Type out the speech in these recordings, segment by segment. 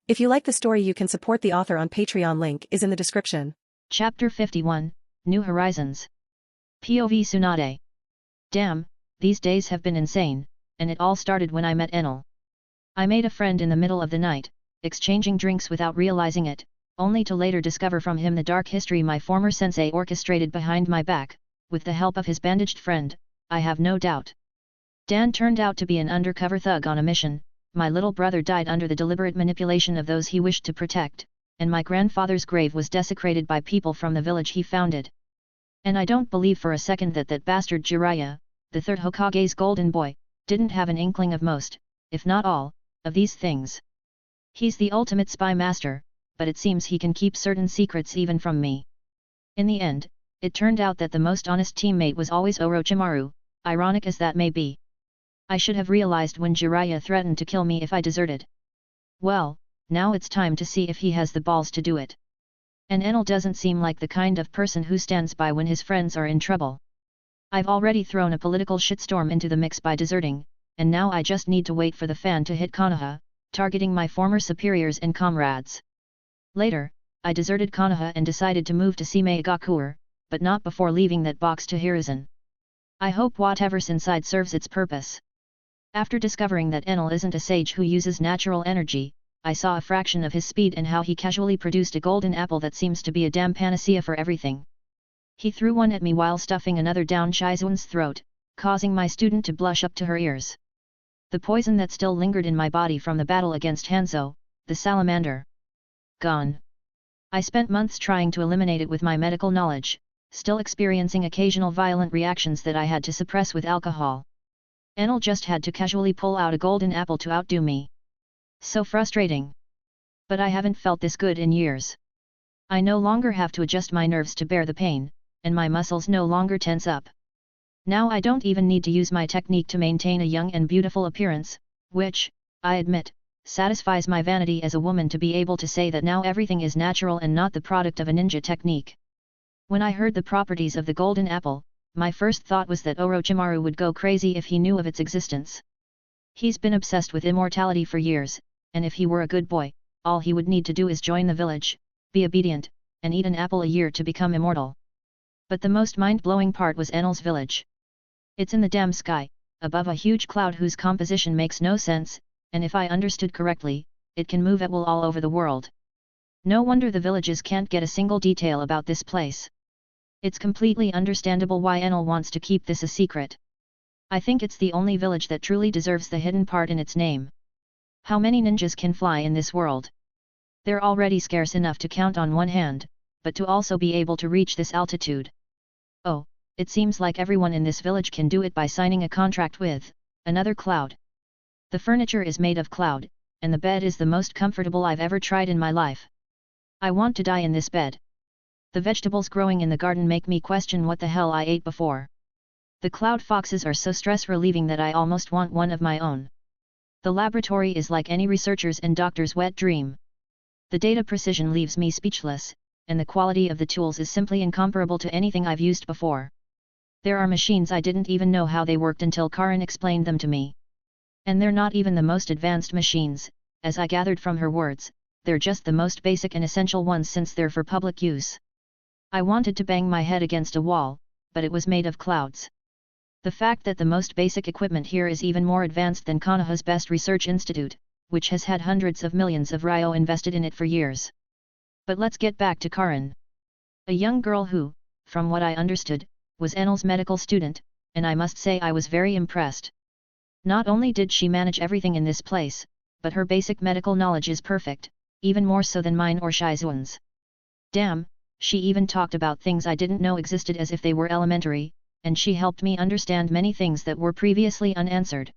If you like the story, you can support the author on Patreon. Link is in the description. Chapter 51, New Horizons. POV Tsunade. Damn, these days have been insane, and it all started when I met Enel. I made a friend in the middle of the night, exchanging drinks without realizing it, only to later discover from him the dark history my former sensei orchestrated behind my back, with the help of his bandaged friend, I have no doubt. Dan turned out to be an undercover thug on a mission, my little brother died under the deliberate manipulation of those he wished to protect, and my grandfather's grave was desecrated by people from the village he founded. And I don't believe for a second that bastard Jiraya, the third Hokage's golden boy, didn't have an inkling of most, if not all, of these things. He's the ultimate spy master, but it seems he can keep certain secrets even from me. In the end, it turned out that the most honest teammate was always Orochimaru, ironic as that may be. I should have realized when Jiraya threatened to kill me if I deserted. Well, now it's time to see if he has the balls to do it. And Enel doesn't seem like the kind of person who stands by when his friends are in trouble. I've already thrown a political shitstorm into the mix by deserting, and now I just need to wait for the fan to hit Konoha, targeting my former superiors and comrades. Later, I deserted Konoha and decided to move to Seimeigakure, but not before leaving that box to Hiruzen. I hope whatever's inside serves its purpose. After discovering that Enel isn't a sage who uses natural energy, I saw a fraction of his speed and how he casually produced a golden apple that seems to be a damn panacea for everything. He threw one at me while stuffing another down Shizuan's throat, causing my student to blush up to her ears. The poison that still lingered in my body from the battle against Hanzo, the salamander. Gone. I spent months trying to eliminate it with my medical knowledge, still experiencing occasional violent reactions that I had to suppress with alcohol. Enel just had to casually pull out a golden apple to outdo me. So frustrating. But I haven't felt this good in years. I no longer have to adjust my nerves to bear the pain, and my muscles no longer tense up. Now I don't even need to use my technique to maintain a young and beautiful appearance, which, I admit, satisfies my vanity as a woman to be able to say that now everything is natural and not the product of a ninja technique. When I heard the properties of the golden apple, my first thought was that Orochimaru would go crazy if he knew of its existence. He's been obsessed with immortality for years, and if he were a good boy, all he would need to do is join the village, be obedient, and eat an apple a year to become immortal. But the most mind-blowing part was Enel's village. It's in the damn sky, above a huge cloud whose composition makes no sense, and if I understood correctly, it can move at will all over the world. No wonder the villages can't get a single detail about this place. It's completely understandable why Enel wants to keep this a secret. I think it's the only village that truly deserves the hidden part in its name. How many ninjas can fly in this world? They're already scarce enough to count on one hand, but to also be able to reach this altitude. Oh, it seems like everyone in this village can do it by signing a contract with another cloud. The furniture is made of cloud, and the bed is the most comfortable I've ever tried in my life. I want to die in this bed. The vegetables growing in the garden make me question what the hell I ate before. The cloud foxes are so stress-relieving that I almost want one of my own. The laboratory is like any researcher's and doctor's wet dream. The data precision leaves me speechless, and the quality of the tools is simply incomparable to anything I've used before. There are machines I didn't even know how they worked until Karin explained them to me. And they're not even the most advanced machines, as I gathered from her words, they're just the most basic and essential ones since they're for public use. I wanted to bang my head against a wall, but it was made of clouds. The fact that the most basic equipment here is even more advanced than Konoha's best research institute, which has had hundreds of millions of ryo invested in it for years. But let's get back to Karin. A young girl who, from what I understood, was Enel's medical student, and I must say I was very impressed. Not only did she manage everything in this place, but her basic medical knowledge is perfect, even more so than mine or Shizuan's. Damn, she even talked about things I didn't know existed as if they were elementary, and she helped me understand many things that were previously unanswered.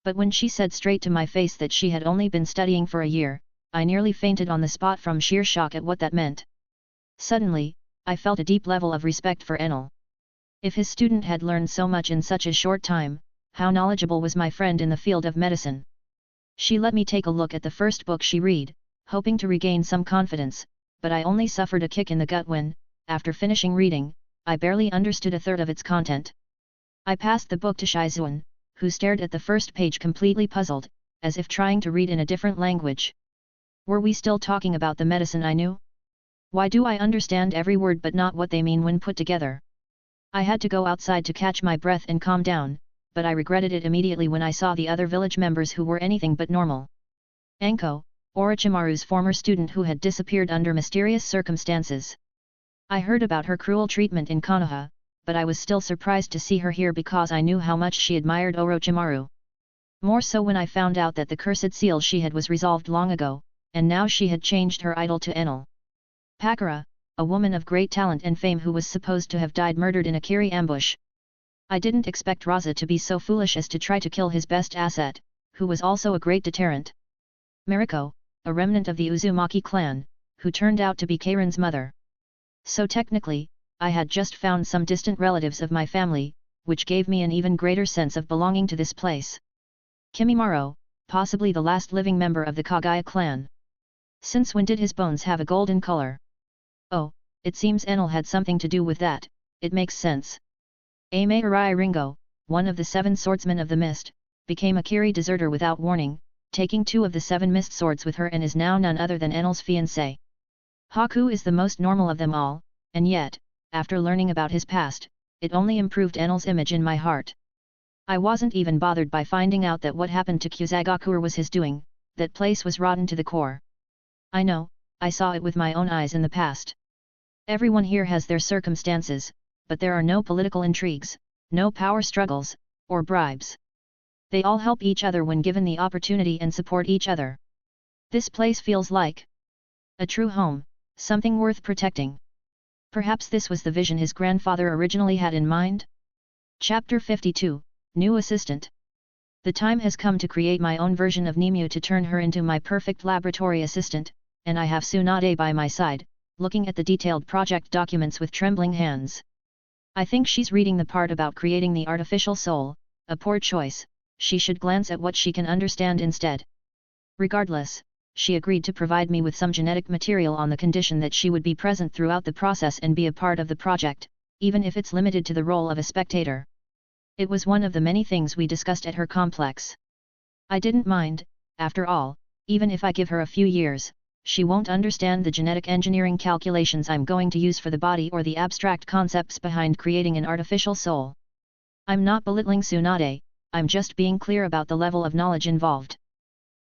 But when she said straight to my face that she had only been studying for a year, I nearly fainted on the spot from sheer shock at what that meant. Suddenly, I felt a deep level of respect for Enel. If his student had learned so much in such a short time, how knowledgeable was my friend in the field of medicine? She let me take a look at the first book she read, hoping to regain some confidence, but I only suffered a kick in the gut when, after finishing reading, I barely understood a third of its content. I passed the book to Shizuan, who stared at the first page completely puzzled, as if trying to read in a different language. Were we still talking about the medicine I knew? Why do I understand every word but not what they mean when put together? I had to go outside to catch my breath and calm down, but I regretted it immediately when I saw the other village members who were anything but normal. Anko, Orochimaru's former student who had disappeared under mysterious circumstances. I heard about her cruel treatment in Konoha, but I was still surprised to see her here because I knew how much she admired Orochimaru. More so when I found out that the cursed seal she had was resolved long ago, and now she had changed her idol to Enel. Pakura, a woman of great talent and fame who was supposed to have died murdered in a Kiri ambush. I didn't expect Raza to be so foolish as to try to kill his best asset, who was also a great deterrent. Mariko, a remnant of the Uzumaki clan, who turned out to be Kairin's mother. So technically, I had just found some distant relatives of my family, which gave me an even greater sense of belonging to this place. Kimimaro, possibly the last living member of the Kagaya clan. Since when did his bones have a golden color? Oh, it seems Enel had something to do with that, it makes sense. Jiraya Ringo, one of the 7 swordsmen of the mist, became a Kiri deserter without warning, taking 2 of the 7 mist swords with her and is now none other than Enel's fiancé. Haku is the most normal of them all, and yet, after learning about his past, it only improved Enel's image in my heart. I wasn't even bothered by finding out that what happened to Seimeigakure was his doing, that place was rotten to the core. I know, I saw it with my own eyes in the past. Everyone here has their circumstances, but there are no political intrigues, no power struggles, or bribes. They all help each other when given the opportunity and support each other. This place feels like a true home, something worth protecting. Perhaps this was the vision his grandfather originally had in mind? Chapter 52, New Assistant. The time has come to create my own version of Nimue to turn her into my perfect laboratory assistant, and I have Tsunade by my side, looking at the detailed project documents with trembling hands. I think she's reading the part about creating the artificial soul, a poor choice, she should glance at what she can understand instead. Regardless, she agreed to provide me with some genetic material on the condition that she would be present throughout the process and be a part of the project, even if it's limited to the role of a spectator. It was one of the many things we discussed at her complex. I didn't mind, after all, even if I give her a few years, she won't understand the genetic engineering calculations I'm going to use for the body or the abstract concepts behind creating an artificial soul. I'm not belittling Tsunade, I'm just being clear about the level of knowledge involved.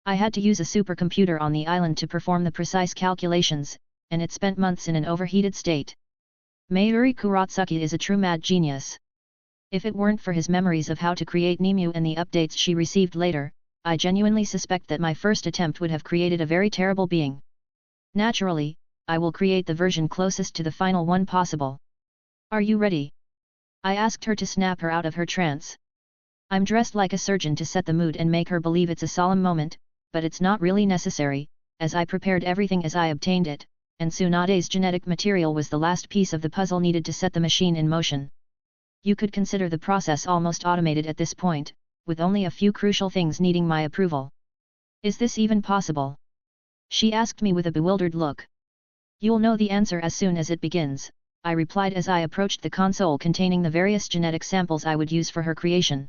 I had to use a supercomputer on the island to perform the precise calculations, and it spent months in an overheated state. Mayuri Kuratsuki is a true mad genius. If it weren't for his memories of how to create Nimue and the updates she received later, I genuinely suspect that my first attempt would have created a very terrible being. Naturally, I will create the version closest to the final one possible. Are you ready? I asked her to snap her out of her trance. I'm dressed like a surgeon to set the mood and make her believe it's a solemn moment, but it's not really necessary, as I prepared everything as I obtained it, and Tsunade's genetic material was the last piece of the puzzle needed to set the machine in motion. You could consider the process almost automated at this point, with only a few crucial things needing my approval. Is this even possible? She asked me with a bewildered look. You'll know the answer as soon as it begins, I replied as I approached the console containing the various genetic samples I would use for her creation.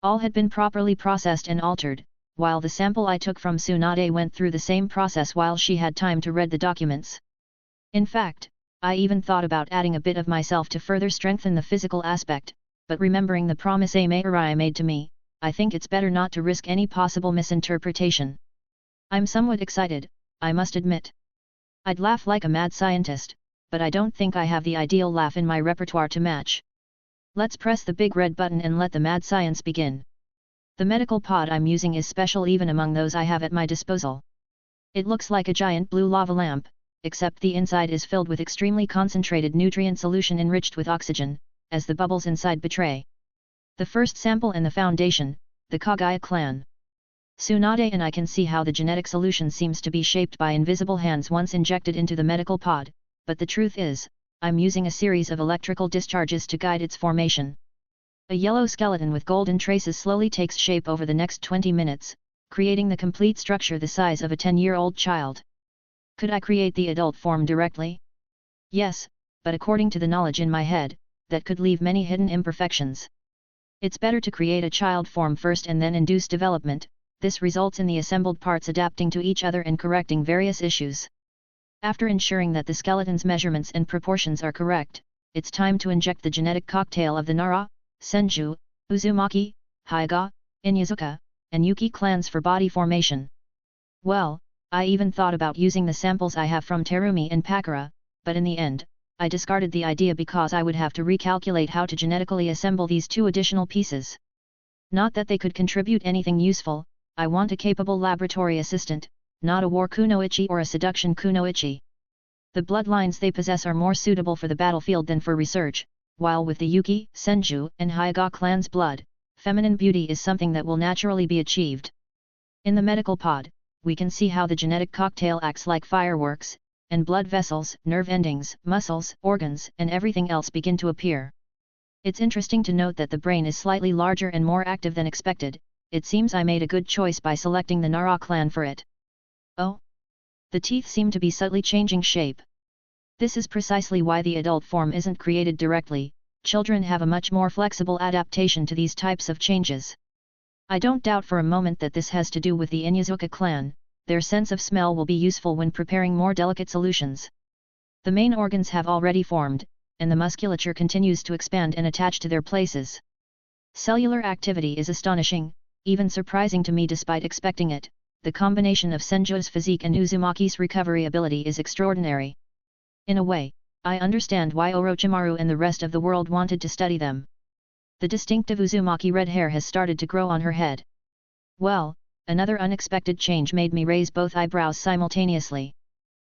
All had been properly processed and altered, while the sample I took from Tsunade went through the same process while she had time to read the documents. In fact, I even thought about adding a bit of myself to further strengthen the physical aspect, but remembering the promise Seimeikage made to me, I think it's better not to risk any possible misinterpretation. I'm somewhat excited, I must admit. I'd laugh like a mad scientist, but I don't think I have the ideal laugh in my repertoire to match. Let's press the big red button and let the mad science begin. The medical pod I'm using is special even among those I have at my disposal. It looks like a giant blue lava lamp, except the inside is filled with extremely concentrated nutrient solution enriched with oxygen, as the bubbles inside betray. The first sample and the foundation, the Kagaya clan. Tsunade and I can see how the genetic solution seems to be shaped by invisible hands once injected into the medical pod, but the truth is, I'm using a series of electrical discharges to guide its formation. A yellow skeleton with golden traces slowly takes shape over the next 20 minutes, creating the complete structure the size of a 10-year-old child. Could I create the adult form directly? Yes, but according to the knowledge in my head, that could leave many hidden imperfections. It's better to create a child form first and then induce development, this results in the assembled parts adapting to each other and correcting various issues. After ensuring that the skeleton's measurements and proportions are correct, it's time to inject the genetic cocktail of the Nara, Senju, Uzumaki, Hyuga, Inyazuka, and Yuki clans for body formation. Well, I even thought about using the samples I have from Terumi and Pakura, but in the end, I discarded the idea because I would have to recalculate how to genetically assemble these two additional pieces. Not that they could contribute anything useful, I want a capable laboratory assistant, not a war kunoichi or a seduction kunoichi. The bloodlines they possess are more suitable for the battlefield than for research, while with the Yuki, Senju, and Hyuga clans' blood, feminine beauty is something that will naturally be achieved. In the medical pod, we can see how the genetic cocktail acts like fireworks, and blood vessels, nerve endings, muscles, organs, and everything else begin to appear. It's interesting to note that the brain is slightly larger and more active than expected. It seems I made a good choice by selecting the Nara clan for it. Oh! The teeth seem to be subtly changing shape. This is precisely why the adult form isn't created directly. Children have a much more flexible adaptation to these types of changes. I don't doubt for a moment that this has to do with the Inyazuka clan. Their sense of smell will be useful when preparing more delicate solutions. The main organs have already formed, and the musculature continues to expand and attach to their places. Cellular activity is astonishing, even surprising to me despite expecting it. The combination of Senju's physique and Uzumaki's recovery ability is extraordinary. In a way, I understand why Orochimaru and the rest of the world wanted to study them. The distinctive Uzumaki red hair has started to grow on her head. Well, another unexpected change made me raise both eyebrows simultaneously.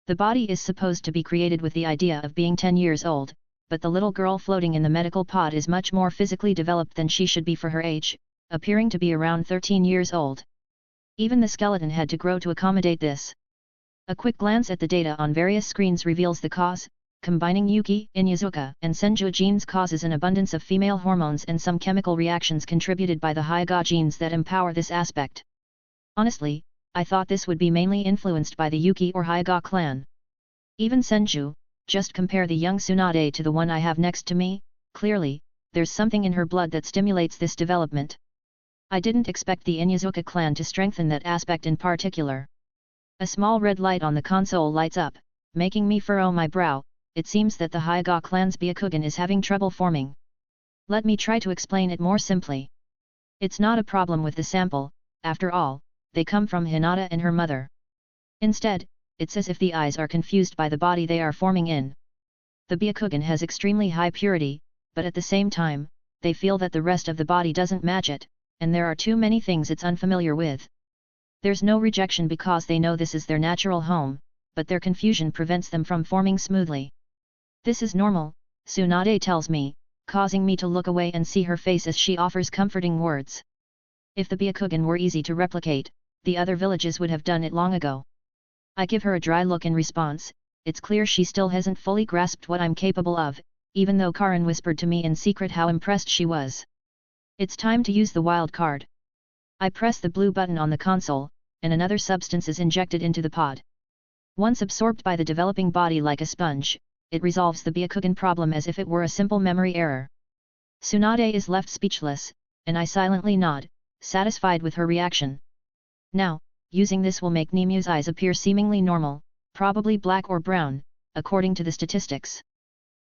The body is supposed to be created with the idea of being 10 years old, but the little girl floating in the medical pod is much more physically developed than she should be for her age, appearing to be around 13 years old. Even the skeleton had to grow to accommodate this. A quick glance at the data on various screens reveals the cause. Combining Yuki, Inyazuka, and Senju genes causes an abundance of female hormones and some chemical reactions contributed by the Hyuga genes that empower this aspect. Honestly, I thought this would be mainly influenced by the Yuki or Hyuga clan. Even Senju, just compare the young Tsunade to the one I have next to me, clearly, there's something in her blood that stimulates this development. I didn't expect the Inyazuka clan to strengthen that aspect in particular. A small red light on the console lights up, making me furrow my brow. It seems that the Hyuga clan's Byakugan is having trouble forming. Let me try to explain it more simply. It's not a problem with the sample, after all, they come from Hinata and her mother. Instead, it's as if the eyes are confused by the body they are forming in. The Byakugan has extremely high purity, but at the same time, they feel that the rest of the body doesn't match it, and there are too many things it's unfamiliar with. There's no rejection because they know this is their natural home, but their confusion prevents them from forming smoothly. This is normal, Tsunade tells me, causing me to look away and see her face as she offers comforting words. If the Byakugan were easy to replicate, the other villages would have done it long ago. I give her a dry look in response. It's clear she still hasn't fully grasped what I'm capable of, even though Karin whispered to me in secret how impressed she was. It's time to use the wild card. I press the blue button on the console, and another substance is injected into the pod. Once absorbed by the developing body like a sponge, it resolves the Byakugan problem as if it were a simple memory error. Tsunade is left speechless, and I silently nod, satisfied with her reaction. Now, using this will make Nimu's eyes appear seemingly normal, probably black or brown, according to the statistics.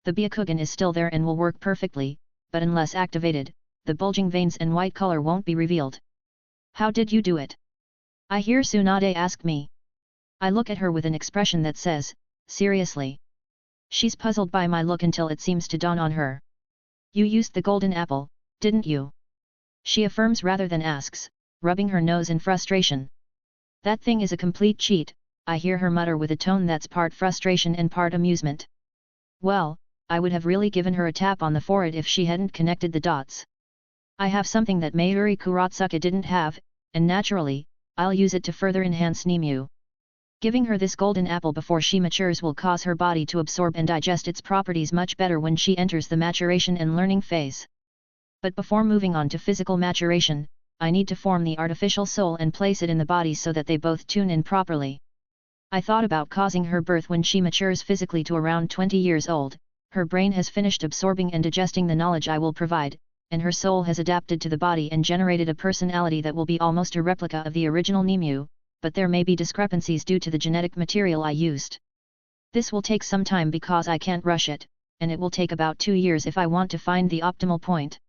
The Byakugan is still there and will work perfectly, but unless activated, the bulging veins and white color won't be revealed. How did you do it? I hear Tsunade ask me. I look at her with an expression that says, seriously. She's puzzled by my look until it seems to dawn on her. You used the golden apple, didn't you? She affirms rather than asks, rubbing her nose in frustration. That thing is a complete cheat, I hear her mutter with a tone that's part frustration and part amusement. Well, I would have really given her a tap on the forehead if she hadn't connected the dots. I have something that Mayuri Kuratsuka didn't have, and naturally, I'll use it to further enhance Nimue. Giving her this golden apple before she matures will cause her body to absorb and digest its properties much better when she enters the maturation and learning phase. But before moving on to physical maturation, I need to form the artificial soul and place it in the body so that they both tune in properly. I thought about causing her birth when she matures physically to around 20 years old. Her brain has finished absorbing and digesting the knowledge I will provide, and her soul has adapted to the body and generated a personality that will be almost a replica of the original Nimue, but there may be discrepancies due to the genetic material I used. This will take some time because I can't rush it, and it will take about 2 years if I want to find the optimal point.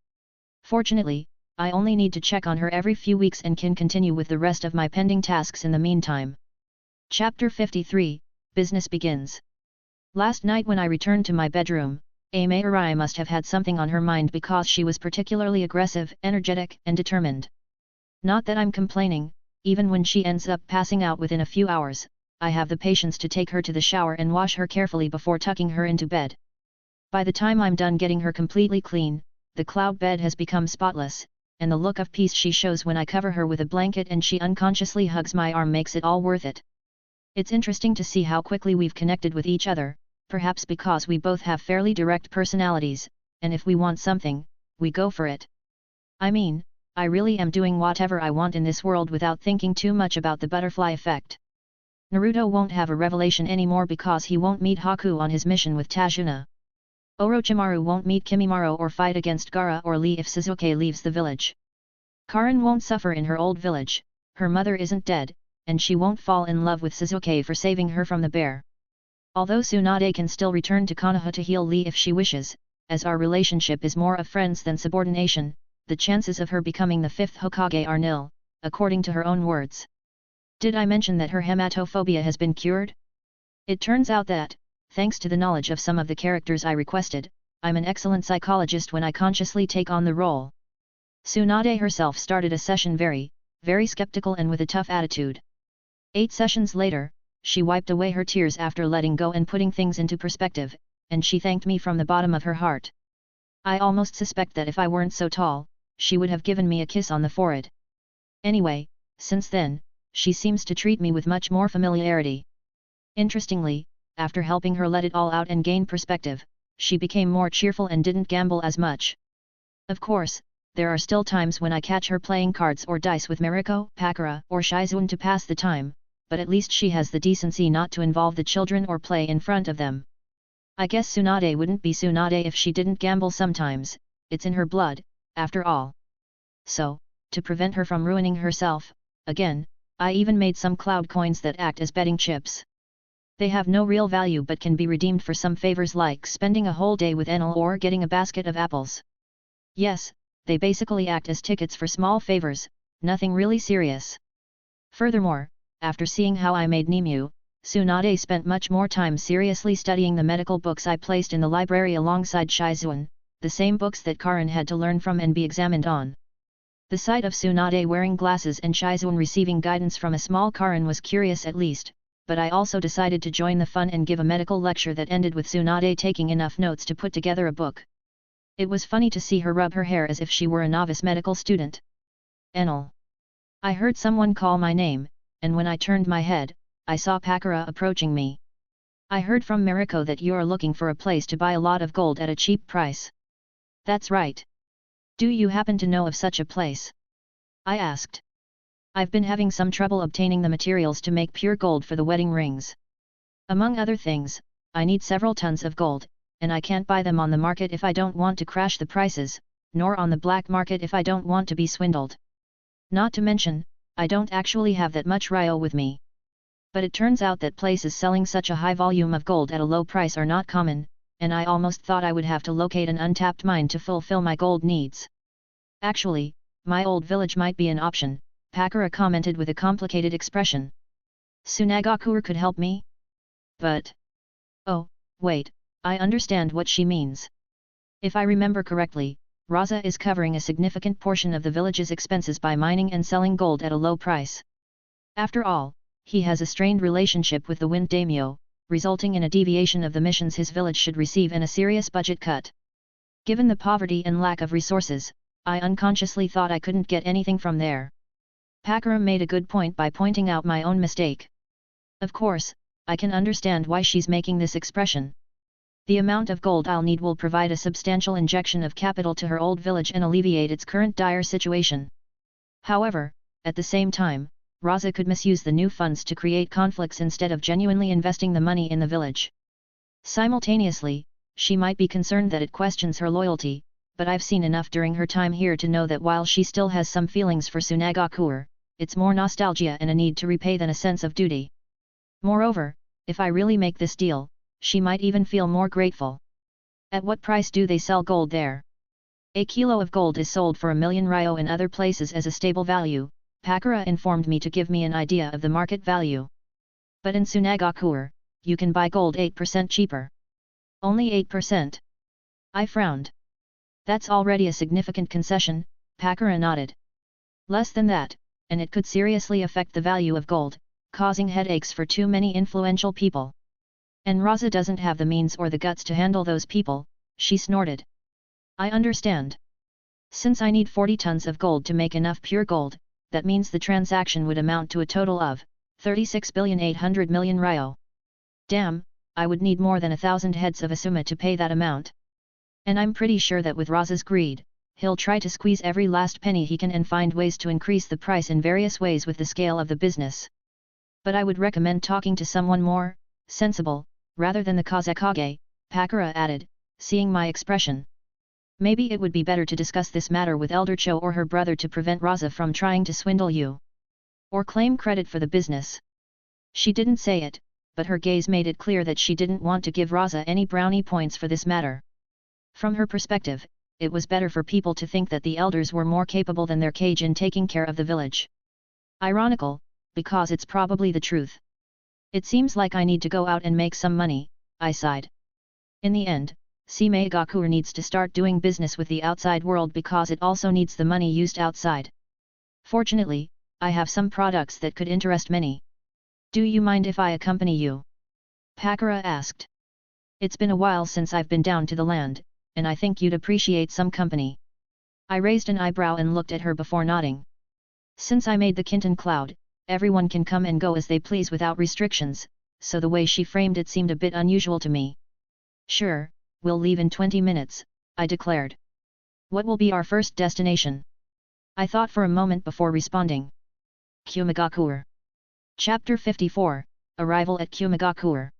Fortunately, I only need to check on her every few weeks and can continue with the rest of my pending tasks in the meantime. Chapter 53, Business Begins. Last night when I returned to my bedroom, Jiraya must have had something on her mind because she was particularly aggressive, energetic, and determined. Not that I'm complaining, even when she ends up passing out within a few hours, I have the patience to take her to the shower and wash her carefully before tucking her into bed. By the time I'm done getting her completely clean, the cloud bed has become spotless, and the look of peace she shows when I cover her with a blanket and she unconsciously hugs my arm makes it all worth it. It's interesting to see how quickly we've connected with each other, perhaps because we both have fairly direct personalities, and if we want something, we go for it. I mean, I really am doing whatever I want in this world without thinking too much about the butterfly effect. Naruto won't have a revelation anymore because he won't meet Haku on his mission with Tsunade. Orochimaru won't meet Kimimaro or fight against Gaara or Lee if Sasuke leaves the village. Karin won't suffer in her old village, her mother isn't dead, and she won't fall in love with Sasuke for saving her from the bear. Although Tsunade can still return to Konoha to heal Lee if she wishes, as our relationship is more of friends than subordination, the chances of her becoming the 5th Hokage are nil, according to her own words. Did I mention that her hematophobia has been cured? It turns out that, thanks to the knowledge of some of the characters I requested, I'm an excellent psychologist when I consciously take on the role. Tsunade herself started a session very skeptical and with a tough attitude. 8 sessions later, she wiped away her tears after letting go and putting things into perspective, and she thanked me from the bottom of her heart. I almost suspect that if I weren't so tall, she would have given me a kiss on the forehead. Anyway, since then, she seems to treat me with much more familiarity. Interestingly, after helping her let it all out and gain perspective, she became more cheerful and didn't gamble as much. Of course, there are still times when I catch her playing cards or dice with Mariko, Pakura, or Shizuan to pass the time, but at least she has the decency not to involve the children or play in front of them. I guess Tsunade wouldn't be Tsunade if she didn't gamble sometimes, it's in her blood, after all. So, to prevent her from ruining herself, again, I even made some cloud coins that act as betting chips. They have no real value but can be redeemed for some favors like spending a whole day with Enel or getting a basket of apples. Yes, they basically act as tickets for small favors, nothing really serious. Furthermore, after seeing how I made Nimue, Tsunade spent much more time seriously studying the medical books I placed in the library alongside Shizuan, the same books that Karin had to learn from and be examined on. The sight of Tsunade wearing glasses and Shizuan receiving guidance from a small Karin was curious at least, but I also decided to join the fun and give a medical lecture that ended with Tsunade taking enough notes to put together a book. It was funny to see her rub her hair as if she were a novice medical student. Enel. I heard someone call my name, and when I turned my head, I saw Pakura approaching me. I heard from Mariko that you're looking for a place to buy a lot of gold at a cheap price. That's right. Do you happen to know of such a place? I asked. I've been having some trouble obtaining the materials to make pure gold for the wedding rings. Among other things, I need several tons of gold, and I can't buy them on the market if I don't want to crash the prices, nor on the black market if I don't want to be swindled. Not to mention, I don't actually have that much ryo with me. But it turns out that places selling such a high volume of gold at a low price are not common, and I almost thought I would have to locate an untapped mine to fulfill my gold needs. Actually, my old village might be an option, Pakura commented with a complicated expression. Sunagakure could help me? But... Oh, wait, I understand what she means. If I remember correctly, Raza is covering a significant portion of the village's expenses by mining and selling gold at a low price. After all, he has a strained relationship with the Wind Daimyo, resulting in a deviation of the missions his village should receive and a serious budget cut. Given the poverty and lack of resources, I unconsciously thought I couldn't get anything from there. Pakura made a good point by pointing out my own mistake. Of course, I can understand why she's making this expression. The amount of gold I'll need will provide a substantial injection of capital to her old village and alleviate its current dire situation. However, at the same time, Raza could misuse the new funds to create conflicts instead of genuinely investing the money in the village. Simultaneously, she might be concerned that it questions her loyalty, but I've seen enough during her time here to know that while she still has some feelings for Sunagakure, it's more nostalgia and a need to repay than a sense of duty. Moreover, if I really make this deal, she might even feel more grateful. At what price do they sell gold there? A kilo of gold is sold for 1,000,000 ryo in other places as a stable value, Pakura informed me to give me an idea of the market value. But in Sunagakure, you can buy gold 8% cheaper. Only 8%. I frowned. That's already a significant concession, Pakura nodded. Less than that, and it could seriously affect the value of gold, causing headaches for too many influential people. And Raza doesn't have the means or the guts to handle those people, she snorted. I understand. Since I need 40 tons of gold to make enough pure gold, that means the transaction would amount to a total of 36,800,000,000 ryo. Damn, I would need more than 1,000 heads of Asuma to pay that amount. And I'm pretty sure that with Raza's greed, he'll try to squeeze every last penny he can and find ways to increase the price in various ways with the scale of the business. But I would recommend talking to someone more sensible, rather than the Kazekage, Pakura added, seeing my expression. Maybe it would be better to discuss this matter with Elder Cho or her brother to prevent Raza from trying to swindle you. Or claim credit for the business. She didn't say it, but her gaze made it clear that she didn't want to give Raza any brownie points for this matter. From her perspective, it was better for people to think that the elders were more capable than their Kage in taking care of the village. Ironical, because it's probably the truth. It seems like I need to go out and make some money, I sighed. In the end, Seimeigakure needs to start doing business with the outside world because it also needs the money used outside. Fortunately, I have some products that could interest many. Do you mind if I accompany you? Pakura asked. It's been a while since I've been down to the land, and I think you'd appreciate some company. I raised an eyebrow and looked at her before nodding. Since I made the Kinton cloud, everyone can come and go as they please without restrictions, so the way she framed it seemed a bit unusual to me. Sure, we'll leave in 20 minutes, I declared. What will be our first destination? I thought for a moment before responding. Seimeigakure. Chapter 54, Arrival at Seimeigakure.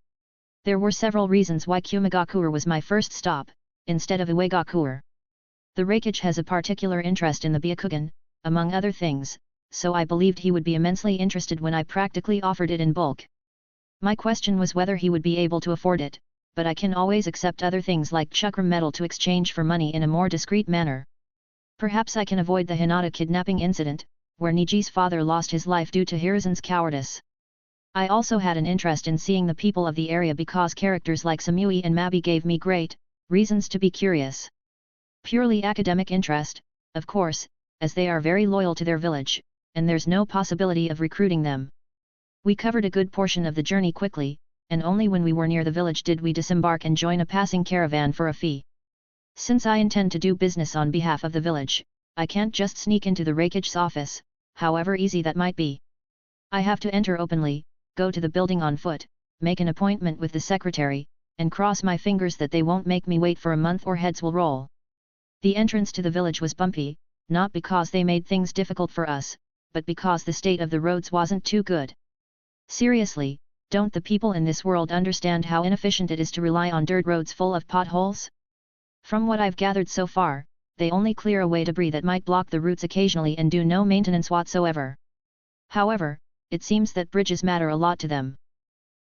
There were several reasons why Seimeigakure was my first stop, instead of Iwagakure. The Reikage has a particular interest in the Byakugan, among other things, so I believed he would be immensely interested when I practically offered it in bulk. My question was whether he would be able to afford it, but I can always accept other things like chakram metal to exchange for money in a more discreet manner. Perhaps I can avoid the Hinata kidnapping incident, where Niji's father lost his life due to Hiruzen's cowardice. I also had an interest in seeing the people of the area because characters like Samui and Mabi gave me great reasons to be curious. Purely academic interest, of course, as they are very loyal to their village, and there's no possibility of recruiting them. We covered a good portion of the journey quickly, and only when we were near the village did we disembark and join a passing caravan for a fee. Since I intend to do business on behalf of the village, I can't just sneak into the Reikage's office, however easy that might be. I have to enter openly, go to the building on foot, make an appointment with the secretary, and cross my fingers that they won't make me wait for a month or heads will roll. The entrance to the village was bumpy, not because they made things difficult for us, but because the state of the roads wasn't too good. Seriously, don't the people in this world understand how inefficient it is to rely on dirt roads full of potholes? From what I've gathered so far, they only clear away debris that might block the routes occasionally and do no maintenance whatsoever. However, it seems that bridges matter a lot to them.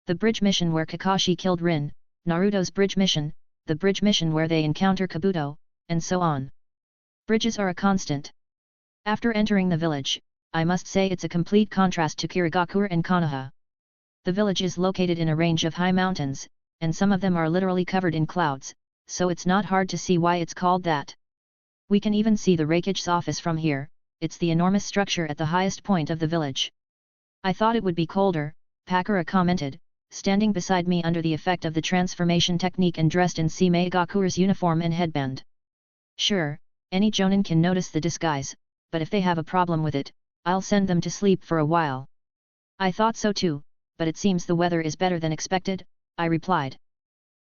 The bridge mission where Kakashi killed Rin, Naruto's bridge mission, the bridge mission where they encounter Kabuto, and so on. Bridges are a constant. After entering the village, I must say it's a complete contrast to Kirigakure and Konoha. The village is located in a range of high mountains, and some of them are literally covered in clouds, so it's not hard to see why it's called that. We can even see the Reikage's office from here, it's the enormous structure at the highest point of the village. I thought it would be colder, Pakura commented, standing beside me under the effect of the transformation technique and dressed in Seimeigakure's uniform and headband. Sure, any jonin can notice the disguise, but if they have a problem with it, I'll send them to sleep for a while. I thought so too, but it seems the weather is better than expected, I replied.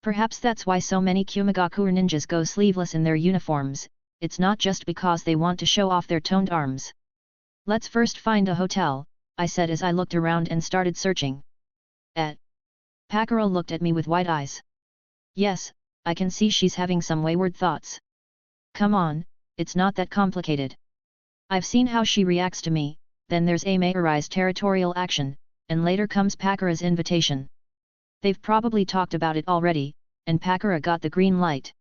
Perhaps that's why so many Seimeigakure ninjas go sleeveless in their uniforms, it's not just because they want to show off their toned arms. Let's first find a hotel, I said as I looked around and started searching. Pakura looked at me with wide eyes. Yes, I can see she's having some wayward thoughts. Come on, it's not that complicated. I've seen how she reacts to me, then there's Aimei's territorial action, and later comes Pakura's invitation. They've probably talked about it already, and Pakura got the green light.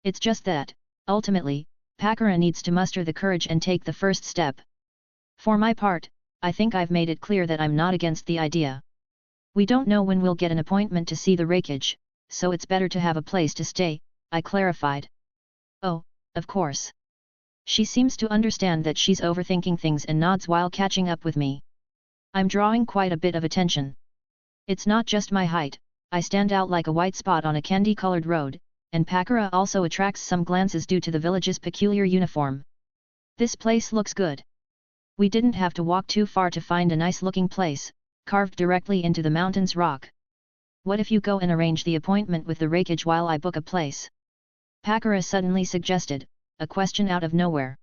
It's just that, ultimately, Pakura needs to muster the courage and take the first step. For my part, I think I've made it clear that I'm not against the idea. We don't know when we'll get an appointment to see the Reikage, so it's better to have a place to stay, I clarified. Oh, of course. She seems to understand that she's overthinking things and nods while catching up with me. I'm drawing quite a bit of attention. It's not just my height, I stand out like a white spot on a candy-colored road, and Pakura also attracts some glances due to the village's peculiar uniform. This place looks good. We didn't have to walk too far to find a nice-looking place, carved directly into the mountain's rock. What if you go and arrange the appointment with the Reikage while I book a place? Pakura suddenly suggested, a question out of nowhere.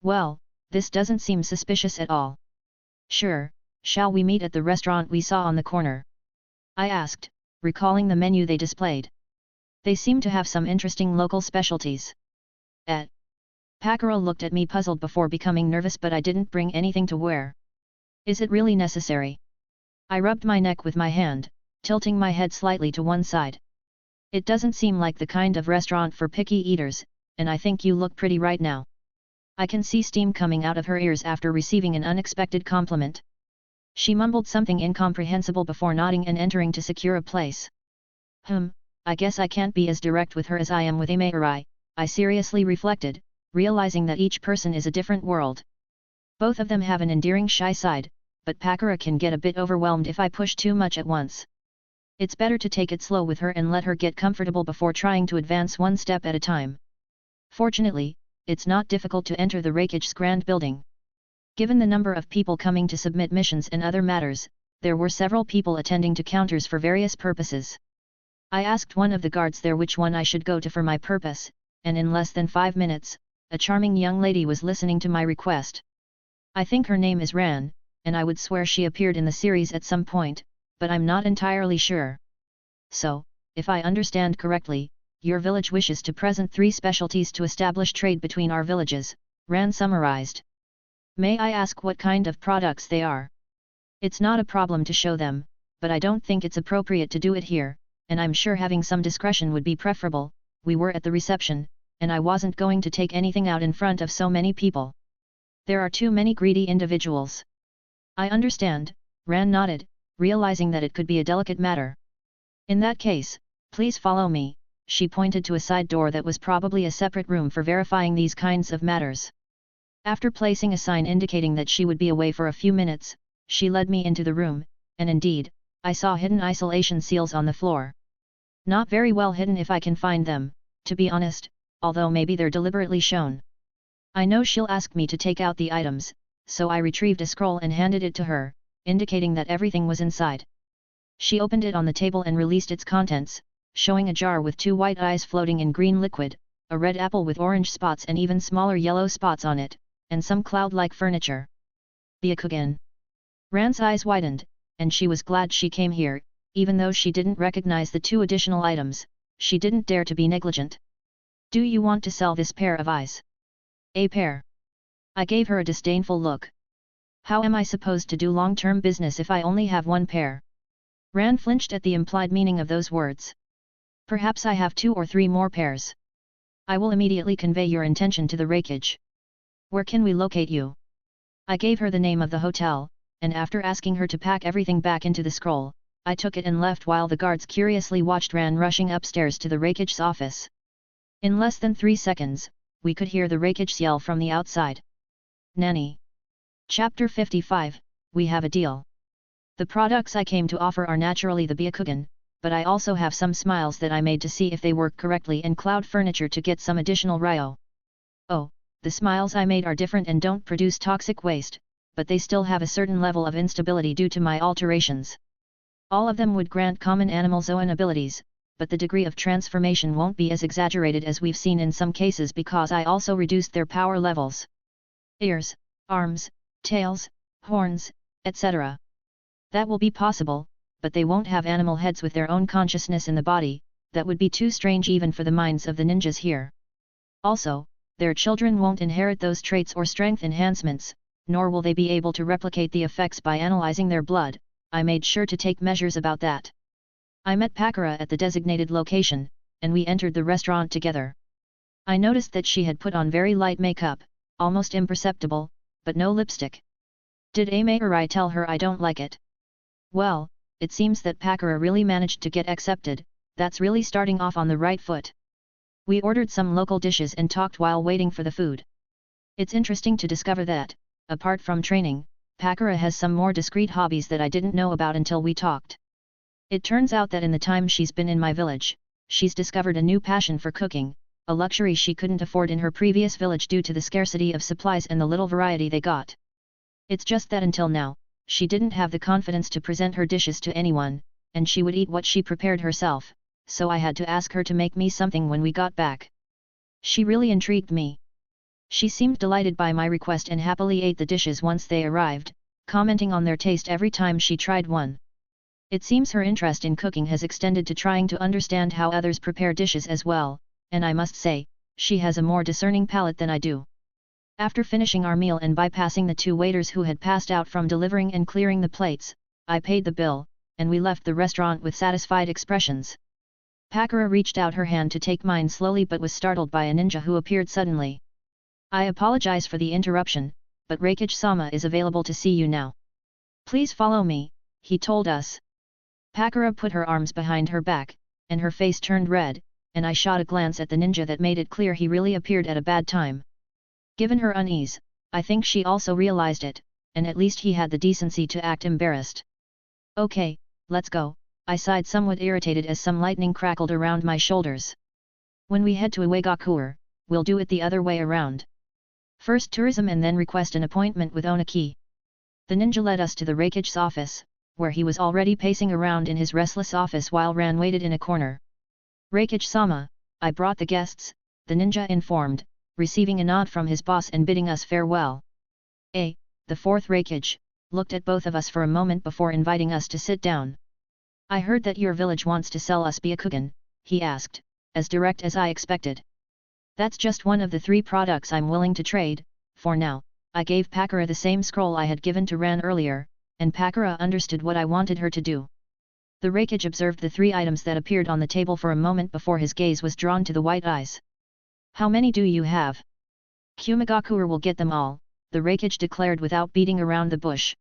Well, this doesn't seem suspicious at all. Sure, shall we meet at the restaurant we saw on the corner? I asked, recalling the menu they displayed. They seem to have some interesting local specialties. Pakura looked at me puzzled before becoming nervous, but I didn't bring anything to wear. Is it really necessary? I rubbed my neck with my hand, tilting my head slightly to one side. It doesn't seem like the kind of restaurant for picky eaters, and I think you look pretty right now. I can see steam coming out of her ears after receiving an unexpected compliment. She mumbled something incomprehensible before nodding and entering to secure a place. I guess I can't be as direct with her as I am with Aimei, I seriously reflected, realizing that each person is a different world. Both of them have an endearing shy side, but Pakura can get a bit overwhelmed if I push too much at once. It's better to take it slow with her and let her get comfortable before trying to advance one step at a time. Fortunately, it's not difficult to enter the Reikage's grand building. Given the number of people coming to submit missions and other matters, there were several people attending to counters for various purposes. I asked one of the guards there which one I should go to for my purpose, and in less than 5 minutes, a charming young lady was listening to my request. I think her name is Ran, and I would swear she appeared in the series at some point, but I'm not entirely sure. So, if I understand correctly, your village wishes to present 3 specialties to establish trade between our villages, Ran summarized. May I ask what kind of products they are? It's not a problem to show them, but I don't think it's appropriate to do it here, and I'm sure having some discretion would be preferable. We were at the reception, and I wasn't going to take anything out in front of so many people. There are too many greedy individuals. I understand, Ran nodded, realizing that it could be a delicate matter. In that case, please follow me. She pointed to a side door that was probably a separate room for verifying these kinds of matters. After placing a sign indicating that she would be away for a few minutes, she led me into the room, and indeed, I saw hidden isolation seals on the floor. Not very well hidden if I can find them, to be honest, although maybe they're deliberately shown. I know she'll ask me to take out the items, so I retrieved a scroll and handed it to her, indicating that everything was inside. She opened it on the table and released its contents, showing a jar with 2 white eyes floating in green liquid, a red apple with orange spots and even smaller yellow spots on it, and some cloud-like furniture. Byakugan. Ran's eyes widened, and she was glad she came here, even though she didn't recognize the 2 additional items, she didn't dare to be negligent. Do you want to sell this pair of eyes? A pair. I gave her a disdainful look. How am I supposed to do long-term business if I only have 1 pair? Ran flinched at the implied meaning of those words. Perhaps I have 2 or 3 more pairs. I will immediately convey your intention to the Reikage. Where can we locate you? I gave her the name of the hotel, and after asking her to pack everything back into the scroll, I took it and left while the guards curiously watched Ran rushing upstairs to the Reikage's office. In less than 3 seconds, we could hear the Reikage's yell from the outside. Nanny. Chapter 55, We have a deal. The products I came to offer are naturally the Byakugan, but I also have some smiles that I made to see if they work correctly and cloud furniture to get some additional ryo. Oh, the smiles I made are different and don't produce toxic waste, but they still have a certain level of instability due to my alterations. All of them would grant common animal zoan abilities, but the degree of transformation won't be as exaggerated as we've seen in some cases because I also reduced their power levels. Ears, arms, tails, horns, etc. That will be possible, but they won't have animal heads with their own consciousness in the body, that would be too strange even for the minds of the ninjas here. Also, their children won't inherit those traits or strength enhancements, nor will they be able to replicate the effects by analyzing their blood. I made sure to take measures about that. I met Pakura at the designated location, and we entered the restaurant together. I noticed that she had put on very light makeup, almost imperceptible, but no lipstick. Did Seimeigakure tell her I don't like it? Well, it seems that Pakura really managed to get accepted. That's really starting off on the right foot. We ordered some local dishes and talked while waiting for the food. It's interesting to discover that, apart from training, Pakura has some more discreet hobbies that I didn't know about until we talked. It turns out that in the time she's been in my village, she's discovered a new passion for cooking, a luxury she couldn't afford in her previous village due to the scarcity of supplies and the little variety they got. It's just that until now, she didn't have the confidence to present her dishes to anyone, and she would eat what she prepared herself, so I had to ask her to make me something when we got back. She really intrigued me. She seemed delighted by my request and happily ate the dishes once they arrived, commenting on their taste every time she tried one. It seems her interest in cooking has extended to trying to understand how others prepare dishes as well, and I must say, she has a more discerning palate than I do. After finishing our meal and bypassing the two waiters who had passed out from delivering and clearing the plates, I paid the bill, and we left the restaurant with satisfied expressions. Pakura reached out her hand to take mine slowly but was startled by a ninja who appeared suddenly. I apologize for the interruption, but Reikage-sama is available to see you now. Please follow me, he told us. Pakura put her arms behind her back, and her face turned red, and I shot a glance at the ninja that made it clear he really appeared at a bad time. Given her unease, I think she also realized it, and at least he had the decency to act embarrassed. Okay, let's go, I sighed somewhat irritated as some lightning crackled around my shoulders. When we head to Seimeigakure, we'll do it the other way around. First tourism and then request an appointment with Onaki. The ninja led us to the Reikage's office, where he was already pacing around in his restless office while Ran waited in a corner. Reikage-sama, I brought the guests, the ninja informed, receiving a nod from his boss and bidding us farewell. The fourth Reikage, looked at both of us for a moment before inviting us to sit down. I heard that your village wants to sell us byakugan, he asked, as direct as I expected. That's just one of the 3 products I'm willing to trade. For now, I gave Pakura the same scroll I had given to Ran earlier, and Pakura understood what I wanted her to do. The Reikage observed the 3 items that appeared on the table for a moment before his gaze was drawn to the white eyes. How many do you have? Seimeigakure will get them all, the Reikage declared without beating around the bush.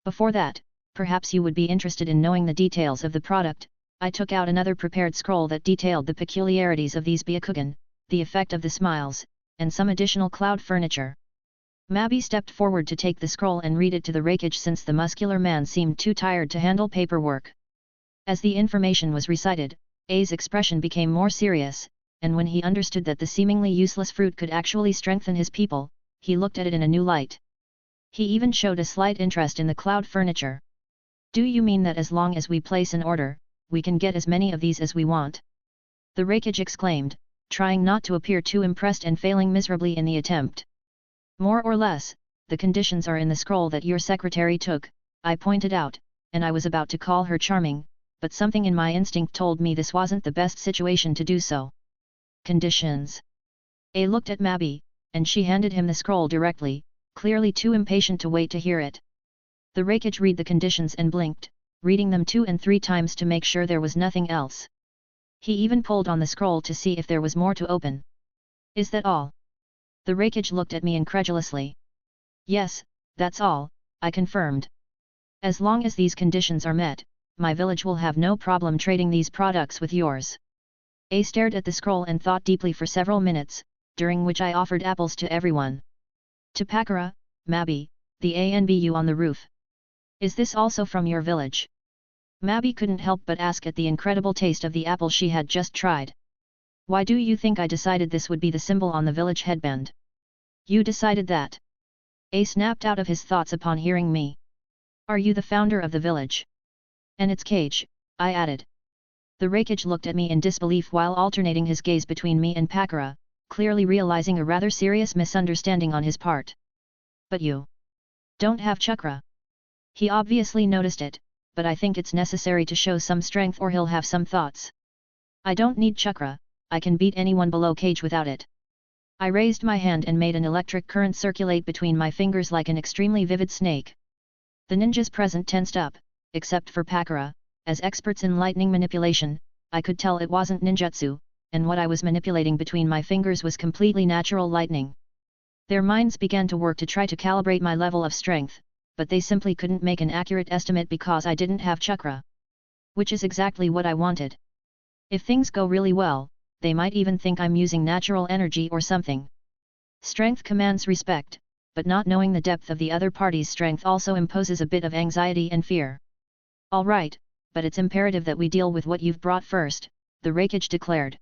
Before that, perhaps you would be interested in knowing the details of the product. I took out another prepared scroll that detailed the peculiarities of these byakugan, the effect of the smiles, and some additional cloud furniture. Maki stepped forward to take the scroll and read it to the Reikage since the muscular man seemed too tired to handle paperwork. As the information was recited, A's expression became more serious, and when he understood that the seemingly useless fruit could actually strengthen his people, he looked at it in a new light. He even showed a slight interest in the cloud furniture. Do you mean that as long as we place an order, we can get as many of these as we want? The Reikage exclaimed, trying not to appear too impressed and failing miserably in the attempt. More or less, the conditions are in the scroll that your secretary took, I pointed out, and I was about to call her charming, but something in my instinct told me this wasn't the best situation to do so. Conditions. A looked at Maki, and she handed him the scroll directly, clearly too impatient to wait to hear it. The Reikage read the conditions and blinked, reading them 2 and 3 times to make sure there was nothing else. He even pulled on the scroll to see if there was more to open. Is that all? The Reikage looked at me incredulously. Yes, that's all, I confirmed. As long as these conditions are met, my village will have no problem trading these products with yours. A stared at the scroll and thought deeply for several minutes, during which I offered apples to everyone. To Pakura, Maki, the ANBU on the roof. Is this also from your village? Maki couldn't help but ask at the incredible taste of the apple she had just tried. Why do you think I decided this would be the symbol on the village headband? You decided that? A snapped out of his thoughts upon hearing me. Are you the founder of the village? And its cage, I added. The Reikage looked at me in disbelief while alternating his gaze between me and Pakura, clearly realizing a rather serious misunderstanding on his part. But you don't have chakra. He obviously noticed it, but I think it's necessary to show some strength or he'll have some thoughts. I don't need chakra, I can beat anyone below cage without it. I raised my hand and made an electric current circulate between my fingers like an extremely vivid snake. The ninjas present tensed up, except for Pakura. As experts in lightning manipulation, I could tell it wasn't ninjutsu, and what I was manipulating between my fingers was completely natural lightning. Their minds began to work to try to calibrate my level of strength, but they simply couldn't make an accurate estimate because I didn't have chakra. Which is exactly what I wanted. If things go really well, they might even think I'm using natural energy or something. Strength commands respect, but not knowing the depth of the other party's strength also imposes a bit of anxiety and fear. Alright, but it's imperative that we deal with what you've brought first, the Reikage declared.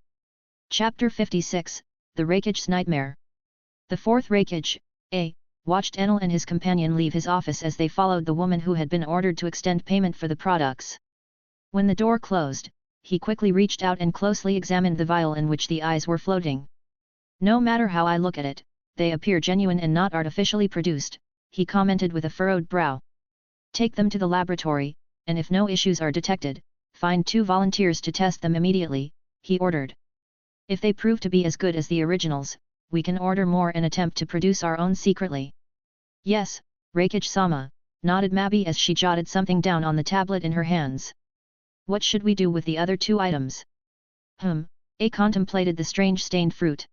Chapter 56, The Reikage's Nightmare. The fourth Reikage, A, watched Enel and his companion leave his office as they followed the woman who had been ordered to extend payment for the products. When the door closed, he quickly reached out and closely examined the vial in which the eyes were floating. No matter how I look at it, they appear genuine and not artificially produced, he commented with a furrowed brow. Take them to the laboratory, and if no issues are detected, find 2 volunteers to test them immediately, he ordered. If they prove to be as good as the originals, we can order more and attempt to produce our own secretly. Yes, Reikage-sama, nodded Mabi as she jotted something down on the tablet in her hands. What should we do with the other 2 items? A contemplated the strange stained fruit.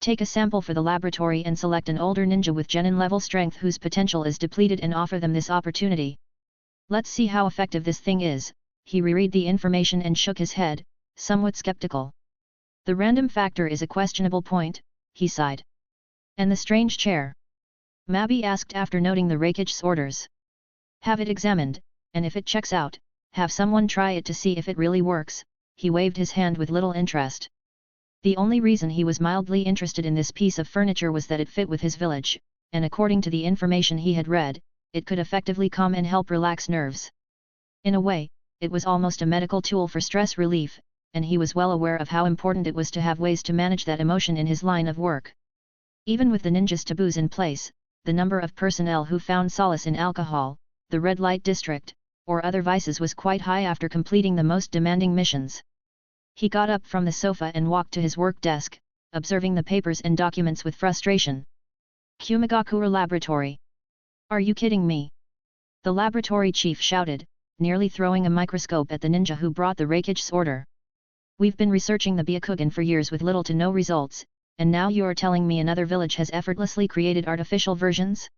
Take a sample for the laboratory and select an older ninja with genin level strength whose potential is depleted and offer them this opportunity. Let's see how effective this thing is, he reread the information and shook his head, somewhat skeptical. The random factor is a questionable point, he sighed. And the strange chair? Mabi asked after noting the Reikage's orders. Have it examined, and if it checks out, have someone try it to see if it really works, he waved his hand with little interest. The only reason he was mildly interested in this piece of furniture was that it fit with his village, and according to the information he had read, it could effectively calm and help relax nerves. In a way, it was almost a medical tool for stress relief, and he was well aware of how important it was to have ways to manage that emotion in his line of work. Even with the ninja's taboos in place, the number of personnel who found solace in alcohol, the red light district, or other vices was quite high after completing the most demanding missions. He got up from the sofa and walked to his work desk, observing the papers and documents with frustration. Seimeigakure Laboratory. Are you kidding me? The laboratory chief shouted, nearly throwing a microscope at the ninja who brought the Reikage's order. We've been researching the Byakugan for years with little to no results, and now you're telling me another village has effortlessly created artificial versions?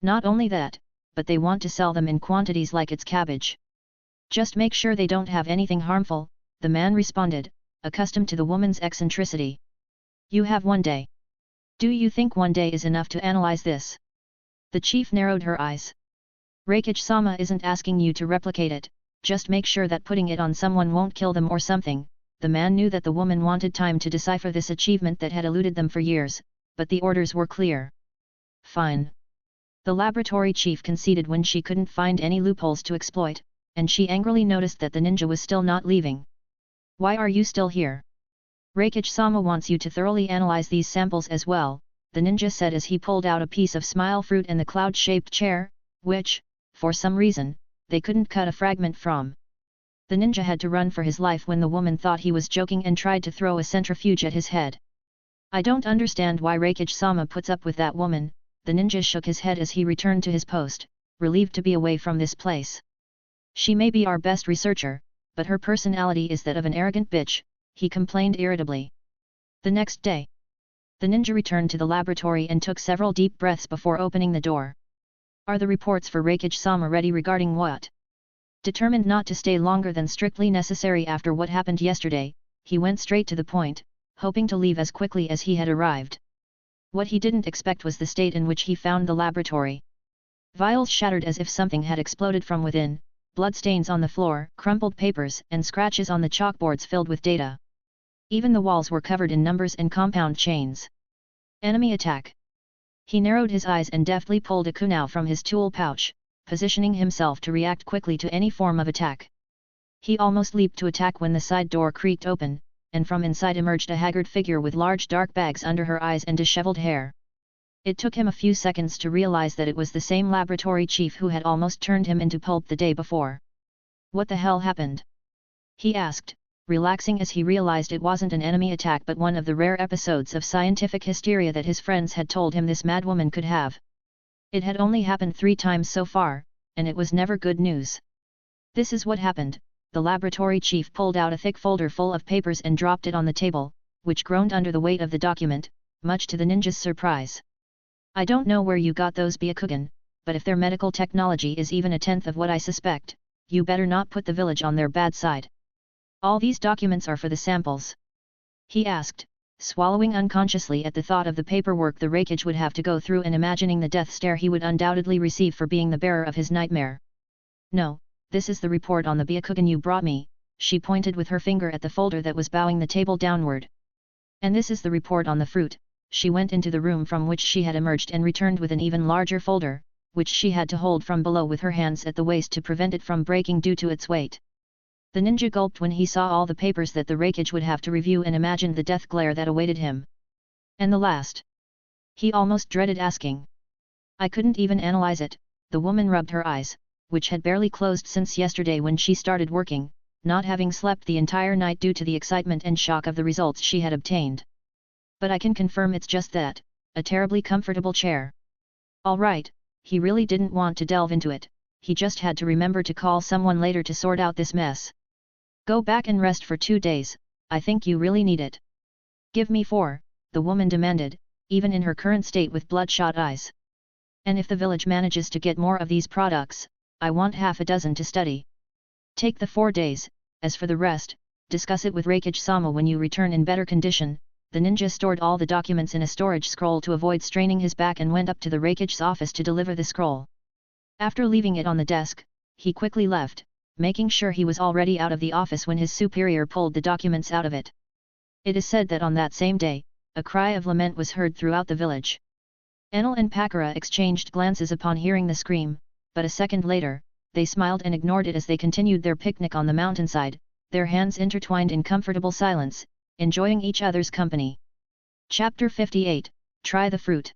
Not only that, but they want to sell them in quantities like it's cabbage. Just make sure they don't have anything harmful, the man responded, accustomed to the woman's eccentricity. You have 1 day. Do you think 1 day is enough to analyze this? The chief narrowed her eyes. Reikage-sama isn't asking you to replicate it, just make sure that putting it on someone won't kill them or something. The man knew that the woman wanted time to decipher this achievement that had eluded them for years, but the orders were clear. Fine. The laboratory chief conceded when she couldn't find any loopholes to exploit, and she angrily noticed that the ninja was still not leaving. Why are you still here? Reikage-sama wants you to thoroughly analyze these samples as well, the ninja said as he pulled out a piece of smile fruit and the cloud-shaped chair, which, for some reason, they couldn't cut a fragment from. The ninja had to run for his life when the woman thought he was joking and tried to throw a centrifuge at his head. I don't understand why Reikage-sama puts up with that woman, the ninja shook his head as he returned to his post, relieved to be away from this place. She may be our best researcher, but her personality is that of an arrogant bitch, he complained irritably. The next day, the ninja returned to the laboratory and took several deep breaths before opening the door. Are the reports for Reikage-sama ready regarding what? Determined not to stay longer than strictly necessary after what happened yesterday, he went straight to the point, hoping to leave as quickly as he had arrived. What he didn't expect was the state in which he found the laboratory. Vials shattered as if something had exploded from within, bloodstains on the floor, crumpled papers and scratches on the chalkboards filled with data. Even the walls were covered in numbers and compound chains. Enemy attack. He narrowed his eyes and deftly pulled a kunai from his tool pouch, positioning himself to react quickly to any form of attack. He almost leaped to attack when the side door creaked open, and from inside emerged a haggard figure with large dark bags under her eyes and disheveled hair. It took him a few seconds to realize that it was the same laboratory chief who had almost turned him into pulp the day before. What the hell happened? He asked, relaxing as he realized it wasn't an enemy attack but one of the rare episodes of scientific hysteria that his friends had told him this madwoman could have. It had only happened 3 times so far, and it was never good news. This is what happened. The laboratory chief pulled out a thick folder full of papers and dropped it on the table, which groaned under the weight of the document, much to the ninja's surprise. I don't know where you got those Byakugan, but if their medical technology is even a tenth of what I suspect, you better not put the village on their bad side. All these documents are for the samples? He asked, swallowing unconsciously at the thought of the paperwork the Reikage would have to go through and imagining the death stare he would undoubtedly receive for being the bearer of his nightmare. No, this is the report on the Byakugan you brought me, she pointed with her finger at the folder that was bowing the table downward. And this is the report on the fruit. She went into the room from which she had emerged and returned with an even larger folder, which she had to hold from below with her hands at the waist to prevent it from breaking due to its weight. The ninja gulped when he saw all the papers that the Reikage would have to review and imagined the death glare that awaited him. And the last? He almost dreaded asking. I couldn't even analyze it. The woman rubbed her eyes, which had barely closed since yesterday when she started working, not having slept the entire night due to the excitement and shock of the results she had obtained. But I can confirm it's just that, a terribly comfortable chair. All right, he really didn't want to delve into it, he just had to remember to call someone later to sort out this mess. Go back and rest for 2 days, I think you really need it. Give me 4, the woman demanded, even in her current state with bloodshot eyes. And if the village manages to get more of these products, I want half a dozen to study. Take the 4 days, as for the rest, discuss it with Reikage-sama when you return in better condition. The ninja stored all the documents in a storage scroll to avoid straining his back and went up to the Reikage's office to deliver the scroll. After leaving it on the desk, he quickly left, making sure he was already out of the office when his superior pulled the documents out of it. It is said that on that same day, a cry of lament was heard throughout the village. Enel and Pakura exchanged glances upon hearing the scream, but a second later, they smiled and ignored it as they continued their picnic on the mountainside, their hands intertwined in comfortable silence, enjoying each other's company. Chapter 58, Try the Fruit.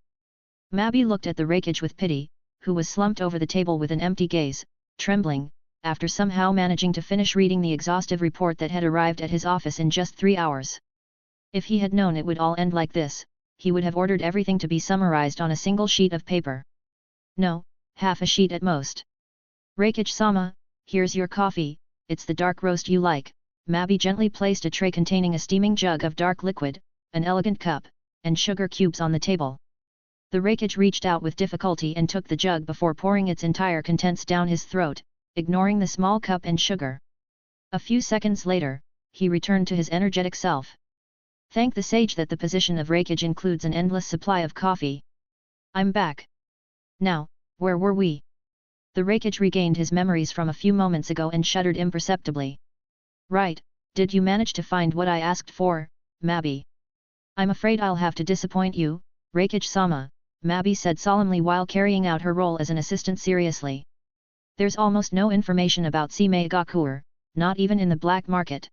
Mabi looked at the Reikage with pity, who was slumped over the table with an empty gaze, trembling, after somehow managing to finish reading the exhaustive report that had arrived at his office in just 3 hours. If he had known it would all end like this, he would have ordered everything to be summarized on a single sheet of paper. No, half a sheet at most. Reikage-sama, here's your coffee, it's the dark roast you like. Mabi gently placed a tray containing a steaming jug of dark liquid, an elegant cup, and sugar cubes on the table. The Reikage reached out with difficulty and took the jug before pouring its entire contents down his throat, ignoring the small cup and sugar. A few seconds later, he returned to his energetic self. Thank the sage that the position of Reikage includes an endless supply of coffee. I'm back. Now, where were we? The Reikage regained his memories from a few moments ago and shuddered imperceptibly. Right, did you manage to find what I asked for, Mabi? I'm afraid I'll have to disappoint you, Reikage-sama, Mabi said solemnly while carrying out her role as an assistant seriously. There's almost no information about Seimeigakure, not even in the black market.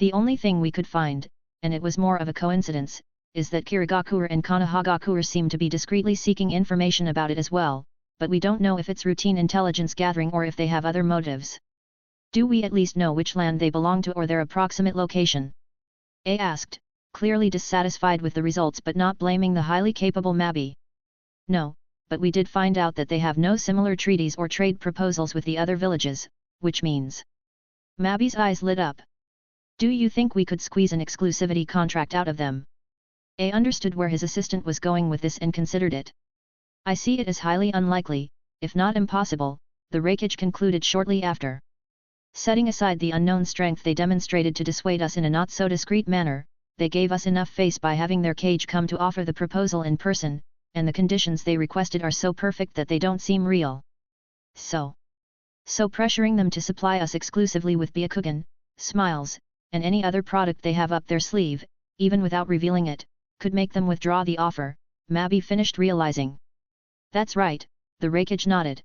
The only thing we could find, and it was more of a coincidence, is that Kirigakure and Konohagakure seem to be discreetly seeking information about it as well, but we don't know if it's routine intelligence gathering or if they have other motives. Do we at least know which land they belong to or their approximate location? A asked, clearly dissatisfied with the results but not blaming the highly capable Mabi. No, but we did find out that they have no similar treaties or trade proposals with the other villages, which means... Mabi's eyes lit up. Do you think we could squeeze an exclusivity contract out of them? A understood where his assistant was going with this and considered it. I see it as highly unlikely, if not impossible, the Reikage concluded shortly after. Setting aside the unknown strength they demonstrated to dissuade us in a not-so-discreet manner, they gave us enough face by having their cage come to offer the proposal in person, and the conditions they requested are so perfect that they don't seem real. So pressuring them to supply us exclusively with Byakugan, smiles, and any other product they have up their sleeve, even without revealing it, could make them withdraw the offer, Mabi finished realizing. That's right, the Reikage nodded.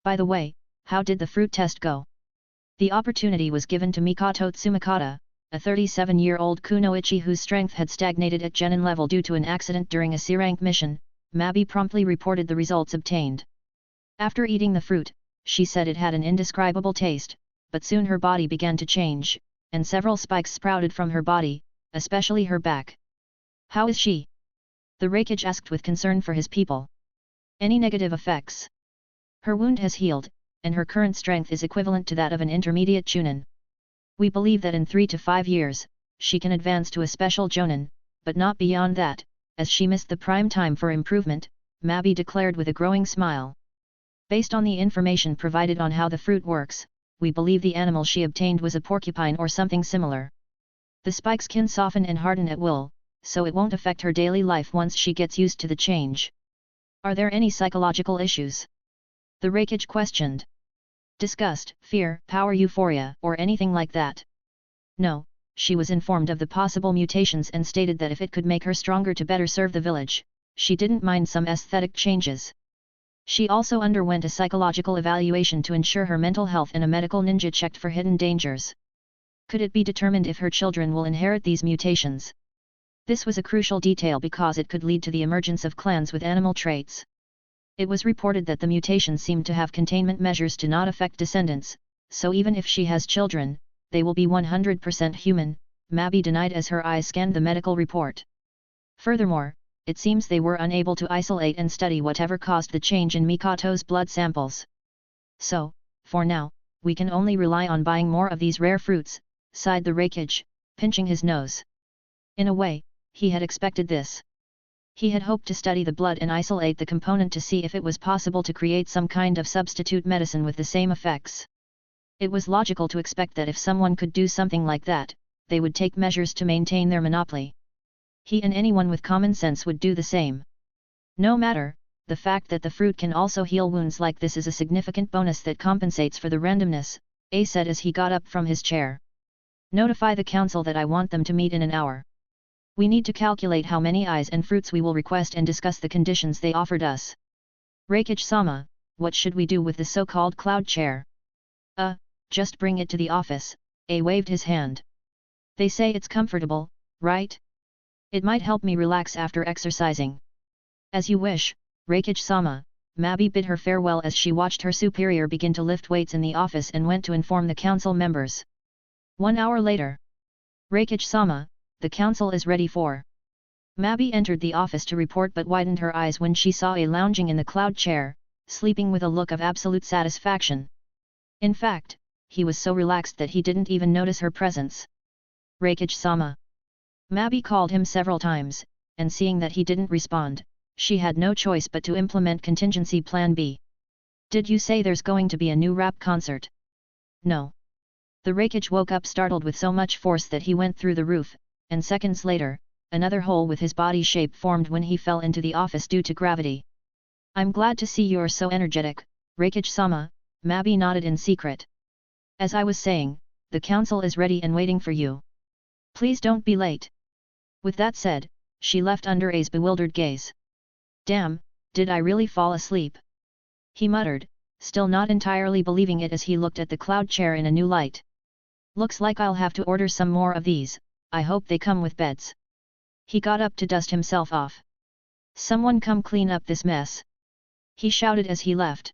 By the way, how did the fruit test go? The opportunity was given to Mikoto Tsumakata, a 37-year-old kunoichi whose strength had stagnated at genin level due to an accident during a C-rank mission. Mabi promptly reported the results obtained. After eating the fruit, she said it had an indescribable taste, but soon her body began to change, and several spikes sprouted from her body, especially her back. How is she? The Reikage asked with concern for his people. Any negative effects? Her wound has healed, and her current strength is equivalent to that of an intermediate Chunin. We believe that in 3 to 5 years, she can advance to a special Jonin, but not beyond that, as she missed the prime time for improvement, Maki declared with a growing smile. Based on the information provided on how the fruit works, we believe the animal she obtained was a porcupine or something similar. The spikes can soften and harden at will, so it won't affect her daily life once she gets used to the change. Are there any psychological issues? The Reikage questioned. Disgust, fear, power euphoria, or anything like that? No, she was informed of the possible mutations and stated that if it could make her stronger to better serve the village, she didn't mind some aesthetic changes. She also underwent a psychological evaluation to ensure her mental health and a medical ninja checked for hidden dangers. Could it be determined if her children will inherit these mutations? This was a crucial detail because it could lead to the emergence of clans with animal traits. It was reported that the mutations seemed to have containment measures to not affect descendants, so even if she has children, they will be 100% human, Maki denied as her eyes scanned the medical report. Furthermore, it seems they were unable to isolate and study whatever caused the change in Mikoto's blood samples. So, for now, we can only rely on buying more of these rare fruits, sighed the Reikage, pinching his nose. In a way, he had expected this. He had hoped to study the blood and isolate the component to see if it was possible to create some kind of substitute medicine with the same effects. It was logical to expect that if someone could do something like that, they would take measures to maintain their monopoly. He and anyone with common sense would do the same. No matter, the fact that the fruit can also heal wounds like this is a significant bonus that compensates for the randomness, A said as he got up from his chair. Notify the council that I want them to meet in an hour. We need to calculate how many eyes and fruits we will request and discuss the conditions they offered us. Reikage-sama, what should we do with the so-called cloud chair? Just bring it to the office, A waved his hand. They say it's comfortable, right? It might help me relax after exercising. As you wish, Reikage-sama, Maki bid her farewell as she watched her superior begin to lift weights in the office and went to inform the council members. 1 hour later. Reikage-sama, the council is ready for. Maki entered the office to report but widened her eyes when she saw A lounging in the cloud chair, sleeping with a look of absolute satisfaction. In fact, he was so relaxed that he didn't even notice her presence. Reikage-sama. Maki called him several times, and seeing that he didn't respond, she had no choice but to implement contingency plan B. Did you say there's going to be a new rap concert? No. The Reikage woke up startled with so much force that he went through the roof, and seconds later, another hole with his body shape formed when he fell into the office due to gravity. I'm glad to see you're so energetic, Reikage-sama, Maki nodded in secret. As I was saying, the council is ready and waiting for you. Please don't be late. With that said, she left under A's bewildered gaze. Damn, did I really fall asleep? He muttered, still not entirely believing it as he looked at the cloud chair in a new light. Looks like I'll have to order some more of these, I hope they come with beds. He got up to dust himself off. Someone come clean up this mess. He shouted as he left.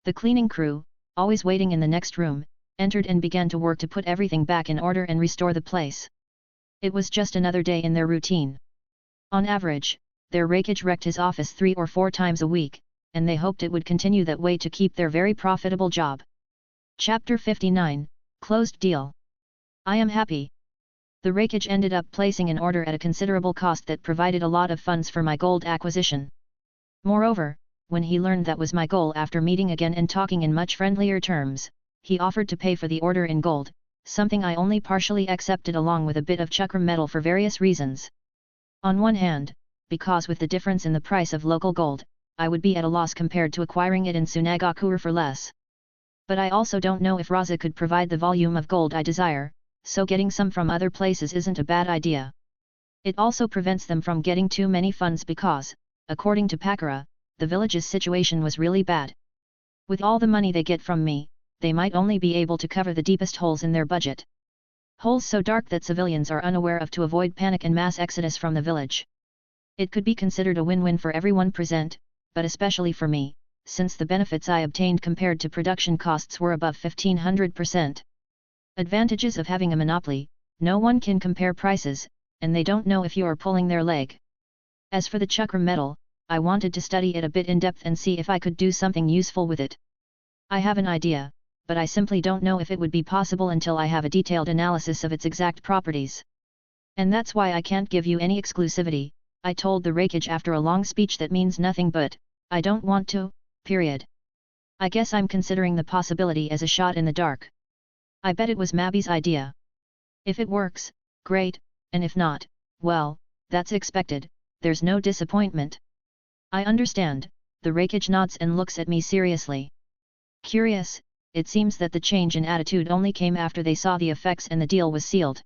The cleaning crew, always waiting in the next room, entered and began to work to put everything back in order and restore the place. It was just another day in their routine. On average, their Reikage wrecked his office 3 or 4 times a week, and they hoped it would continue that way to keep their very profitable job. Chapter 59, Closed Deal. I am happy. The Reikage ended up placing an order at a considerable cost that provided a lot of funds for my gold acquisition. Moreover, when he learned that was my goal after meeting again and talking in much friendlier terms, he offered to pay for the order in gold, something I only partially accepted along with a bit of chakram metal for various reasons. On one hand, because with the difference in the price of local gold, I would be at a loss compared to acquiring it in Sunagakure for less. But I also don't know if Raza could provide the volume of gold I desire, so getting some from other places isn't a bad idea. It also prevents them from getting too many funds because, according to Pakura, the village's situation was really bad. With all the money they get from me, they might only be able to cover the deepest holes in their budget. Holes so dark that civilians are unaware of to avoid panic and mass exodus from the village. It could be considered a win-win for everyone present, but especially for me, since the benefits I obtained compared to production costs were above 1500%. Advantages of having a monopoly: no one can compare prices, and they don't know if you are pulling their leg. As for the chakra metal, I wanted to study it a bit in depth and see if I could do something useful with it. I have an idea, but I simply don't know if it would be possible until I have a detailed analysis of its exact properties. And that's why I can't give you any exclusivity, I told the Reikage after a long speech that means nothing but, I don't want to, period. I guess I'm considering the possibility as a shot in the dark. I bet it was Mabi's idea. If it works, great, and if not, well, that's expected, there's no disappointment. I understand, the Reikage nods and looks at me seriously. Curious, it seems that the change in attitude only came after they saw the effects and the deal was sealed.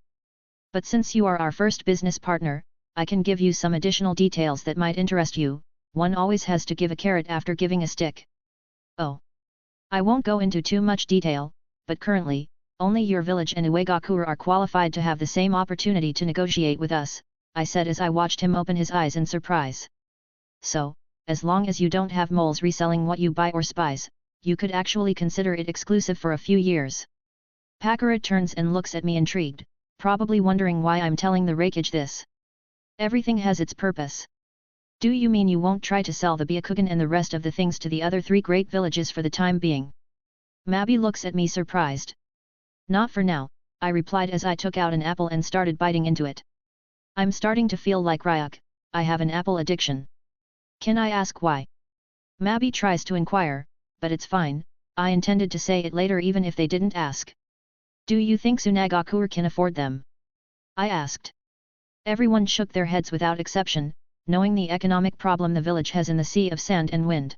But since you are our first business partner, I can give you some additional details that might interest you. One always has to give a carrot after giving a stick. Oh. I won't go into too much detail, but currently, only your village and Seimeigakure are qualified to have the same opportunity to negotiate with us, I said as I watched him open his eyes in surprise. So, as long as you don't have moles reselling what you buy or spies, you could actually consider it exclusive for a few years. Pakura turns and looks at me intrigued, probably wondering why I'm telling the Reikage this. Everything has its purpose. Do you mean you won't try to sell the Byakugan and the rest of the things to the other 3 great villages for the time being? Mabi looks at me surprised. Not for now, I replied as I took out an apple and started biting into it. I'm starting to feel like Ryuk, I have an apple addiction. Can I ask why? Mabi tries to inquire, but it's fine, I intended to say it later even if they didn't ask. Do you think Sunagakure can afford them? I asked. Everyone shook their heads without exception, knowing the economic problem the village has in the sea of sand and wind.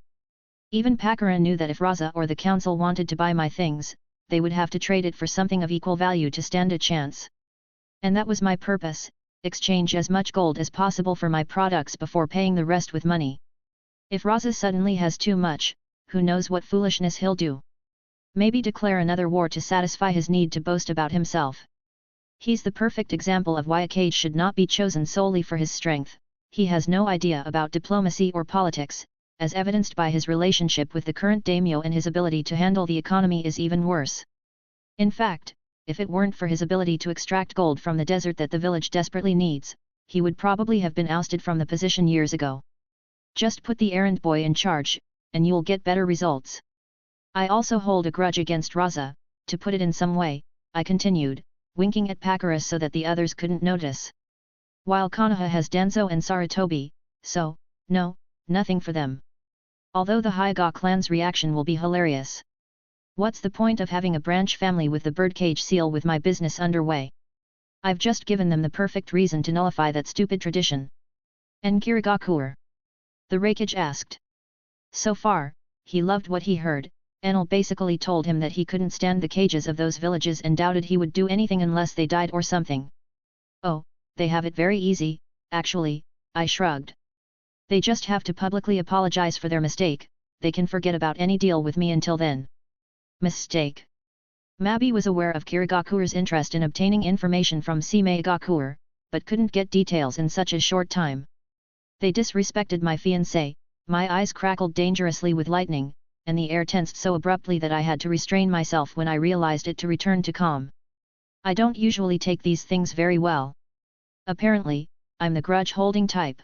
Even Pakura knew that if Raza or the council wanted to buy my things, they would have to trade it for something of equal value to stand a chance. And that was my purpose, exchange as much gold as possible for my products before paying the rest with money. If Raza suddenly has too much, who knows what foolishness he'll do. Maybe declare another war to satisfy his need to boast about himself. He's the perfect example of why a cage should not be chosen solely for his strength. He has no idea about diplomacy or politics, as evidenced by his relationship with the current daimyo, and his ability to handle the economy is even worse. In fact, if it weren't for his ability to extract gold from the desert that the village desperately needs, he would probably have been ousted from the position years ago. Just put the errand boy in charge, and you'll get better results. I also hold a grudge against Raza, to put it in some way, I continued, winking at Pakura so that the others couldn't notice. While Konoha has Danzo and Sarutobi, so, no, nothing for them. Although the Hyuga clan's reaction will be hilarious. What's the point of having a branch family with the birdcage seal with my business underway? I've just given them the perfect reason to nullify that stupid tradition. And Kirigakure? The Reikage asked. So far, he loved what he heard. Enel basically told him that he couldn't stand the cages of those villages and doubted he would do anything unless they died or something. Oh, they have it very easy, actually, I shrugged. They just have to publicly apologize for their mistake, they can forget about any deal with me until then. Mistake. Mabi was aware of Kirigakure's interest in obtaining information from Seimeigakure, but couldn't get details in such a short time. They disrespected my fiancé, my eyes crackled dangerously with lightning, and the air tensed so abruptly that I had to restrain myself when I realized it to return to calm. I don't usually take these things very well. Apparently, I'm the grudge-holding type.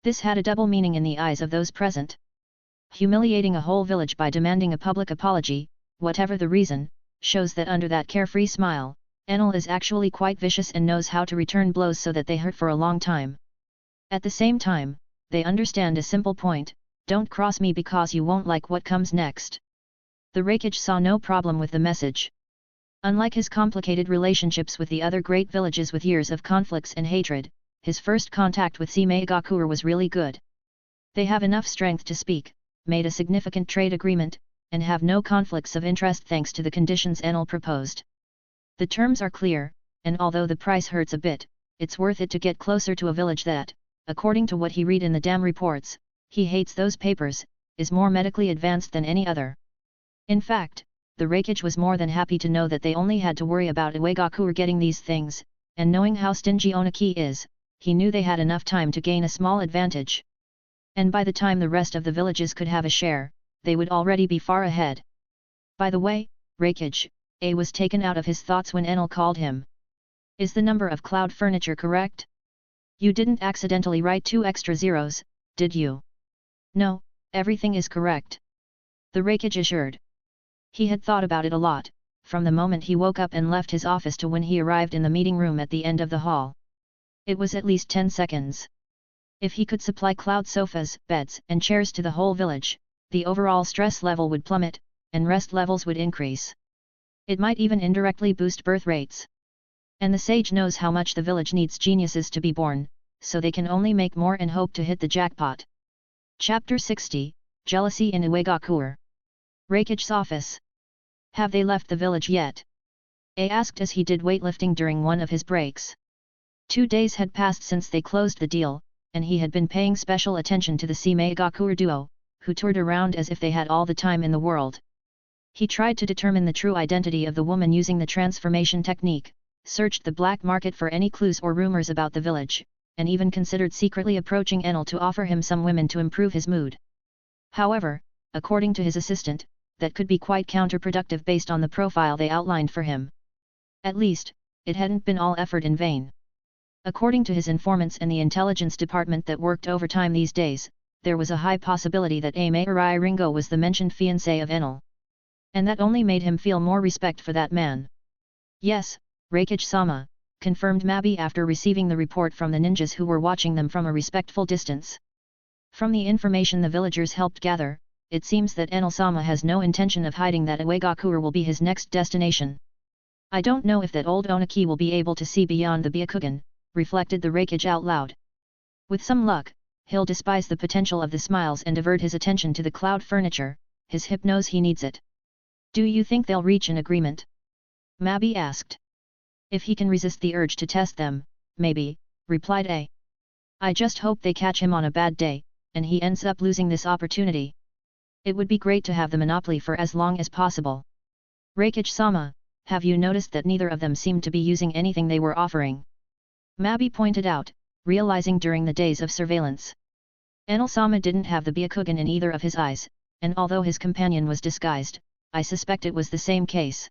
This had a double meaning in the eyes of those present. Humiliating a whole village by demanding a public apology, whatever the reason, shows that under that carefree smile, Enel is actually quite vicious and knows how to return blows so that they hurt for a long time. At the same time, they understand a simple point: don't cross me because you won't like what comes next. The Reikage saw no problem with the message. Unlike his complicated relationships with the other great villages with years of conflicts and hatred, his first contact with Seimeigakure was really good. They have enough strength to speak, made a significant trade agreement, and have no conflicts of interest thanks to the conditions Enel proposed. The terms are clear, and although the price hurts a bit, it's worth it to get closer to a village that, according to what he read in the dam reports, he hates those papers, is more medically advanced than any other. In fact, the Reikage was more than happy to know that they only had to worry about Seimeigakure getting these things, and knowing how stingy Onaki is, he knew they had enough time to gain a small advantage. And by the time the rest of the villages could have a share, they would already be far ahead. By the way, Reikage, A was taken out of his thoughts when Enel called him. Is the number of cloud furniture correct? You didn't accidentally write 2 extra zeros, did you? No, everything is correct. The Seimeikage assured. He had thought about it a lot, from the moment he woke up and left his office to when he arrived in the meeting room at the end of the hall. It was at least 10 seconds. If he could supply cloud sofas, beds, and chairs to the whole village, the overall stress level would plummet, and rest levels would increase. It might even indirectly boost birth rates. And the sage knows how much the village needs geniuses to be born, so they can only make more and hope to hit the jackpot. Chapter 60, Jealousy in Seimeigakure. Reikage's office. Have they left the village yet? A asked as he did weightlifting during one of his breaks. 2 days had passed since they closed the deal, and he had been paying special attention to the Seimeigakure duo, who toured around as if they had all the time in the world. He tried to determine the true identity of the woman using the transformation technique, searched the black market for any clues or rumors about the village, and even considered secretly approaching Enel to offer him some women to improve his mood. However, according to his assistant, that could be quite counterproductive based on the profile they outlined for him. At least, it hadn't been all effort in vain. According to his informants and the intelligence department that worked overtime these days, there was a high possibility that Jiraya Ringo was the mentioned fiancé of Enel. And that only made him feel more respect for that man. Yes, Reikage-sama, confirmed Mabi after receiving the report from the ninjas who were watching them from a respectful distance. From the information the villagers helped gather, it seems that Enel-sama has no intention of hiding that Seimeigakure will be his next destination. I don't know if that old Onaki will be able to see beyond the Byakugan, reflected the Reikage out loud. With some luck, he'll despise the potential of the smiles and divert his attention to the cloud furniture, his hip knows he needs it. Do you think they'll reach an agreement? Mabi asked. If he can resist the urge to test them, maybe, replied A. I just hope they catch him on a bad day, and he ends up losing this opportunity. It would be great to have the monopoly for as long as possible. Reikage-sama, have you noticed that neither of them seemed to be using anything they were offering? Mabi pointed out, realizing during the days of surveillance. Enel-sama didn't have the Byakugan in either of his eyes, and although his companion was disguised, I suspect it was the same case.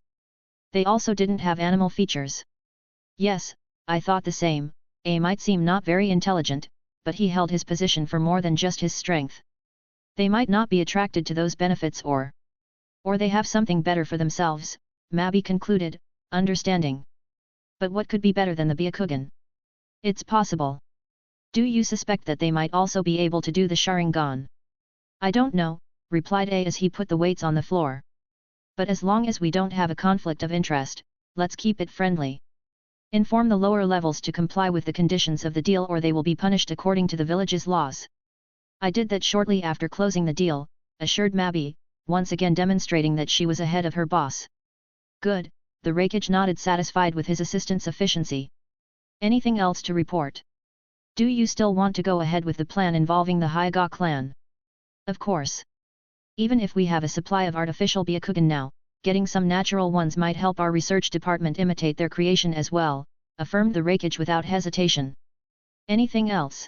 They also didn't have animal features. Yes, I thought the same. A might seem not very intelligent, but he held his position for more than just his strength. They might not be attracted to those benefits or they have something better for themselves, Mabi concluded, understanding. But what could be better than the Byakugan? It's possible. Do you suspect that they might also be able to do the Sharingan? I don't know, replied A as he put the weights on the floor. But as long as we don't have a conflict of interest, let's keep it friendly. Inform the lower levels to comply with the conditions of the deal or they will be punished according to the village's laws. I did that shortly after closing the deal, assured Mabi, once again demonstrating that she was ahead of her boss. Good, the Reikage nodded satisfied with his assistant's efficiency. Anything else to report? Do you still want to go ahead with the plan involving the Hyuga clan? Of course. Even if we have a supply of artificial Byakugan now, getting some natural ones might help our research department imitate their creation as well, affirmed the Reikage without hesitation. Anything else?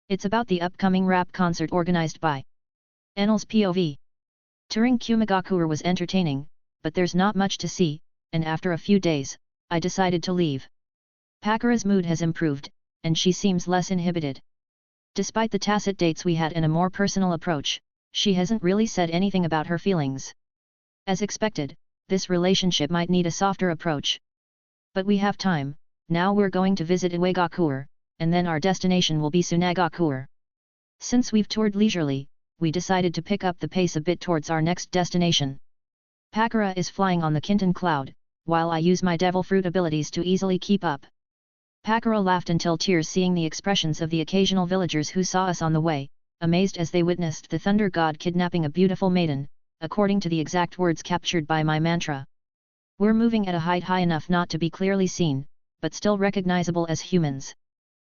It's about the upcoming rap concert organized by Enel's POV. Touring Seimeigakure was entertaining, but there's not much to see, and after a few days, I decided to leave. Pakura's mood has improved, and she seems less inhibited. Despite the tacit dates we had and a more personal approach, she hasn't really said anything about her feelings. As expected, this relationship might need a softer approach. But we have time, now we're going to visit Seimeigakure, and then our destination will be Sunagakure. Since we've toured leisurely, we decided to pick up the pace a bit towards our next destination. Pakura is flying on the Kinton cloud, while I use my devil fruit abilities to easily keep up. Pakura laughed until tears seeing the expressions of the occasional villagers who saw us on the way, amazed as they witnessed the thunder god kidnapping a beautiful maiden, according to the exact words captured by my mantra. We're moving at a height high enough not to be clearly seen, but still recognizable as humans.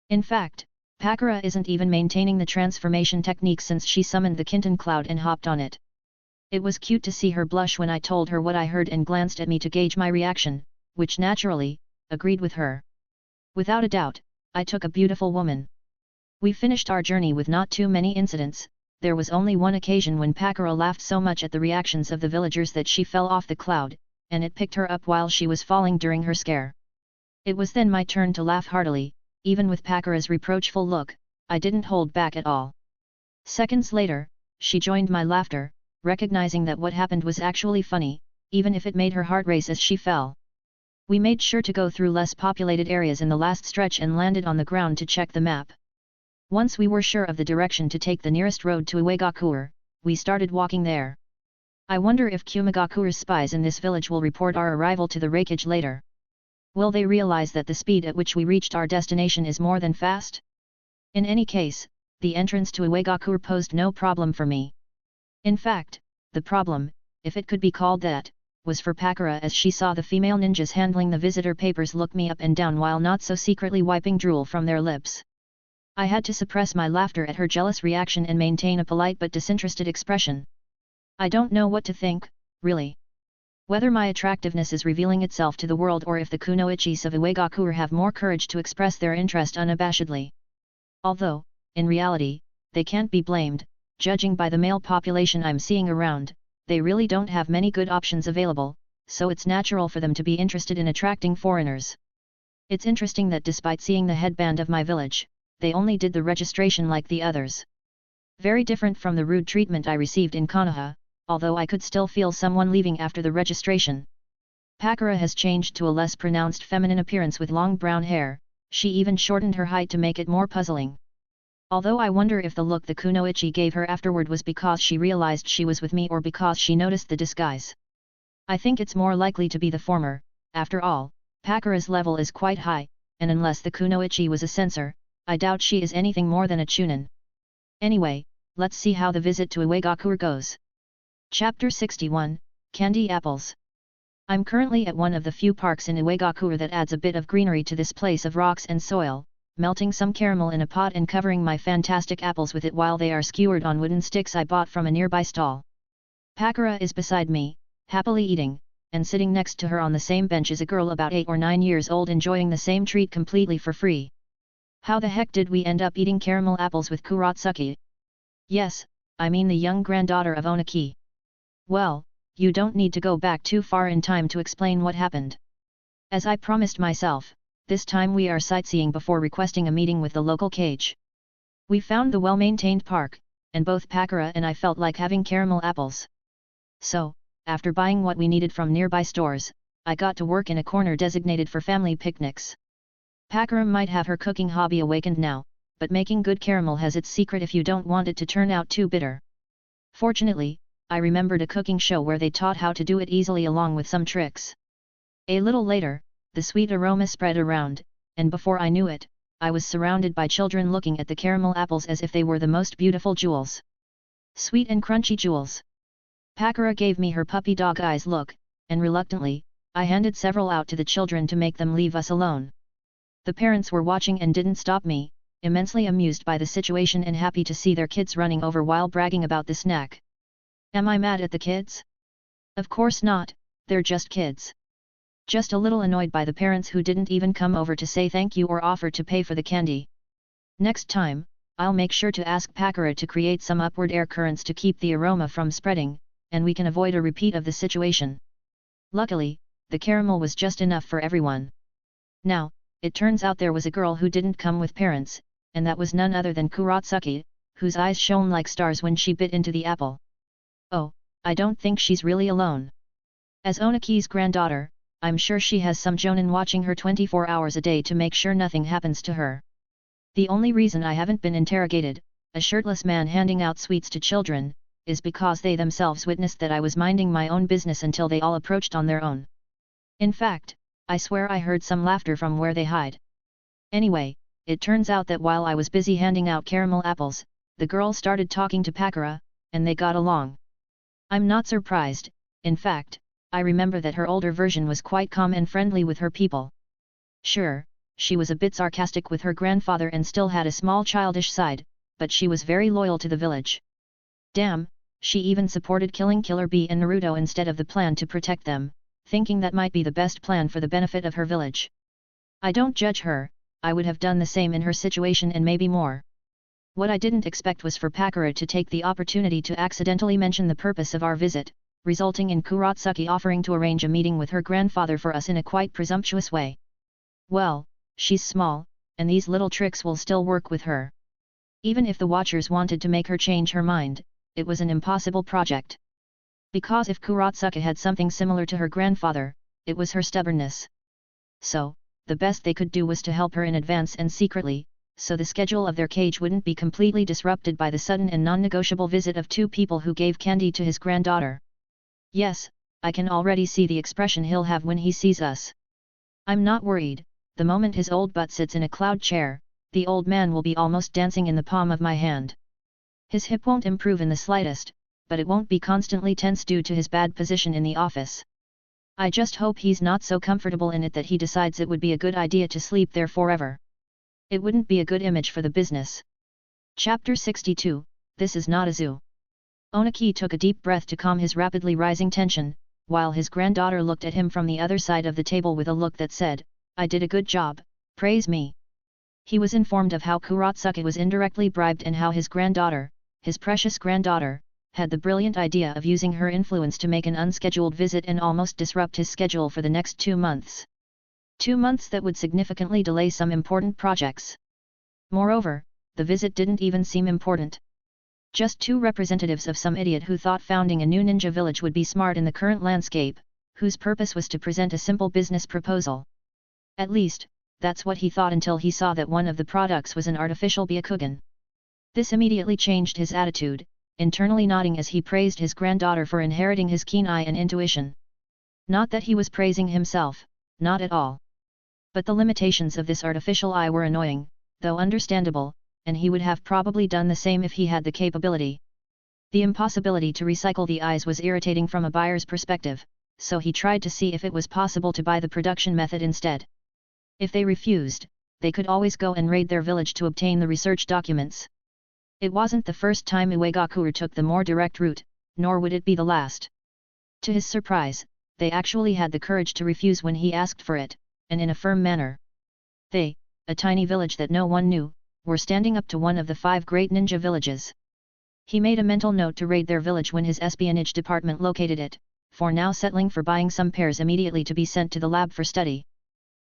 In fact, Pakura isn't even maintaining the transformation technique since she summoned the Kinton cloud and hopped on it. It was cute to see her blush when I told her what I heard and glanced at me to gauge my reaction, which naturally, agreed with her. Without a doubt, I took a beautiful woman. We finished our journey with not too many incidents. There was only one occasion when Pakura laughed so much at the reactions of the villagers that she fell off the cloud, and it picked her up while she was falling during her scare. It was then my turn to laugh heartily, even with Pakura's reproachful look, I didn't hold back at all. Seconds later, she joined my laughter, recognizing that what happened was actually funny, even if it made her heart race as she fell. We made sure to go through less populated areas in the last stretch and landed on the ground to check the map. Once we were sure of the direction to take the nearest road to Seimeigakure, we started walking there. I wonder if Seimeikakure's spies in this village will report our arrival to the Seimeikage later. Will they realize that the speed at which we reached our destination is more than fast? In any case, the entrance to Seimeigakure posed no problem for me. In fact, the problem, if it could be called that, was for Pakura as she saw the female ninjas handling the visitor papers look me up and down while not so secretly wiping drool from their lips. I had to suppress my laughter at her jealous reaction and maintain a polite but disinterested expression. I don't know what to think, really. Whether my attractiveness is revealing itself to the world or if the kunoichis of Seimeigakure have more courage to express their interest unabashedly. Although, in reality, they can't be blamed, judging by the male population I'm seeing around, they really don't have many good options available, so it's natural for them to be interested in attracting foreigners. It's interesting that despite seeing the headband of my village, they only did the registration like the others. Very different from the rude treatment I received in Konoha, although I could still feel someone leaving after the registration. Pakura has changed to a less pronounced feminine appearance with long brown hair, she even shortened her height to make it more puzzling. Although I wonder if the look the kunoichi gave her afterward was because she realized she was with me or because she noticed the disguise. I think it's more likely to be the former, after all, Pakura's level is quite high, and unless the kunoichi was a censor, I doubt she is anything more than a chunin. Anyway, let's see how the visit to Seimeigakure goes. Chapter 61, Candy Apples. I'm currently at one of the few parks in Seimeigakure that adds a bit of greenery to this place of rocks and soil, melting some caramel in a pot and covering my fantastic apples with it while they are skewered on wooden sticks I bought from a nearby stall. Pakura is beside me, happily eating, and sitting next to her on the same bench is a girl about 8 or 9 years old enjoying the same treat completely for free. How the heck did we end up eating caramel apples with Kurotsuki? Yes, I mean the young granddaughter of Onaki. Well, you don't need to go back too far in time to explain what happened. As I promised myself, this time we are sightseeing before requesting a meeting with the local cage. We found the well-maintained park, and both Pakura and I felt like having caramel apples. So, after buying what we needed from nearby stores, I got to work in a corner designated for family picnics. Pakura might have her cooking hobby awakened now, but making good caramel has its secret if you don't want it to turn out too bitter. Fortunately, I remembered a cooking show where they taught how to do it easily along with some tricks. A little later, the sweet aroma spread around, and before I knew it, I was surrounded by children looking at the caramel apples as if they were the most beautiful jewels. Sweet and crunchy jewels. Pakura gave me her puppy dog eyes look, and reluctantly, I handed several out to the children to make them leave us alone. The parents were watching and didn't stop me, immensely amused by the situation and happy to see their kids running over while bragging about the snack. Am I mad at the kids? Of course not, they're just kids. Just a little annoyed by the parents who didn't even come over to say thank you or offer to pay for the candy. Next time, I'll make sure to ask Pakura to create some upward air currents to keep the aroma from spreading, and we can avoid a repeat of the situation. Luckily, the caramel was just enough for everyone. Now, it turns out there was a girl who didn't come with parents, and that was none other than Kurotsuki, whose eyes shone like stars when she bit into the apple. Oh, I don't think she's really alone. As Onaki's granddaughter, I'm sure she has some jonin watching her 24 hours a day to make sure nothing happens to her. The only reason I haven't been interrogated, a shirtless man handing out sweets to children, is because they themselves witnessed that I was minding my own business until they all approached on their own. In fact, I swear I heard some laughter from where they hide. Anyway, it turns out that while I was busy handing out caramel apples, the girl started talking to Pakura, and they got along. I'm not surprised, in fact, I remember that her older version was quite calm and friendly with her people. Sure, she was a bit sarcastic with her grandfather and still had a small childish side, but she was very loyal to the village. Damn, she even supported killing Killer Bee and Naruto instead of the plan to protect them, thinking that might be the best plan for the benefit of her village. I don't judge her, I would have done the same in her situation and maybe more. What I didn't expect was for Pakura to take the opportunity to accidentally mention the purpose of our visit, resulting in Kurotsuki offering to arrange a meeting with her grandfather for us in a quite presumptuous way. Well, she's small, and these little tricks will still work with her. Even if the Watchers wanted to make her change her mind, it was an impossible project. Because if Kurotsuki had something similar to her grandfather, it was her stubbornness. So, the best they could do was to help her in advance and secretly, so the schedule of their cage wouldn't be completely disrupted by the sudden and non-negotiable visit of two people who gave candy to his granddaughter. Yes, I can already see the expression he'll have when he sees us. I'm not worried, the moment his old butt sits in a cloud chair, the old man will be almost dancing in the palm of my hand. His hip won't improve in the slightest, but it won't be constantly tense due to his bad position in the office. I just hope he's not so comfortable in it that he decides it would be a good idea to sleep there forever. It wouldn't be a good image for the business. Chapter 62, This is not a zoo. Onaki took a deep breath to calm his rapidly rising tension, while his granddaughter looked at him from the other side of the table with a look that said, I did a good job, praise me. He was informed of how Kurotsuki was indirectly bribed and how his granddaughter, his precious granddaughter, had the brilliant idea of using her influence to make an unscheduled visit and almost disrupt his schedule for the next 2 months. 2 months that would significantly delay some important projects. Moreover, the visit didn't even seem important. Just 2 representatives of some idiot who thought founding a new ninja village would be smart in the current landscape, whose purpose was to present a simple business proposal. At least, that's what he thought until he saw that one of the products was an artificial byakugan. This immediately changed his attitude, internally nodding as he praised his granddaughter for inheriting his keen eye and intuition. Not that he was praising himself, not at all. But the limitations of this artificial eye were annoying, though understandable, and he would have probably done the same if he had the capability. The impossibility to recycle the eyes was irritating from a buyer's perspective, so he tried to see if it was possible to buy the production method instead. If they refused, they could always go and raid their village to obtain the research documents. It wasn't the first time Seimeigakure took the more direct route, nor would it be the last. To his surprise, they actually had the courage to refuse when he asked for it, and in a firm manner. They, a tiny village that no one knew, were standing up to one of the 5 great ninja villages. He made a mental note to raid their village when his espionage department located it, for now settling for buying some pairs immediately to be sent to the lab for study.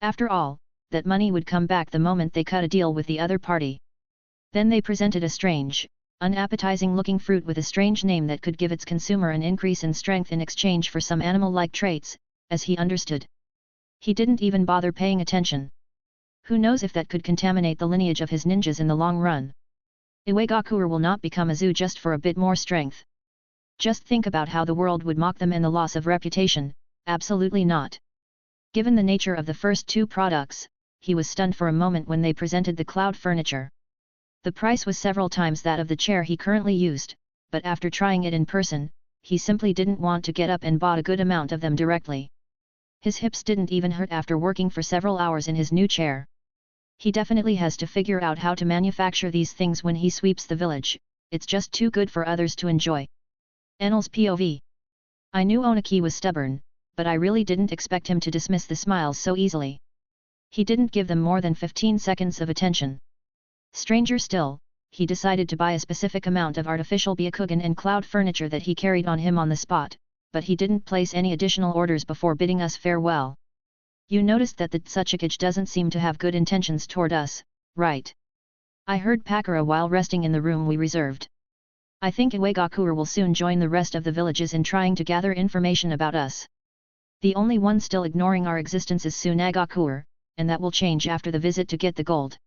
After all, that money would come back the moment they cut a deal with the other party. Then they presented a strange, unappetizing-looking fruit with a strange name that could give its consumer an increase in strength in exchange for some animal-like traits, as he understood. He didn't even bother paying attention. Who knows if that could contaminate the lineage of his ninjas in the long run. Seimeigakure will not become a zoo just for a bit more strength. Just think about how the world would mock them and the loss of reputation, absolutely not. Given the nature of the first 2 products, he was stunned for a moment when they presented the cloud furniture. The price was several times that of the chair he currently used, but after trying it in person, he simply didn't want to get up and bought a good amount of them directly. His hips didn't even hurt after working for several hours in his new chair. He definitely has to figure out how to manufacture these things when he sweeps the village, it's just too good for others to enjoy. Enel's POV. I knew Onaki was stubborn, but I really didn't expect him to dismiss the smiles so easily. He didn't give them more than 15 seconds of attention. Stranger still, he decided to buy a specific amount of artificial byakugan and cloud furniture that he carried on him on the spot, but he didn't place any additional orders before bidding us farewell. You noticed that the Tsunade doesn't seem to have good intentions toward us, right? I heard Pakura while resting in the room we reserved. I think Seimeigakure will soon join the rest of the villages in trying to gather information about us. The only one still ignoring our existence is Sunagakure, and that will change after the visit to get the gold.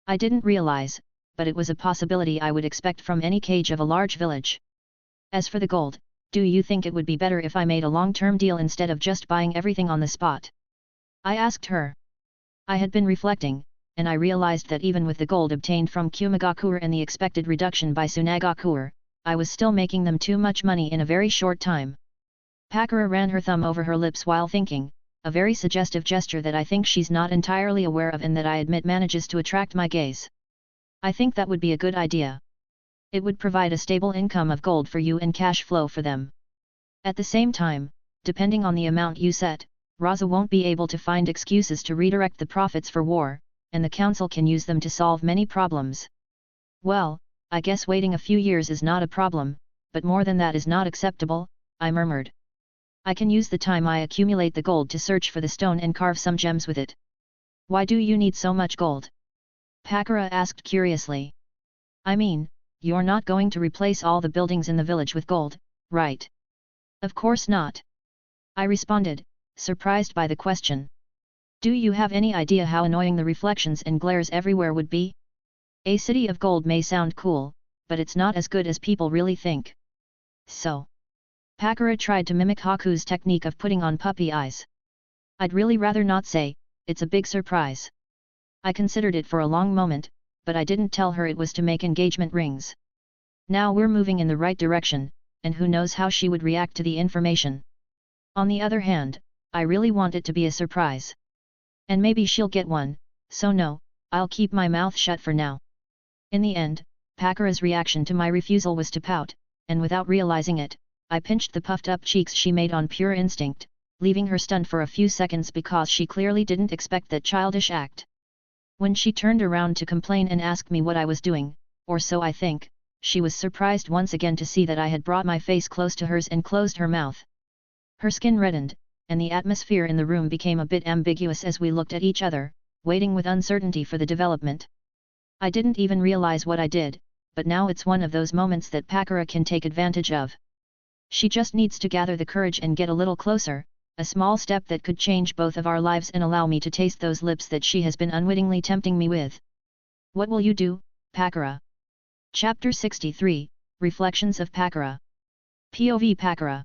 I didn't realize, but it was a possibility I would expect from any cage of a large village. As for the gold, do you think it would be better if I made a long-term deal instead of just buying everything on the spot? I asked her. I had been reflecting, and I realized that even with the gold obtained from Seimeigakure and the expected reduction by Sunagakure, I was still making them too much money in a very short time. Pakura ran her thumb over her lips while thinking, a very suggestive gesture that I think she's not entirely aware of and that I admit manages to attract my gaze. I think that would be a good idea. It would provide a stable income of gold for you and cash flow for them. At the same time, depending on the amount you set, Raza won't be able to find excuses to redirect the profits for war, and the council can use them to solve many problems. Well, I guess waiting a few years is not a problem, but more than that is not acceptable, I murmured. I can use the time I accumulate the gold to search for the stone and carve some gems with it. Why do you need so much gold? Pakura asked curiously. I mean, you're not going to replace all the buildings in the village with gold, right? Of course not. I responded, surprised by the question. Do you have any idea how annoying the reflections and glares everywhere would be? A city of gold may sound cool, but it's not as good as people really think. So. Pakura tried to mimic Haku's technique of putting on puppy eyes. I'd really rather not say, it's a big surprise. I considered it for a long moment, but I didn't tell her it was to make engagement rings. Now we're moving in the right direction, and who knows how she would react to the information. On the other hand, I really want it to be a surprise. And maybe she'll get one, so no, I'll keep my mouth shut for now. In the end, Pakura's reaction to my refusal was to pout, and without realizing it, I pinched the puffed-up cheeks she made on pure instinct, leaving her stunned for a few seconds because she clearly didn't expect that childish act. When she turned around to complain and ask me what I was doing, or so I think, she was surprised once again to see that I had brought my face close to hers and closed her mouth. Her skin reddened, and the atmosphere in the room became a bit ambiguous as we looked at each other, waiting with uncertainty for the development. I didn't even realize what I did, but now it's one of those moments that Pakura can take advantage of. She just needs to gather the courage and get a little closer, a small step that could change both of our lives and allow me to taste those lips that she has been unwittingly tempting me with. What will you do, Pakura? Chapter 63, Reflections of Pakura. POV Pakura.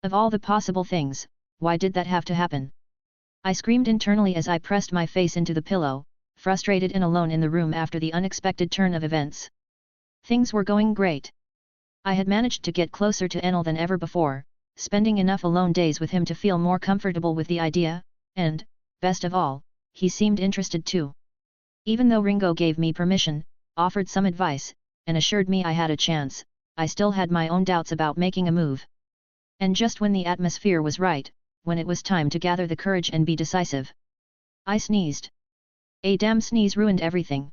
Of all the possible things, why did that have to happen? I screamed internally as I pressed my face into the pillow, frustrated and alone in the room after the unexpected turn of events. Things were going great. I had managed to get closer to Enel than ever before, spending enough alone days with him to feel more comfortable with the idea, and, best of all, he seemed interested too. Even though Ringo gave me permission, offered some advice, and assured me I had a chance, I still had my own doubts about making a move. And just when the atmosphere was right, when it was time to gather the courage and be decisive, I sneezed. A damn sneeze ruined everything.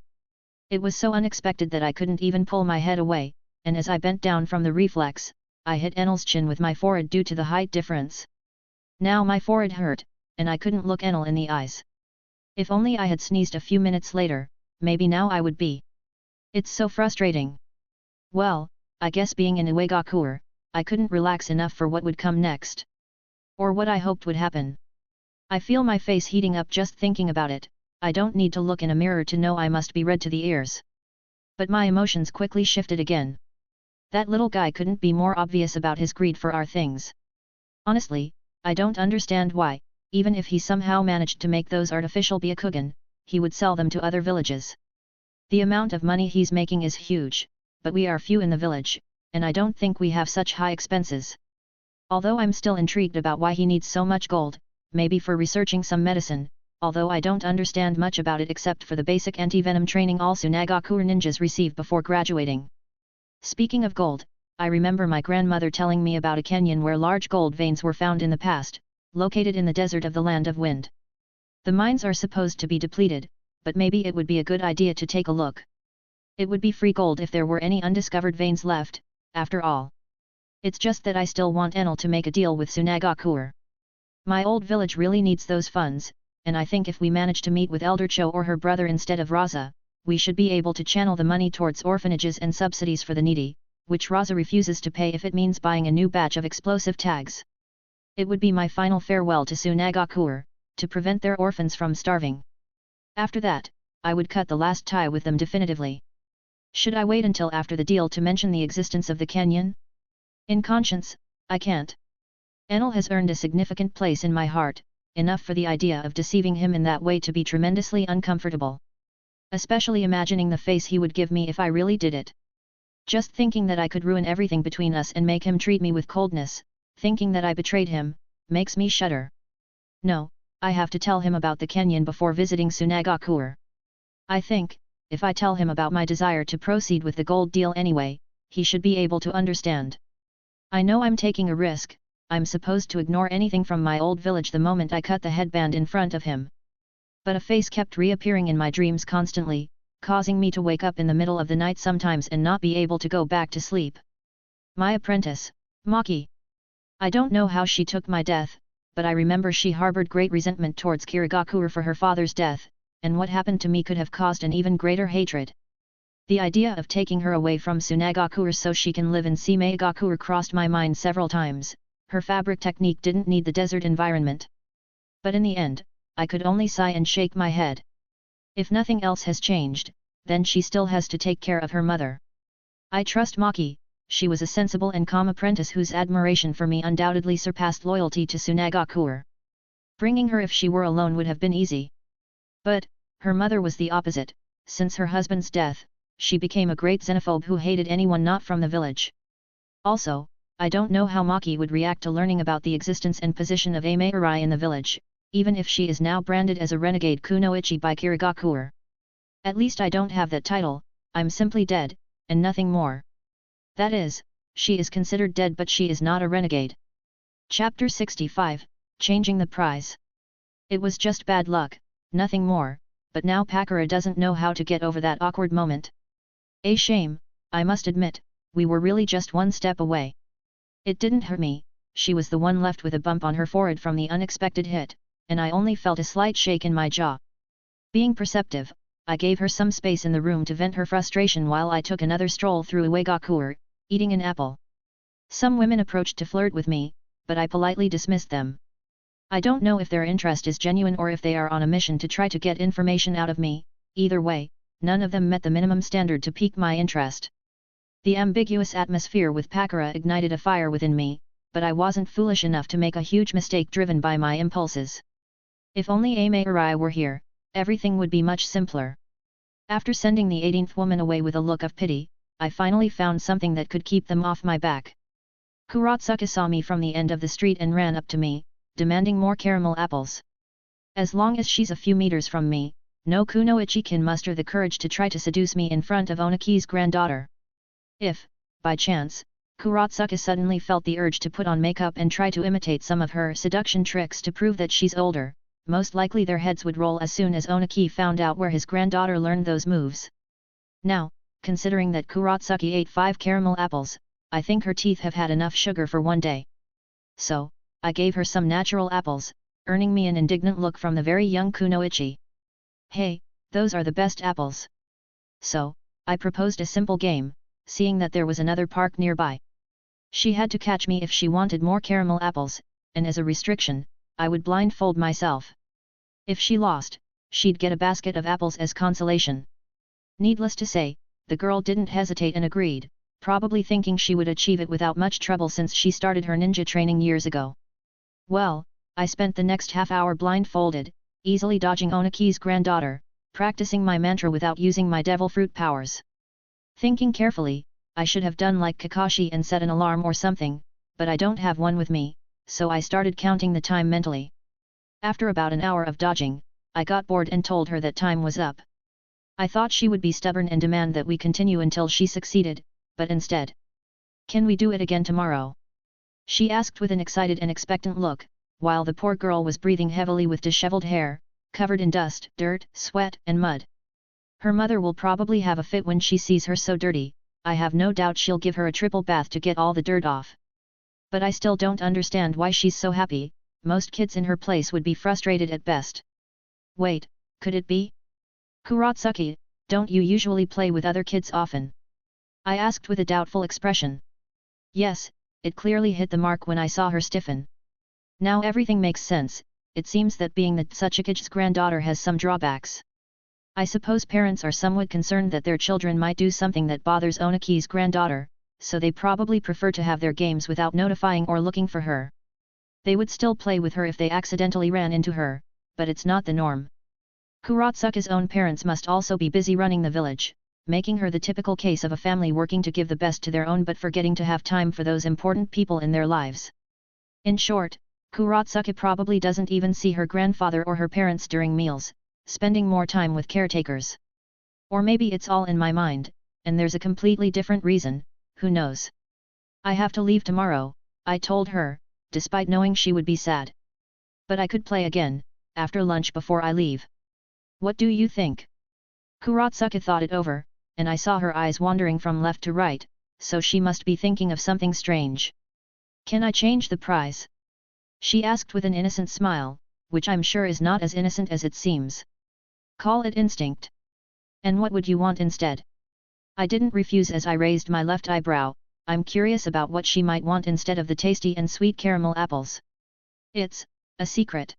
It was so unexpected that I couldn't even pull my head away, and as I bent down from the reflex, I hit Enel's chin with my forehead due to the height difference. Now my forehead hurt, and I couldn't look Enel in the eyes. If only I had sneezed a few minutes later, maybe now I would be. It's so frustrating. Well, I guess being in Seimeigakure, I couldn't relax enough for what would come next. Or what I hoped would happen. I feel my face heating up just thinking about it. I don't need to look in a mirror to know I must be red to the ears. But my emotions quickly shifted again. That little guy couldn't be more obvious about his greed for our things. Honestly, I don't understand why, even if he somehow managed to make those artificial byakugan, he would sell them to other villages. The amount of money he's making is huge, but we are few in the village, and I don't think we have such high expenses. Although I'm still intrigued about why he needs so much gold, maybe for researching some medicine, although I don't understand much about it except for the basic anti-venom training all Sunagakure ninjas receive before graduating. Speaking of gold, I remember my grandmother telling me about a canyon where large gold veins were found in the past, located in the desert of the Land of Wind. The mines are supposed to be depleted, but maybe it would be a good idea to take a look. It would be free gold if there were any undiscovered veins left, after all. It's just that I still want Enel to make a deal with Sunagakure. My old village really needs those funds, and I think if we manage to meet with Elder Cho or her brother instead of Raza, we should be able to channel the money towards orphanages and subsidies for the needy, which Raza refuses to pay if it means buying a new batch of explosive tags. It would be my final farewell to Sunagakure, to prevent their orphans from starving. After that, I would cut the last tie with them definitively. Should I wait until after the deal to mention the existence of the canyon? In conscience, I can't. Enel has earned a significant place in my heart, enough for the idea of deceiving him in that way to be tremendously uncomfortable. Especially imagining the face he would give me if I really did it. Just thinking that I could ruin everything between us and make him treat me with coldness, thinking that I betrayed him, makes me shudder. No, I have to tell him about the canyon before visiting Sunagakure. I think, if I tell him about my desire to proceed with the gold deal anyway, he should be able to understand. I know I'm taking a risk, I'm supposed to ignore anything from my old village the moment I cut the headband in front of him. But a face kept reappearing in my dreams constantly, causing me to wake up in the middle of the night sometimes and not be able to go back to sleep. My apprentice, Maki. I don't know how she took my death, but I remember she harbored great resentment towards Jiraya for her father's death, and what happened to me could have caused an even greater hatred. The idea of taking her away from Sunagakure so she can live in Seimeigakure crossed my mind several times. Her fabric technique didn't need the desert environment. But in the end, I could only sigh and shake my head. If nothing else has changed, then she still has to take care of her mother. I trust Maki. She was a sensible and calm apprentice whose admiration for me undoubtedly surpassed loyalty to Sunagakure. Bringing her if she were alone would have been easy. But, her mother was the opposite. Since her husband's death, she became a great xenophobe who hated anyone not from the village. Also, I don't know how Maki would react to learning about the existence and position of Seimeikage in the village, even if she is now branded as a renegade kunoichi by Jiraya. At least I don't have that title, I'm simply dead, and nothing more. That is, she is considered dead but she is not a renegade. Chapter 65, Changing the Prize. It was just bad luck, nothing more, but now Pakura doesn't know how to get over that awkward moment. A shame, I must admit, we were really just one step away. It didn't hurt me, she was the one left with a bump on her forehead from the unexpected hit, and I only felt a slight shake in my jaw. Being perceptive, I gave her some space in the room to vent her frustration while I took another stroll through Seimeigakure, eating an apple. Some women approached to flirt with me, but I politely dismissed them. I don't know if their interest is genuine or if they are on a mission to try to get information out of me. Either way, none of them met the minimum standard to pique my interest. The ambiguous atmosphere with Pakura ignited a fire within me, but I wasn't foolish enough to make a huge mistake driven by my impulses. If only Seimeikage were here, everything would be much simpler. After sending the 18th woman away with a look of pity, I finally found something that could keep them off my back. Kurotsuka saw me from the end of the street and ran up to me, demanding more caramel apples. As long as she's a few meters from me, no kunoichi can muster the courage to try to seduce me in front of Onaki's granddaughter. If, by chance, Kurotsuka suddenly felt the urge to put on makeup and try to imitate some of her seduction tricks to prove that she's older, most likely their heads would roll as soon as Onaki found out where his granddaughter learned those moves. Now, considering that Kurotsuka ate 5 caramel apples, I think her teeth have had enough sugar for one day. So, I gave her some natural apples, earning me an indignant look from the very young kunoichi. Hey, those are the best apples. So, I proposed a simple game, seeing that there was another park nearby. She had to catch me if she wanted more caramel apples, and as a restriction, I would blindfold myself. If she lost, she'd get a basket of apples as consolation. Needless to say, the girl didn't hesitate and agreed, probably thinking she would achieve it without much trouble since she started her ninja training years ago. Well, I spent the next half hour blindfolded, easily dodging Onaki's granddaughter, practicing my mantra without using my devil fruit powers. Thinking carefully, I should have done like Kakashi and set an alarm or something, but I don't have one with me, so I started counting the time mentally. After about an hour of dodging, I got bored and told her that time was up. I thought she would be stubborn and demand that we continue until she succeeded, but instead. Can we do it again tomorrow? She asked with an excited and expectant look, while the poor girl was breathing heavily with disheveled hair, covered in dust, dirt, sweat, and mud. Her mother will probably have a fit when she sees her so dirty. I have no doubt she'll give her a triple bath to get all the dirt off. But I still don't understand why she's so happy. Most kids in her place would be frustrated at best. Wait, could it be? Kurotsuka, don't you usually play with other kids often? I asked with a doubtful expression. Yes, it clearly hit the mark when I saw her stiffen. Now everything makes sense. It seems that being the Tsuchikage's granddaughter has some drawbacks. I suppose parents are somewhat concerned that their children might do something that bothers Onaki's granddaughter, so they probably prefer to have their games without notifying or looking for her. They would still play with her if they accidentally ran into her, but it's not the norm. Kurotsuka's own parents must also be busy running the village, making her the typical case of a family working to give the best to their own but forgetting to have time for those important people in their lives. In short, Kurotsuka probably doesn't even see her grandfather or her parents during meals, spending more time with caretakers. Or maybe it's all in my mind, and there's a completely different reason, who knows. I have to leave tomorrow, I told her, despite knowing she would be sad. But I could play again, after lunch before I leave. What do you think? Kurotsuka thought it over, and I saw her eyes wandering from left to right, so she must be thinking of something strange. Can I change the price? She asked with an innocent smile, which I'm sure is not as innocent as it seems. Call it instinct. And what would you want instead? I didn't refuse as I raised my left eyebrow. I'm curious about what she might want instead of the tasty and sweet caramel apples. It's a secret.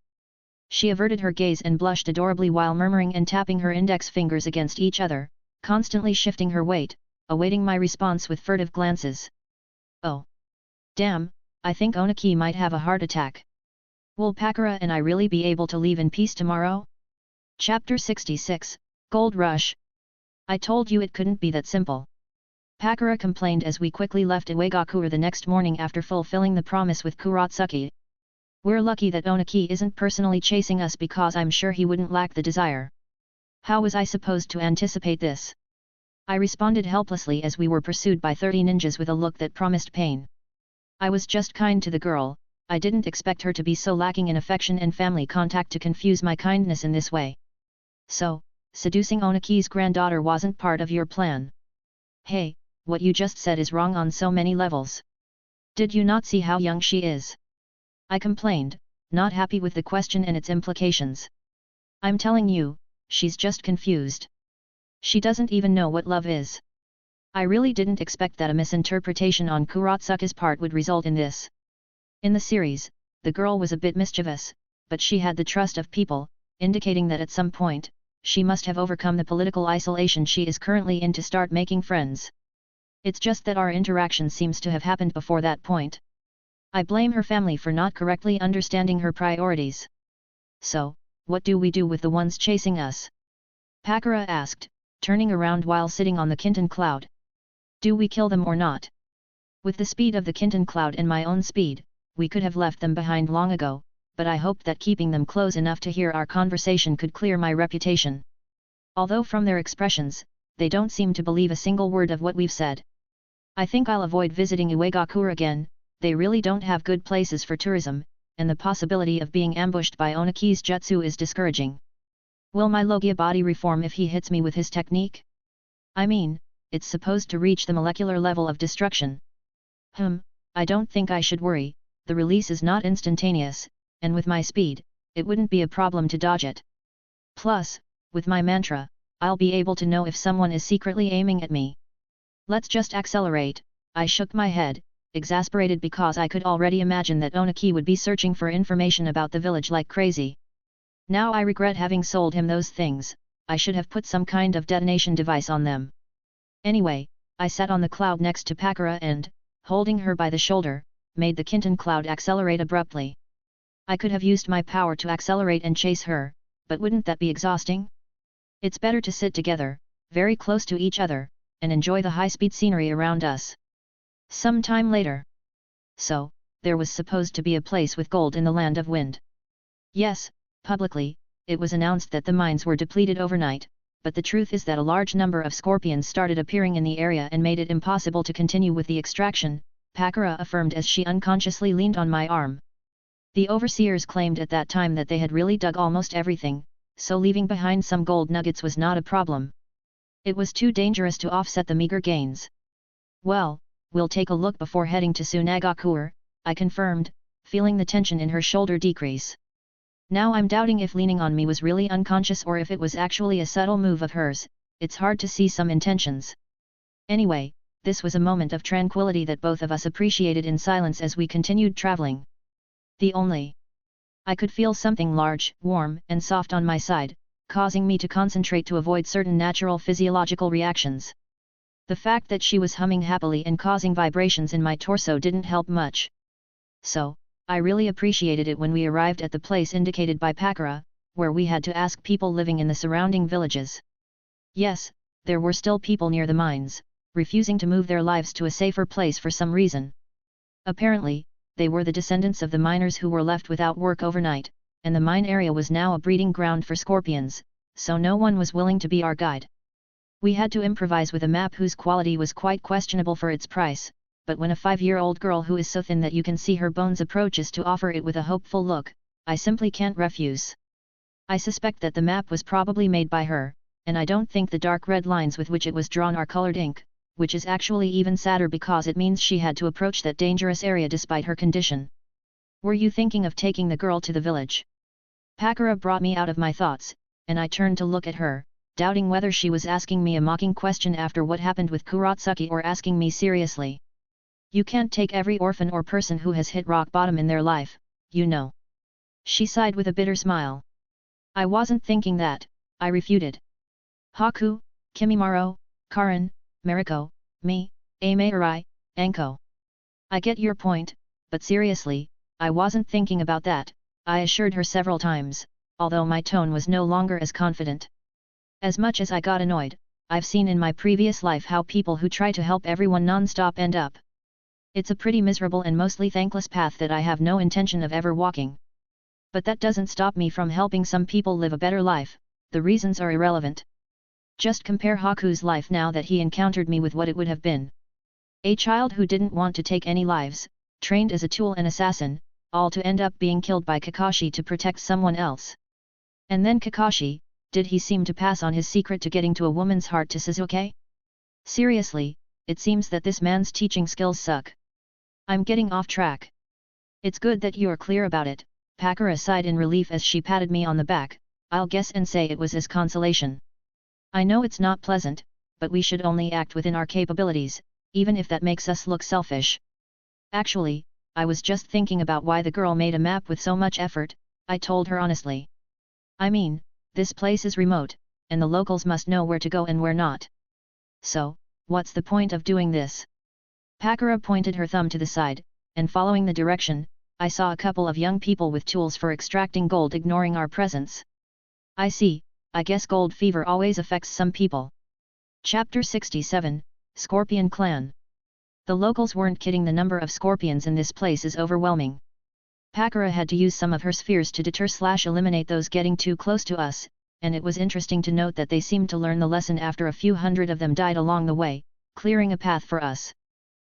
She averted her gaze and blushed adorably while murmuring and tapping her index fingers against each other, constantly shifting her weight, awaiting my response with furtive glances. Oh! Damn, I think Onaki might have a heart attack. Will Pakura and I really be able to leave in peace tomorrow? Chapter 66, Gold Rush. I told you it couldn't be that simple. Pakura complained as we quickly left Seimeigakure the next morning after fulfilling the promise with Kurotsuki. We're lucky that Onaki isn't personally chasing us because I'm sure he wouldn't lack the desire. How was I supposed to anticipate this? I responded helplessly as we were pursued by 30 ninjas with a look that promised pain. I was just kind to the girl. I didn't expect her to be so lacking in affection and family contact to confuse my kindness in this way. So, seducing Onaki's granddaughter wasn't part of your plan. Hey, what you just said is wrong on so many levels. Did you not see how young she is? I complained, not happy with the question and its implications. I'm telling you, she's just confused. She doesn't even know what love is. I really didn't expect that a misinterpretation on Kurotsuki's part would result in this. In the series, the girl was a bit mischievous, but she had the trust of people, indicating that at some point, she must have overcome the political isolation she is currently in to start making friends. It's just that our interaction seems to have happened before that point. I blame her family for not correctly understanding her priorities. So, what do we do with the ones chasing us? Pakura asked, turning around while sitting on the Kinton cloud. Do we kill them or not? With the speed of the Kinton cloud and my own speed, we could have left them behind long ago, but I hoped that keeping them close enough to hear our conversation could clear my reputation. Although from their expressions, they don't seem to believe a single word of what we've said. I think I'll avoid visiting Seimeigakure again. They really don't have good places for tourism, and the possibility of being ambushed by Onaki's jutsu is discouraging. Will my Logia body reform if he hits me with his technique? I mean, it's supposed to reach the molecular level of destruction. I don't think I should worry. The release is not instantaneous, and with my speed, it wouldn't be a problem to dodge it. Plus, with my mantra, I'll be able to know if someone is secretly aiming at me. Let's just accelerate. I shook my head, exasperated because I could already imagine that Onaki would be searching for information about the village like crazy. Now I regret having sold him those things. I should have put some kind of detonation device on them. Anyway, I sat on the cloud next to Pakura and, holding her by the shoulder, made the Kinton cloud accelerate abruptly. I could have used my power to accelerate and chase her, but wouldn't that be exhausting? It's better to sit together, very close to each other, and enjoy the high-speed scenery around us. Some time later. So, there was supposed to be a place with gold in the land of wind. Yes, publicly, it was announced that the mines were depleted overnight, but the truth is that a large number of scorpions started appearing in the area and made it impossible to continue with the extraction, Pakura affirmed as she unconsciously leaned on my arm. The overseers claimed at that time that they had really dug almost everything, so leaving behind some gold nuggets was not a problem. It was too dangerous to offset the meager gains. Well, we'll take a look before heading to Sunagakure, I confirmed, feeling the tension in her shoulder decrease. Now I'm doubting if leaning on me was really unconscious or if it was actually a subtle move of hers. It's hard to see some intentions. Anyway, this was a moment of tranquility that both of us appreciated in silence as we continued traveling. I could feel something large, warm, and soft on my side, causing me to concentrate to avoid certain natural physiological reactions. The fact that she was humming happily and causing vibrations in my torso didn't help much. So, I really appreciated it when we arrived at the place indicated by Pakura, where we had to ask people living in the surrounding villages. Yes, there were still people near the mines, refusing to move their lives to a safer place for some reason. Apparently, they were the descendants of the miners who were left without work overnight, and the mine area was now a breeding ground for scorpions, so no one was willing to be our guide. We had to improvise with a map whose quality was quite questionable for its price, but when a 5-year-old girl who is so thin that you can see her bones approaches to offer it with a hopeful look, I simply can't refuse. I suspect that the map was probably made by her, and I don't think the dark red lines with which it was drawn are colored ink, which is actually even sadder because it means she had to approach that dangerous area despite her condition. Were you thinking of taking the girl to the village? Pakura brought me out of my thoughts, and I turned to look at her, doubting whether she was asking me a mocking question after what happened with Kurotsuki or asking me seriously. You can't take every orphan or person who has hit rock bottom in their life, you know. She sighed with a bitter smile. I wasn't thinking that, I refuted. Haku, Kimimaro, Karin, Mariko, me, Aimeirai, Anko. I get your point, but seriously, I wasn't thinking about that, I assured her several times, although my tone was no longer as confident. As much as I got annoyed, I've seen in my previous life how people who try to help everyone non-stop end up. It's a pretty miserable and mostly thankless path that I have no intention of ever walking. But that doesn't stop me from helping some people live a better life, the reasons are irrelevant. Just compare Haku's life now that he encountered me with what it would have been. A child who didn't want to take any lives, trained as a tool and assassin, all to end up being killed by Kakashi to protect someone else. And then Kakashi, did he seem to pass on his secret to getting to a woman's heart to Sasuke? Seriously, it seems that this man's teaching skills suck. I'm getting off track. It's good that you're clear about it, Pakura sighed in relief as she patted me on the back, I'll guess and say it was as consolation. I know it's not pleasant, but we should only act within our capabilities, even if that makes us look selfish. Actually, I was just thinking about why the girl made a map with so much effort, I told her honestly. I mean, this place is remote, and the locals must know where to go and where not. So, what's the point of doing this? Pakura pointed her thumb to the side, and following the direction, I saw a couple of young people with tools for extracting gold ignoring our presence. I see, I guess gold fever always affects some people. Chapter 67, Scorpion Clan. The locals weren't kidding, the number of scorpions in this place is overwhelming. Pakura had to use some of her spheres to deter/eliminate those getting too close to us, and it was interesting to note that they seemed to learn the lesson after a few hundred of them died along the way, clearing a path for us.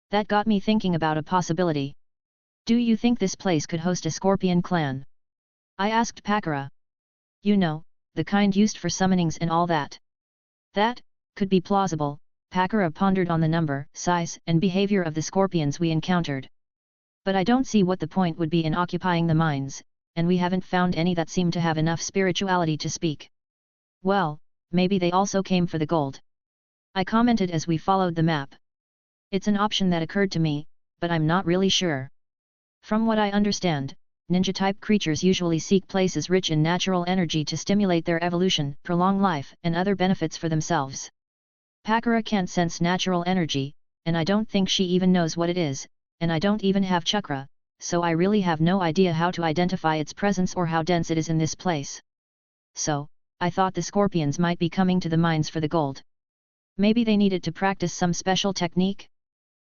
That got me thinking about a possibility. Do you think this place could host a scorpion clan? I asked Pakura. You know, the kind used for summonings and all that. That could be plausible, Pakura pondered on the number, size, and behavior of the scorpions we encountered. But I don't see what the point would be in occupying the mines, and we haven't found any that seem to have enough spirituality to speak. Well, maybe they also came for the gold. I commented as we followed the map. It's an option that occurred to me, but I'm not really sure. From what I understand, ninja-type creatures usually seek places rich in natural energy to stimulate their evolution, prolong life, and other benefits for themselves. Pakura can't sense natural energy, and I don't think she even knows what it is, and I don't even have chakra, so I really have no idea how to identify its presence or how dense it is in this place. So, I thought the scorpions might be coming to the mines for the gold. Maybe they needed to practice some special technique?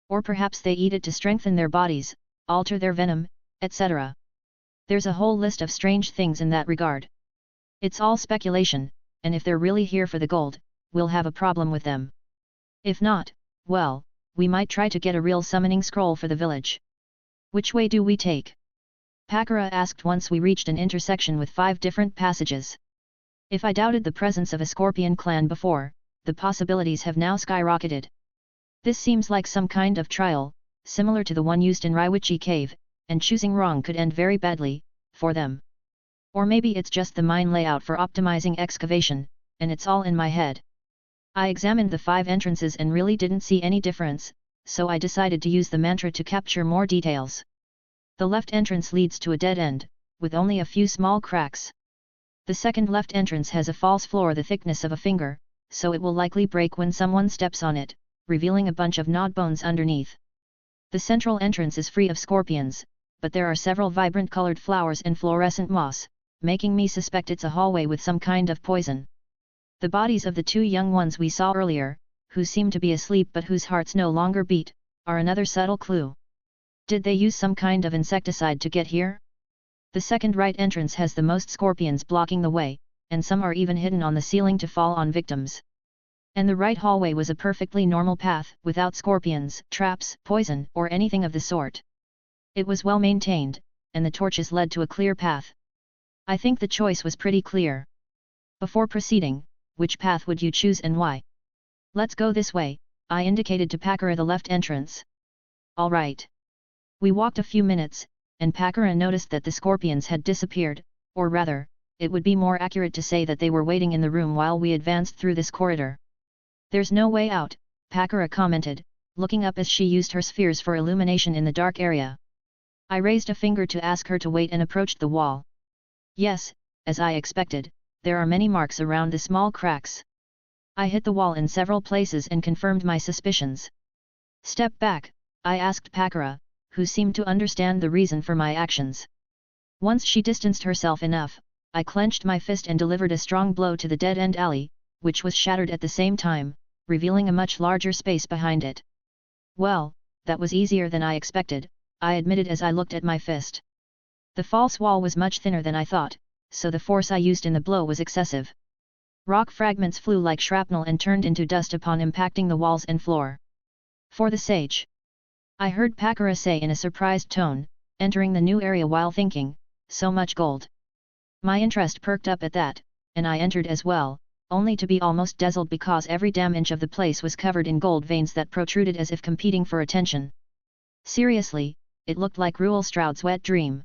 Or perhaps they eat it to strengthen their bodies, alter their venom, etc. There's a whole list of strange things in that regard. It's all speculation, and if they're really here for the gold, we'll have a problem with them. If not, well, we might try to get a real summoning scroll for the village. Which way do we take? Pakura asked once we reached an intersection with 5 different passages. If I doubted the presence of a scorpion clan before, the possibilities have now skyrocketed. This seems like some kind of trial, similar to the one used in Raiwichi Cave, and choosing wrong could end very badly, for them. Or maybe it's just the mine layout for optimizing excavation, and it's all in my head. I examined the 5 entrances and really didn't see any difference, so I decided to use the mantra to capture more details. The left entrance leads to a dead end, with only a few small cracks. The second left entrance has a false floor the thickness of a finger, so it will likely break when someone steps on it, revealing a bunch of gnawed bones underneath. The central entrance is free of scorpions, but there are several vibrant colored flowers and fluorescent moss, making me suspect it's a hallway with some kind of poison. The bodies of the 2 young ones we saw earlier, who seem to be asleep but whose hearts no longer beat, are another subtle clue. Did they use some kind of insecticide to get here? The second right entrance has the most scorpions blocking the way, and some are even hidden on the ceiling to fall on victims. And the right hallway was a perfectly normal path, without scorpions, traps, poison, or anything of the sort. It was well maintained, and the torches led to a clear path. I think the choice was pretty clear. Before proceeding, which path would you choose and why? Let's go this way, I indicated to Pakura the left entrance. All right. We walked a few minutes, and Pakura noticed that the scorpions had disappeared, or rather, it would be more accurate to say that they were waiting in the room while we advanced through this corridor. There's no way out, Pakura commented, looking up as she used her spheres for illumination in the dark area. I raised a finger to ask her to wait and approached the wall. Yes, as I expected, there are many marks around the small cracks. I hit the wall in several places and confirmed my suspicions. Step back, I asked Pakura, who seemed to understand the reason for my actions. Once she distanced herself enough, I clenched my fist and delivered a strong blow to the dead-end alley, which was shattered at the same time, revealing a much larger space behind it. Well, that was easier than I expected, I admitted as I looked at my fist. The false wall was much thinner than I thought, so the force I used in the blow was excessive. Rock fragments flew like shrapnel and turned into dust upon impacting the walls and floor. For the sage, I heard Pakura say in a surprised tone, entering the new area while thinking, so much gold. My interest perked up at that, and I entered as well, only to be almost dazzled because every damn inch of the place was covered in gold veins that protruded as if competing for attention. Seriously, it looked like Ruel Stroud's wet dream.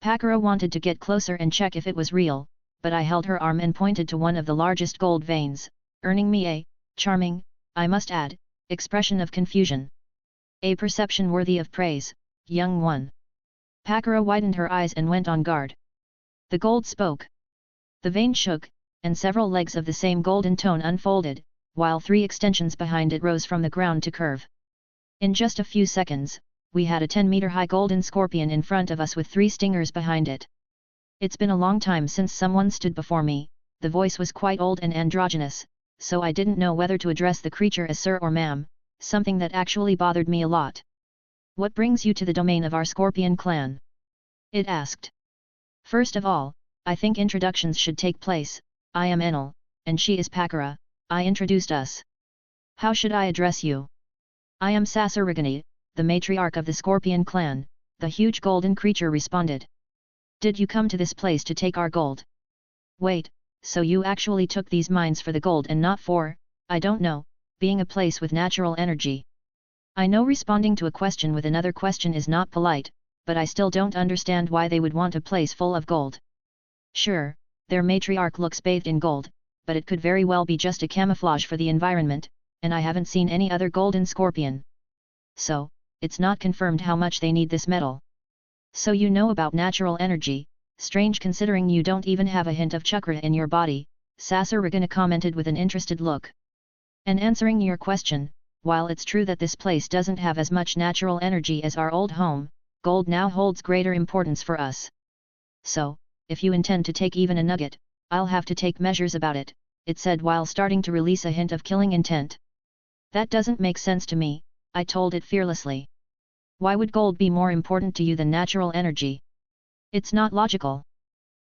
Pakura wanted to get closer and check if it was real, but I held her arm and pointed to one of the largest gold veins, earning me a charming, I must add, expression of confusion. A perception worthy of praise, young one. Pakura widened her eyes and went on guard. The gold spoke. The vein shook, and several legs of the same golden tone unfolded, while 3 extensions behind it rose from the ground to curve. In just a few seconds, we had a 10-meter-high golden scorpion in front of us with 3 stingers behind it. It's been a long time since someone stood before me, the voice was quite old and androgynous, so I didn't know whether to address the creature as sir or ma'am, something that actually bothered me a lot. What brings you to the domain of our scorpion clan? It asked. First of all, I think introductions should take place. I am Enel, and she is Pakura, I introduced us. How should I address you? I am Seimeikage, the matriarch of the scorpion clan, the huge golden creature responded. Did you come to this place to take our gold? Wait, so you actually took these mines for the gold and not for, I don't know, being a place with natural energy? I know responding to a question with another question is not polite, but I still don't understand why they would want a place full of gold. Sure, their matriarch looks bathed in gold, but it could very well be just a camouflage for the environment, and I haven't seen any other golden scorpion. So, it's not confirmed how much they need this metal. So you know about natural energy, strange considering you don't even have a hint of chakra in your body, Seimeikage commented with an interested look. And answering your question, while it's true that this place doesn't have as much natural energy as our old home, gold now holds greater importance for us. So, if you intend to take even a nugget, I'll have to take measures about it, it said while starting to release a hint of killing intent. That doesn't make sense to me, I told it fearlessly. Why would gold be more important to you than natural energy? It's not logical.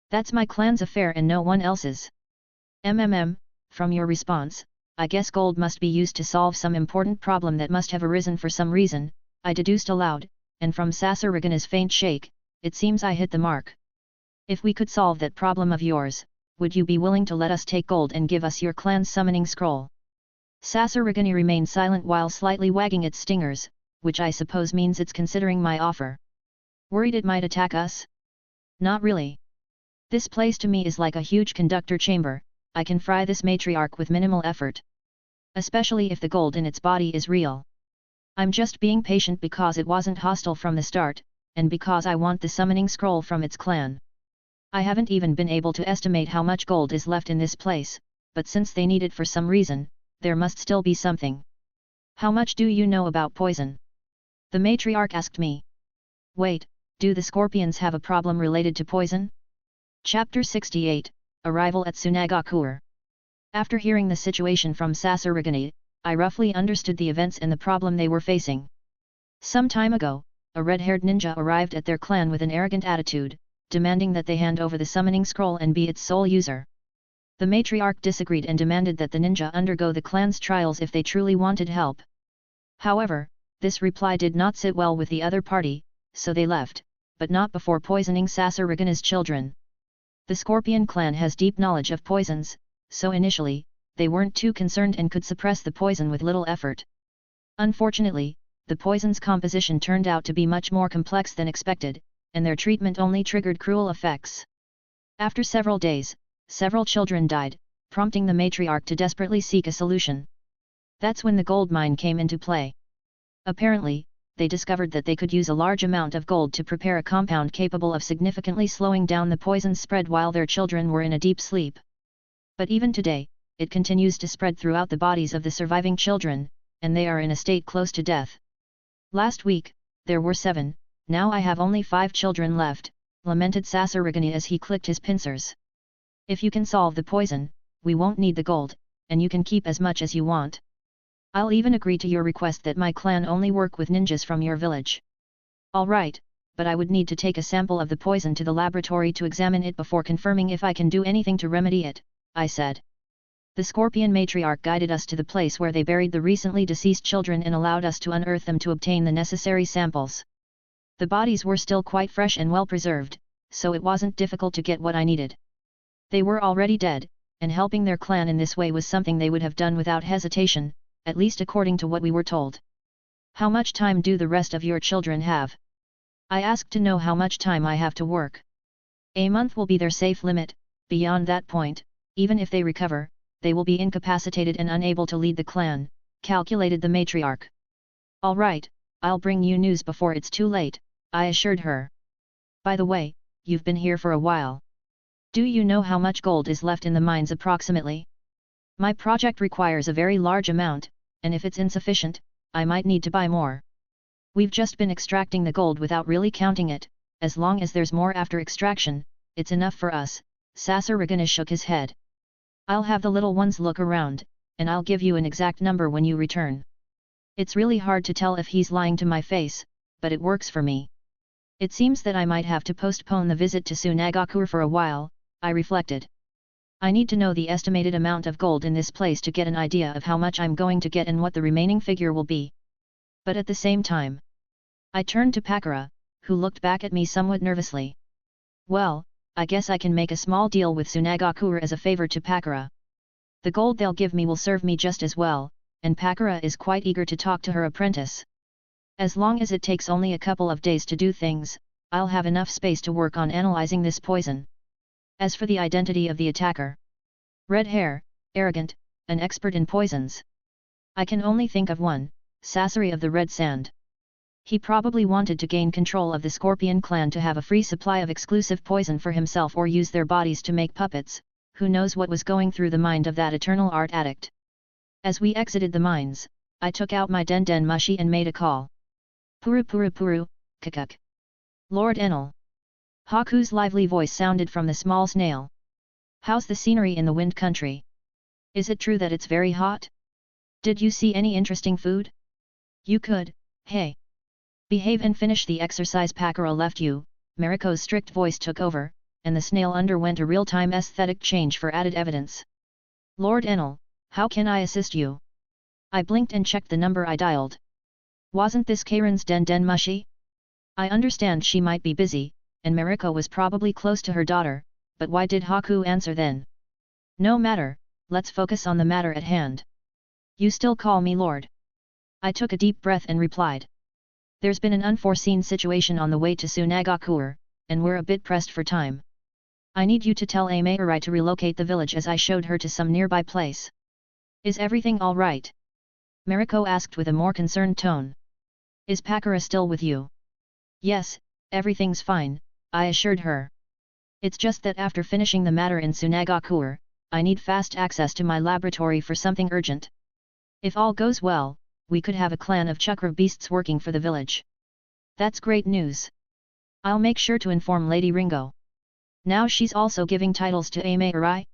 That's my clan's affair and no one else's. From your response, I guess gold must be used to solve some important problem that must have arisen for some reason, I deduced aloud, and from Seimeikage's faint shake, it seems I hit the mark. If we could solve that problem of yours, would you be willing to let us take gold and give us your clan's summoning scroll? Seimeikage remained silent while slightly wagging its stingers, which I suppose means it's considering my offer. Worried it might attack us? Not really. This place to me is like a huge conductor chamber, I can fry this matriarch with minimal effort. Especially if the gold in its body is real. I'm just being patient because it wasn't hostile from the start, and because I want the summoning scroll from its clan. I haven't even been able to estimate how much gold is left in this place, but since they need it for some reason, there must still be something. How much do you know about poison? The matriarch asked me. Wait, do the scorpions have a problem related to poison? Chapter 68, Arrival at Sunagakure. After hearing the situation from Seimeikage, I roughly understood the events and the problem they were facing. Some time ago, a red-haired ninja arrived at their clan with an arrogant attitude, demanding that they hand over the summoning scroll and be its sole user. The matriarch disagreed and demanded that the ninja undergo the clan's trials if they truly wanted help. However, this reply did not sit well with the other party, so they left, but not before poisoning Seimeikage's children. The Scorpion clan has deep knowledge of poisons, so initially, they weren't too concerned and could suppress the poison with little effort. Unfortunately, the poison's composition turned out to be much more complex than expected, and their treatment only triggered cruel effects. After several days, several children died, prompting the matriarch to desperately seek a solution. That's when the gold mine came into play. Apparently, they discovered that they could use a large amount of gold to prepare a compound capable of significantly slowing down the poison's spread while their children were in a deep sleep. But even today, it continues to spread throughout the bodies of the surviving children, and they are in a state close to death. Last week, there were 7, now I have only 5 children left, lamented Seimeikage as he clicked his pincers. If you can solve the poison, we won't need the gold, and you can keep as much as you want. I'll even agree to your request that my clan only work with ninjas from your village. Alright, but I would need to take a sample of the poison to the laboratory to examine it before confirming if I can do anything to remedy it, I said. The Scorpion matriarch guided us to the place where they buried the recently deceased children and allowed us to unearth them to obtain the necessary samples. The bodies were still quite fresh and well preserved, so it wasn't difficult to get what I needed. They were already dead, and helping their clan in this way was something they would have done without hesitation, at least according to what we were told. How much time do the rest of your children have? I asked to know how much time I have to work. A month will be their safe limit. Beyond that point, even if they recover, they will be incapacitated and unable to lead the clan, calculated the matriarch. Alright, I'll bring you news before it's too late, I assured her. By the way, you've been here for a while. Do you know how much gold is left in the mines approximately? My project requires a very large amount, and if it's insufficient, I might need to buy more. We've just been extracting the gold without really counting it, as long as there's more after extraction, it's enough for us, Seimeikage shook his head. I'll have the little ones look around, and I'll give you an exact number when you return. It's really hard to tell if he's lying to my face, but it works for me. It seems that I might have to postpone the visit to Sunagakure for a while, I reflected. I need to know the estimated amount of gold in this place to get an idea of how much I'm going to get and what the remaining figure will be. But at the same time, I turned to Pakura, who looked back at me somewhat nervously. Well, I guess I can make a small deal with Sunagakure as a favor to Pakura. The gold they'll give me will serve me just as well, and Pakura is quite eager to talk to her apprentice. As long as it takes only a couple of days to do things, I'll have enough space to work on analyzing this poison. As for the identity of the attacker, red hair, arrogant, an expert in poisons. I can only think of one, Sasori of the Red Sand. He probably wanted to gain control of the Scorpion clan to have a free supply of exclusive poison for himself or use their bodies to make puppets, who knows what was going through the mind of that eternal art addict. As we exited the mines, I took out my den mushi and made a call. Puru puru puru, kakuk. Lord Enel. Haku's lively voice sounded from the small snail. How's the scenery in the Wind Country? Is it true that it's very hot? Did you see any interesting food? You could, hey. Behave and finish the exercise Pakura left you, Mariko's strict voice took over, and the snail underwent a real-time aesthetic change for added evidence. Lord Enel, how can I assist you? I blinked and checked the number I dialed. Wasn't this Karen's den mushi? I understand she might be busy, and Mariko was probably close to her daughter, but why did Haku answer then? No matter, let's focus on the matter at hand. You still call me Lord? I took a deep breath and replied. There's been an unforeseen situation on the way to Sunagakure, and we're a bit pressed for time. I need you to tell Seimeikage to relocate the village as I showed her to some nearby place. Is everything all right? Mariko asked with a more concerned tone. Is Pakura still with you? Yes, everything's fine, I assured her. It's just that after finishing the matter in Sunagakure, I need fast access to my laboratory for something urgent. If all goes well, we could have a clan of chakra beasts working for the village. That's great news. I'll make sure to inform Lady Ringo. Now she's also giving titles to Seimeikage?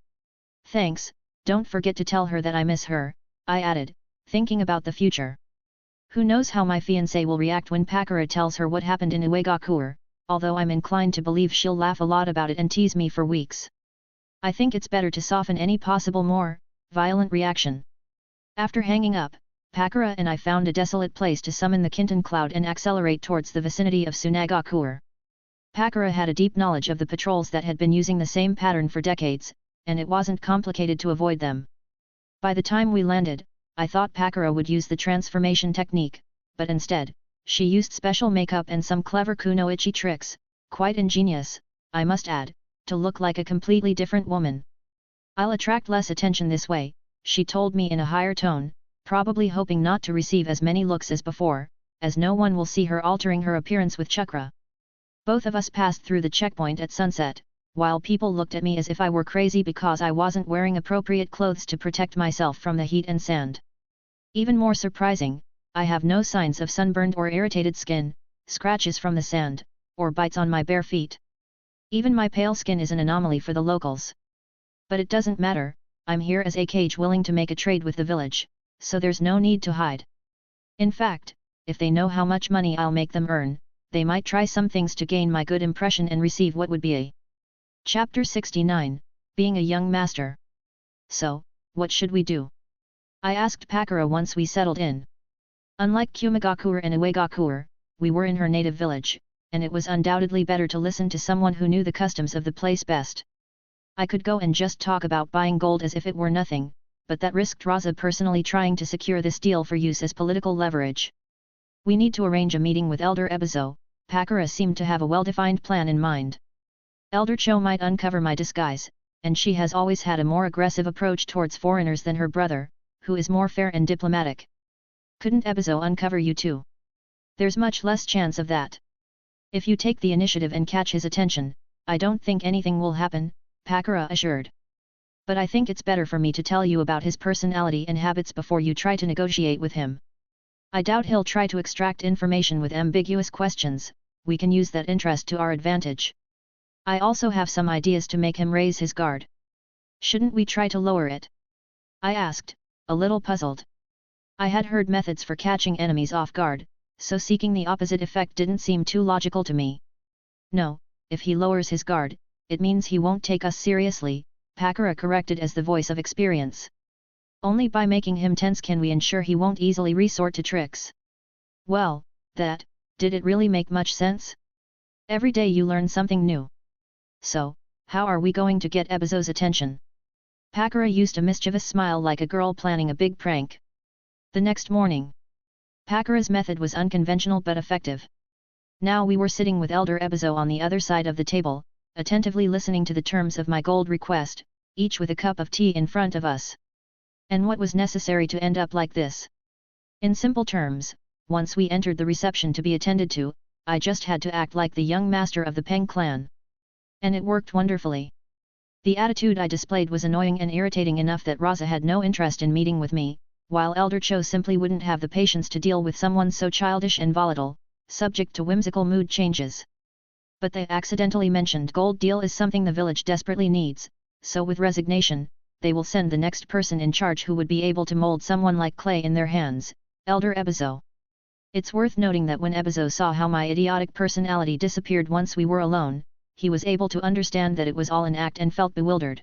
Thanks, don't forget to tell her that I miss her, I added, thinking about the future. Who knows how my fiancé will react when Pakura tells her what happened in Seimeigakure, although I'm inclined to believe she'll laugh a lot about it and tease me for weeks. I think it's better to soften any possible more violent reaction. After hanging up, Pakura and I found a desolate place to summon the Kinton cloud and accelerate towards the vicinity of Sunagakure. Pakura had a deep knowledge of the patrols that had been using the same pattern for decades, and it wasn't complicated to avoid them. By the time we landed, I thought Pakura would use the transformation technique, but instead, she used special makeup and some clever kunoichi tricks, quite ingenious, I must add, to look like a completely different woman. I'll attract less attention this way, she told me in a higher tone, probably hoping not to receive as many looks as before, as no one will see her altering her appearance with chakra. Both of us passed through the checkpoint at sunset, while people looked at me as if I were crazy because I wasn't wearing appropriate clothes to protect myself from the heat and sand. Even more surprising, I have no signs of sunburned or irritated skin, scratches from the sand, or bites on my bare feet. Even my pale skin is an anomaly for the locals. But it doesn't matter, I'm here as a cage willing to make a trade with the village, so there's no need to hide. In fact, if they know how much money I'll make them earn, they might try some things to gain my good impression and receive what would be a Chapter 69, Being a Young Master. So, what should we do? I asked Pakura once we settled in. Unlike Seimeigakure and Seimeigakure, we were in her native village, and it was undoubtedly better to listen to someone who knew the customs of the place best. I could go and just talk about buying gold as if it were nothing, but that risked Raza personally trying to secure this deal for use as political leverage. We need to arrange a meeting with Elder Ebizo. Pakura seemed to have a well-defined plan in mind. Elder Cho might uncover my disguise, and she has always had a more aggressive approach towards foreigners than her brother, who is more fair and diplomatic. Couldn't Ebizo uncover you too? There's much less chance of that. If you take the initiative and catch his attention, I don't think anything will happen, Pakura assured. But I think it's better for me to tell you about his personality and habits before you try to negotiate with him. I doubt he'll try to extract information with ambiguous questions, we can use that interest to our advantage. I also have some ideas to make him raise his guard. Shouldn't we try to lower it? I asked, a little puzzled. I had heard methods for catching enemies off guard, so seeking the opposite effect didn't seem too logical to me. No, if he lowers his guard, it means he won't take us seriously, Pakura corrected as the voice of experience. Only by making him tense can we ensure he won't easily resort to tricks. Well, did it really make much sense? Every day you learn something new. So, how are we going to get Ebizo's attention? Pakura used a mischievous smile like a girl planning a big prank. The next morning. Pakura's method was unconventional but effective. Now we were sitting with Elder Ebizo on the other side of the table, attentively listening to the terms of my gold request, each with a cup of tea in front of us. And what was necessary to end up like this? In simple terms, once we entered the reception to be attended to, I just had to act like the young master of the Peng clan. And it worked wonderfully. The attitude I displayed was annoying and irritating enough that Raza had no interest in meeting with me, while Elder Cho simply wouldn't have the patience to deal with someone so childish and volatile, subject to whimsical mood changes. But they accidentally mentioned gold deal is something the village desperately needs, so with resignation, they will send the next person in charge who would be able to mold someone like clay in their hands, Elder Ebizo. It's worth noting that when Ebizo saw how my idiotic personality disappeared once we were alone, he was able to understand that it was all an act and felt bewildered.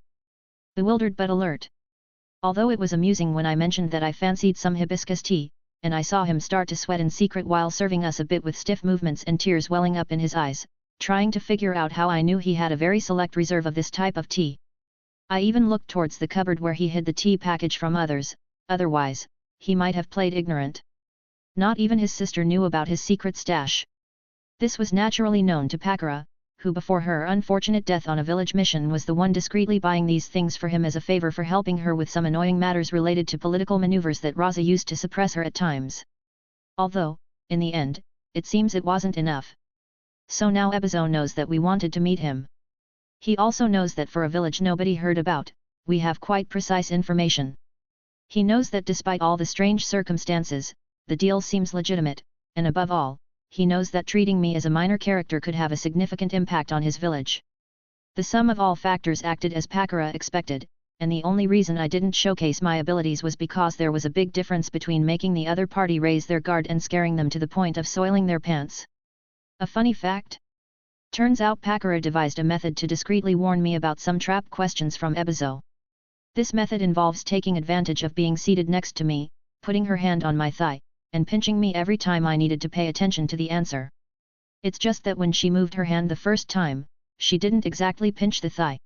Bewildered but alert. Although it was amusing when I mentioned that I fancied some hibiscus tea, and I saw him start to sweat in secret while serving us a bit with stiff movements and tears welling up in his eyes, trying to figure out how I knew he had a very select reserve of this type of tea. I even looked towards the cupboard where he hid the tea package from others, otherwise, he might have played ignorant. Not even his sister knew about his secret stash. This was naturally known to Pakura, who before her unfortunate death on a village mission was the one discreetly buying these things for him as a favor for helping her with some annoying matters related to political maneuvers that Raza used to suppress her at times. Although, in the end, it seems it wasn't enough. So now Ebizo knows that we wanted to meet him. He also knows that for a village nobody heard about, we have quite precise information. He knows that despite all the strange circumstances, the deal seems legitimate, and above all, he knows that treating me as a minor character could have a significant impact on his village. The sum of all factors acted as Pakura expected, and the only reason I didn't showcase my abilities was because there was a big difference between making the other party raise their guard and scaring them to the point of soiling their pants. A funny fact? Turns out Pakura devised a method to discreetly warn me about some trap questions from Ebizo. This method involves taking advantage of being seated next to me, putting her hand on my thigh, and pinching me every time I needed to pay attention to the answer. It's just that when she moved her hand the first time, she didn't exactly pinch the thigh.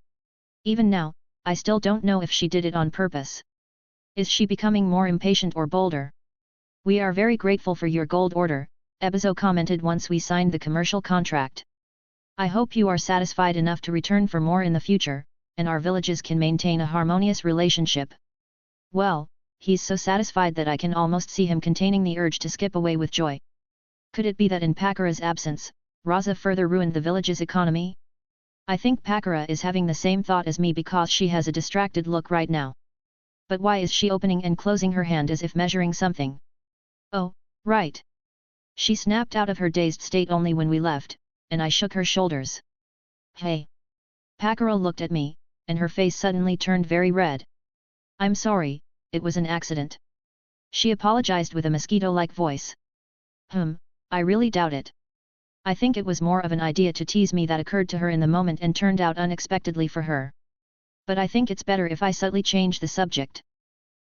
Even now, I still don't know if she did it on purpose. Is she becoming more impatient or bolder? We are very grateful for your gold order, Ebizo commented once we signed the commercial contract. I hope you are satisfied enough to return for more in the future, and our villages can maintain a harmonious relationship. Well, he's so satisfied that I can almost see him containing the urge to skip away with joy. Could it be that in Pakura's absence, Raza further ruined the village's economy? I think Pakura is having the same thought as me because she has a distracted look right now. But why is she opening and closing her hand as if measuring something? Oh, right. She snapped out of her dazed state only when we left, and I shook her shoulders. Hey! Pakura looked at me, and her face suddenly turned very red. I'm sorry, it was an accident. She apologized with a mosquito-like voice. I really doubt it. I think it was more of an idea to tease me that occurred to her in the moment and turned out unexpectedly for her. But I think it's better if I subtly change the subject.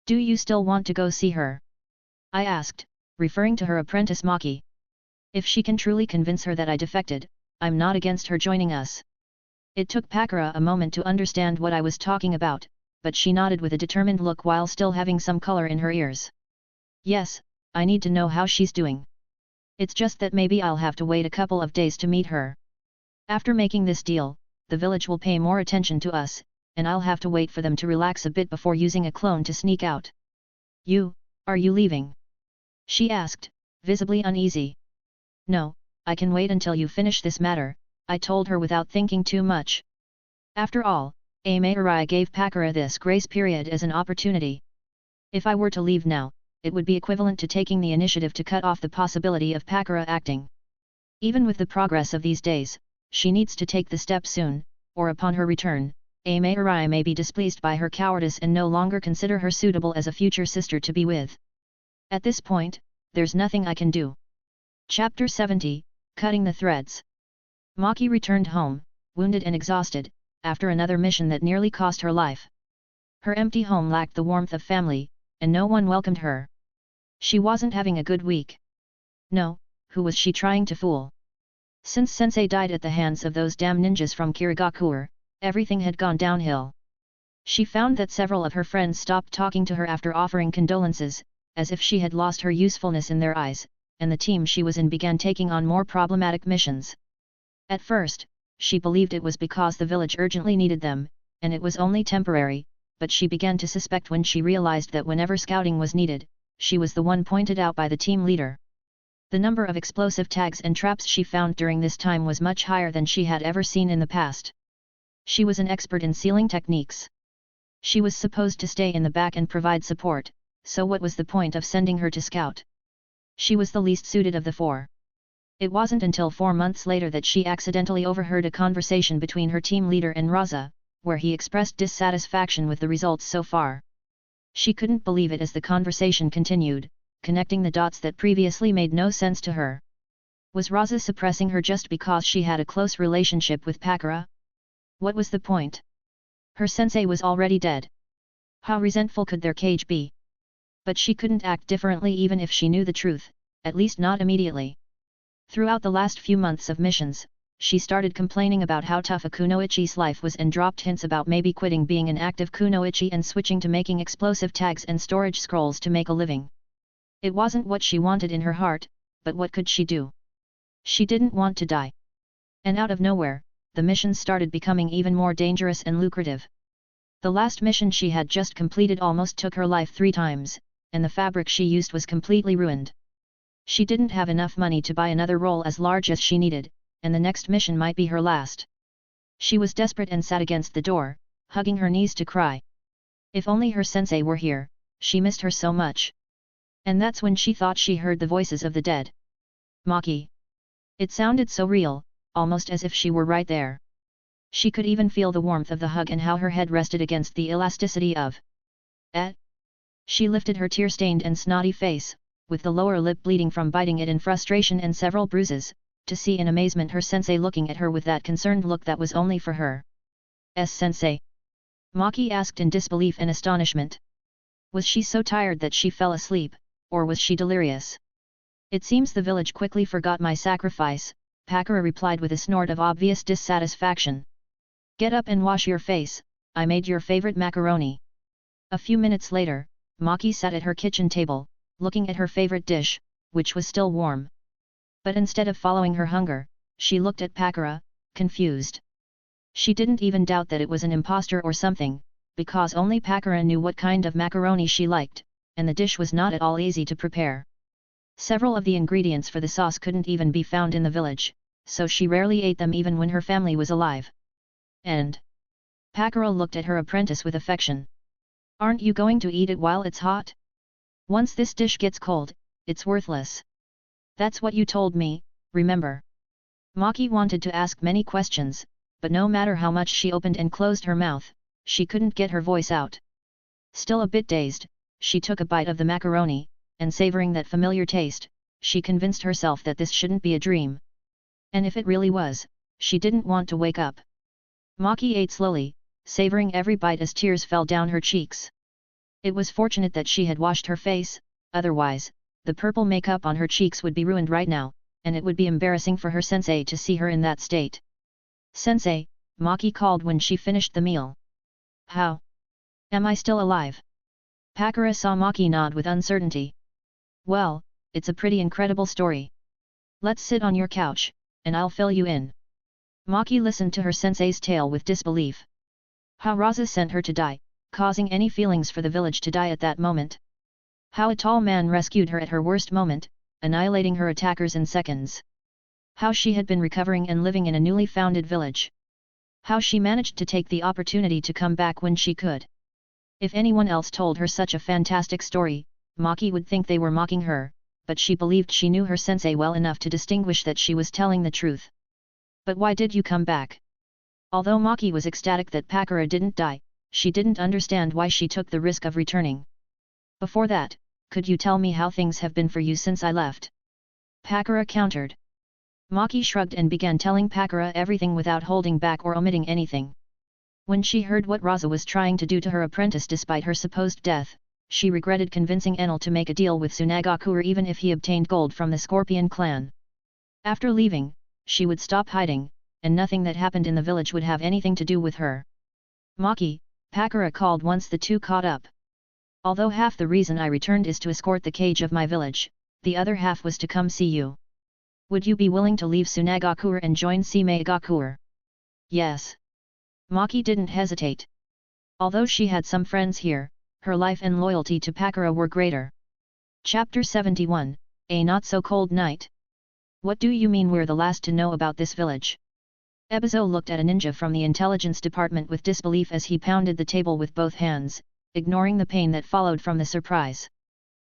Do you still want to go see her? I asked, referring to her apprentice Maki. If she can truly convince her that I defected, I'm not against her joining us. It took Pakura a moment to understand what I was talking about, but she nodded with a determined look while still having some color in her ears. Yes, I need to know how she's doing. It's just that maybe I'll have to wait a couple of days to meet her. After making this deal, the village will pay more attention to us, and I'll have to wait for them to relax a bit before using a clone to sneak out. Are you leaving? She asked, visibly uneasy. No, I can wait until you finish this matter, I told her without thinking too much. After all, Jiraya gave Pakura this grace period as an opportunity. If I were to leave now, it would be equivalent to taking the initiative to cut off the possibility of Pakura acting. Even with the progress of these days, she needs to take the step soon, or upon her return, Jiraya may be displeased by her cowardice and no longer consider her suitable as a future sister to be with. At this point, there's nothing I can do. Chapter 70, Cutting the Threads. Maki returned home, wounded and exhausted, after another mission that nearly cost her life. Her empty home lacked the warmth of family, and no one welcomed her. She wasn't having a good week. No, who was she trying to fool? Since Sensei died at the hands of those damn ninjas from Seimeigakure, everything had gone downhill. She found that several of her friends stopped talking to her after offering condolences, as if she had lost her usefulness in their eyes, and the team she was in began taking on more problematic missions. At first, she believed it was because the village urgently needed them, and it was only temporary, but she began to suspect when she realized that whenever scouting was needed, she was the one pointed out by the team leader. The number of explosive tags and traps she found during this time was much higher than she had ever seen in the past. She was an expert in sealing techniques. She was supposed to stay in the back and provide support, so what was the point of sending her to scout? She was the least suited of the four. It wasn't until 4 months later that she accidentally overheard a conversation between her team leader and Raza, where he expressed dissatisfaction with the results so far. She couldn't believe it as the conversation continued, connecting the dots that previously made no sense to her. Was Raza suppressing her just because she had a close relationship with Pakura? What was the point? Her sensei was already dead. How resentful could their cage be? But she couldn't act differently even if she knew the truth, at least not immediately. Throughout the last few months of missions, she started complaining about how tough a kunoichi's life was and dropped hints about maybe quitting being an active kunoichi and switching to making explosive tags and storage scrolls to make a living. It wasn't what she wanted in her heart, but what could she do? She didn't want to die. And out of nowhere, the missions started becoming even more dangerous and lucrative. The last mission she had just completed almost took her life 3 times, and the fabric she used was completely ruined. She didn't have enough money to buy another roll as large as she needed, and the next mission might be her last. She was desperate and sat against the door, hugging her knees to cry. If only her sensei were here, she missed her so much. And that's when she thought she heard the voices of the dead. Maki. It sounded so real, almost as if she were right there. She could even feel the warmth of the hug and how her head rested against the elasticity of it. She lifted her tear-stained and snotty face, with the lower lip bleeding from biting it in frustration and several bruises, to see in amazement her sensei looking at her with that concerned look that was only for her. Sensei? Maki asked in disbelief and astonishment. Was she so tired that she fell asleep, or was she delirious? It seems the village quickly forgot my sacrifice, Pakura replied with a snort of obvious dissatisfaction. Get up and wash your face, I made your favorite macaroni. A few minutes later, Maki sat at her kitchen table, looking at her favorite dish, which was still warm. But instead of following her hunger, she looked at Pakura, confused. She didn't even doubt that it was an impostor or something, because only Pakura knew what kind of macaroni she liked, and the dish was not at all easy to prepare. Several of the ingredients for the sauce couldn't even be found in the village, so she rarely ate them even when her family was alive. And Pakura looked at her apprentice with affection. Aren't you going to eat it while it's hot? Once this dish gets cold, it's worthless. That's what you told me, remember? Maki wanted to ask many questions, but no matter how much she opened and closed her mouth, she couldn't get her voice out. Still a bit dazed, she took a bite of the macaroni, and savoring that familiar taste, she convinced herself that this shouldn't be a dream. And if it really was, she didn't want to wake up. Maki ate slowly, savoring every bite as tears fell down her cheeks. It was fortunate that she had washed her face, otherwise, the purple makeup on her cheeks would be ruined right now, and it would be embarrassing for her sensei to see her in that state. "Sensei," Maki called when she finished the meal. "How? Am I still alive?" Pakura saw Maki nod with uncertainty. "Well, it's a pretty incredible story. Let's sit on your couch, and I'll fill you in." Maki listened to her sensei's tale with disbelief. How Raza sent her to die, causing any feelings for the village to die at that moment. How a tall man rescued her at her worst moment, annihilating her attackers in seconds. How she had been recovering and living in a newly founded village. How she managed to take the opportunity to come back when she could. If anyone else told her such a fantastic story, Maki would think they were mocking her, but she believed she knew her sensei well enough to distinguish that she was telling the truth. "But why did you come back?" Although Maki was ecstatic that Pakura didn't die, she didn't understand why she took the risk of returning. "Before that, could you tell me how things have been for you since I left?" Pakura countered. Maki shrugged and began telling Pakura everything without holding back or omitting anything. When she heard what Raza was trying to do to her apprentice despite her supposed death, she regretted convincing Enel to make a deal with Sunagakure even if he obtained gold from the Scorpion clan. After leaving, she would stop hiding, and nothing that happened in the village would have anything to do with her. "Maki," Pakura called once the two caught up. "Although half the reason I returned is to escort the cage of my village, the other half was to come see you. Would you be willing to leave Sunagakure and join Seimeigakure?" "Yes." Maki didn't hesitate. Although she had some friends here, her life and loyalty to Pakura were greater. Chapter 71, A Not So Cold Night. "What do you mean we're the last to know about this village?" Ebizo looked at a ninja from the intelligence department with disbelief as he pounded the table with both hands, ignoring the pain that followed from the surprise.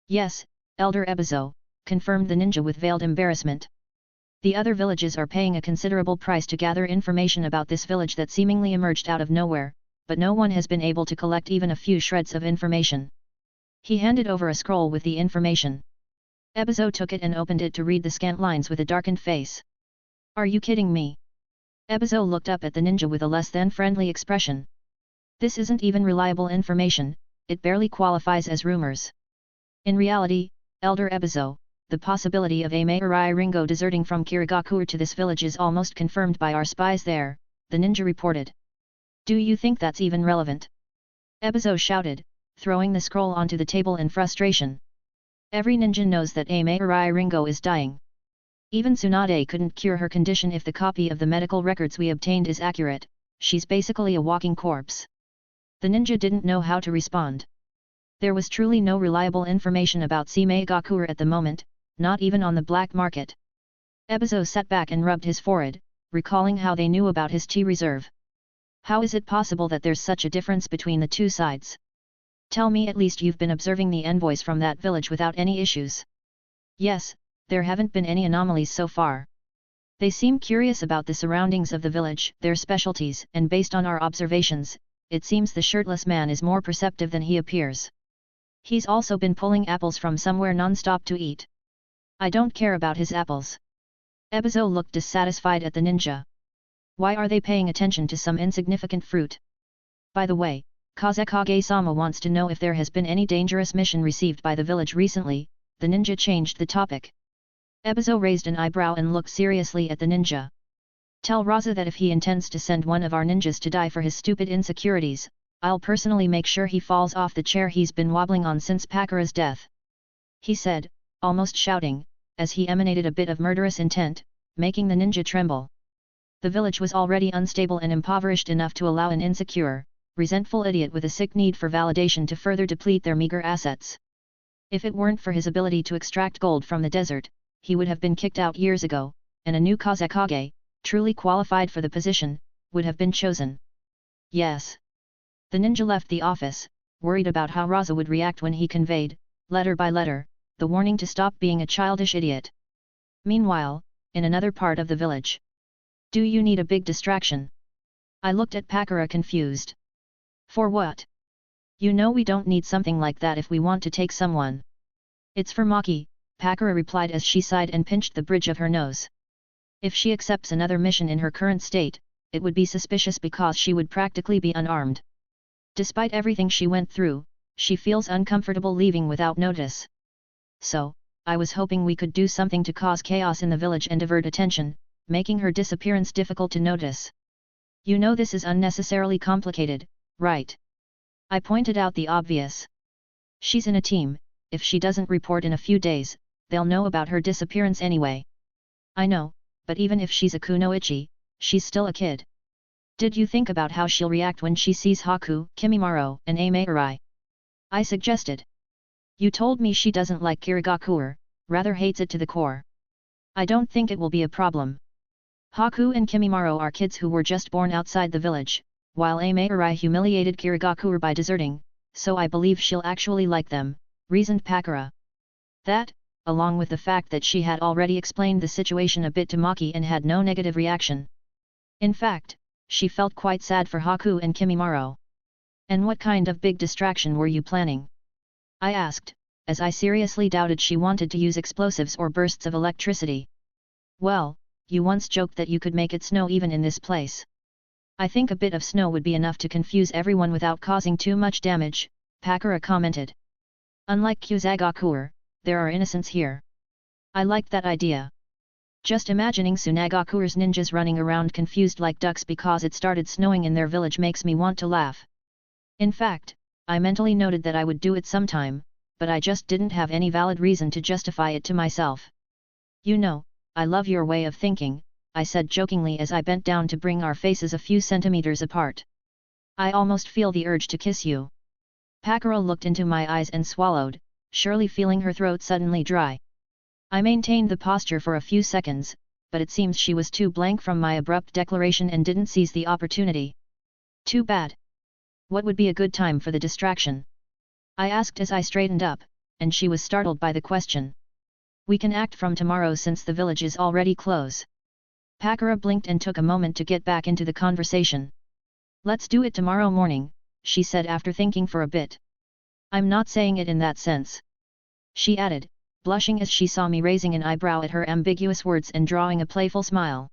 "Yes, Elder Ebizo," confirmed the ninja with veiled embarrassment. "The other villages are paying a considerable price to gather information about this village that seemingly emerged out of nowhere, but no one has been able to collect even a few shreds of information." He handed over a scroll with the information. Ebizo took it and opened it to read the scant lines with a darkened face. "Are you kidding me?" Ebizo looked up at the ninja with a less than friendly expression. "This isn't even reliable information, it barely qualifies as rumors. In reality, Elder Ebizo, the possibility of Seimeikage Ringo deserting from Kirigakure to this village is almost confirmed by our spies there," the ninja reported. "Do you think that's even relevant?" Ebizo shouted, throwing the scroll onto the table in frustration. "Every ninja knows that Seimeikage Ringo is dying. Even Tsunade couldn't cure her condition if the copy of the medical records we obtained is accurate, she's basically a walking corpse." The ninja didn't know how to respond. There was truly no reliable information about Seimeigakure at the moment, not even on the black market. Ebizo sat back and rubbed his forehead, recalling how they knew about his tea reserve. How is it possible that there's such a difference between the two sides? "Tell me at least you've been observing the envoys from that village without any issues." "Yes, there haven't been any anomalies so far. They seem curious about the surroundings of the village, their specialties, and based on our observations, it seems the shirtless man is more perceptive than he appears. He's also been pulling apples from somewhere non-stop to eat. I don't care about his apples." Ebizo looked dissatisfied at the ninja. Why are they paying attention to some insignificant fruit? By the way, Kazekage-sama wants to know if there has been any dangerous mission received by the village recently. The ninja changed the topic. Ebizo raised an eyebrow and looked seriously at the ninja. "Tell Raza that if he intends to send one of our ninjas to die for his stupid insecurities, I'll personally make sure he falls off the chair he's been wobbling on since Pakura's death," he said, almost shouting, as he emanated a bit of murderous intent, making the ninja tremble. The village was already unstable and impoverished enough to allow an insecure, resentful idiot with a sick need for validation to further deplete their meager assets. If it weren't for his ability to extract gold from the desert, he would have been kicked out years ago, and a new Kazekage, truly qualified for the position, would have been chosen. Yes. The ninja left the office, worried about how Raza would react when he conveyed, letter by letter, the warning to stop being a childish idiot. Meanwhile, in another part of the village. "Do you need a big distraction?" I looked at Pakura confused. "For what?" "You know we don't need something like that if we want to take someone." "It's for Maki," Pakura replied as she sighed and pinched the bridge of her nose. If she accepts another mission in her current state, it would be suspicious because she would practically be unarmed. Despite everything she went through, she feels uncomfortable leaving without notice. So, I was hoping we could do something to cause chaos in the village and divert attention, making her disappearance difficult to notice. "You know this is unnecessarily complicated, right?" I pointed out the obvious. "She's in a team, if she doesn't report in a few days, they'll know about her disappearance anyway." "I know, but even if she's a kunoichi, she's still a kid. Did you think about how she'll react when she sees Haku, Kimimaro, and Seimeikage?" I suggested. "You told me she doesn't like Kirigakure, rather hates it to the core." "I don't think it will be a problem. Haku and Kimimaro are kids who were just born outside the village, while Seimeikage humiliated Kirigakure by deserting, so I believe she'll actually like them," reasoned Pakura. That, along with the fact that she had already explained the situation a bit to Maki and had no negative reaction. In fact, she felt quite sad for Haku and Kimimaro. "And what kind of big distraction were you planning?" I asked, as I seriously doubted she wanted to use explosives or bursts of electricity. "Well, you once joked that you could make it snow even in this place. I think a bit of snow would be enough to confuse everyone without causing too much damage," Pakura commented. "Unlike Kusagakure, there are innocents here." I liked that idea. Just imagining Sunagakure's ninjas running around confused like ducks because it started snowing in their village makes me want to laugh. In fact, I mentally noted that I would do it sometime, but I just didn't have any valid reason to justify it to myself. "You know, I love your way of thinking," I said jokingly as I bent down to bring our faces a few centimeters apart. "I almost feel the urge to kiss you." Pakura looked into my eyes and swallowed, surely feeling her throat suddenly dry. I maintained the posture for a few seconds, but it seems she was too blank from my abrupt declaration and didn't seize the opportunity. Too bad. "What would be a good time for the distraction?" I asked as I straightened up, and she was startled by the question. "We can act from tomorrow since the village is already closed." Pakura blinked and took a moment to get back into the conversation. "Let's do it tomorrow morning," she said after thinking for a bit. "I'm not saying it in that sense," she added, blushing as she saw me raising an eyebrow at her ambiguous words and drawing a playful smile.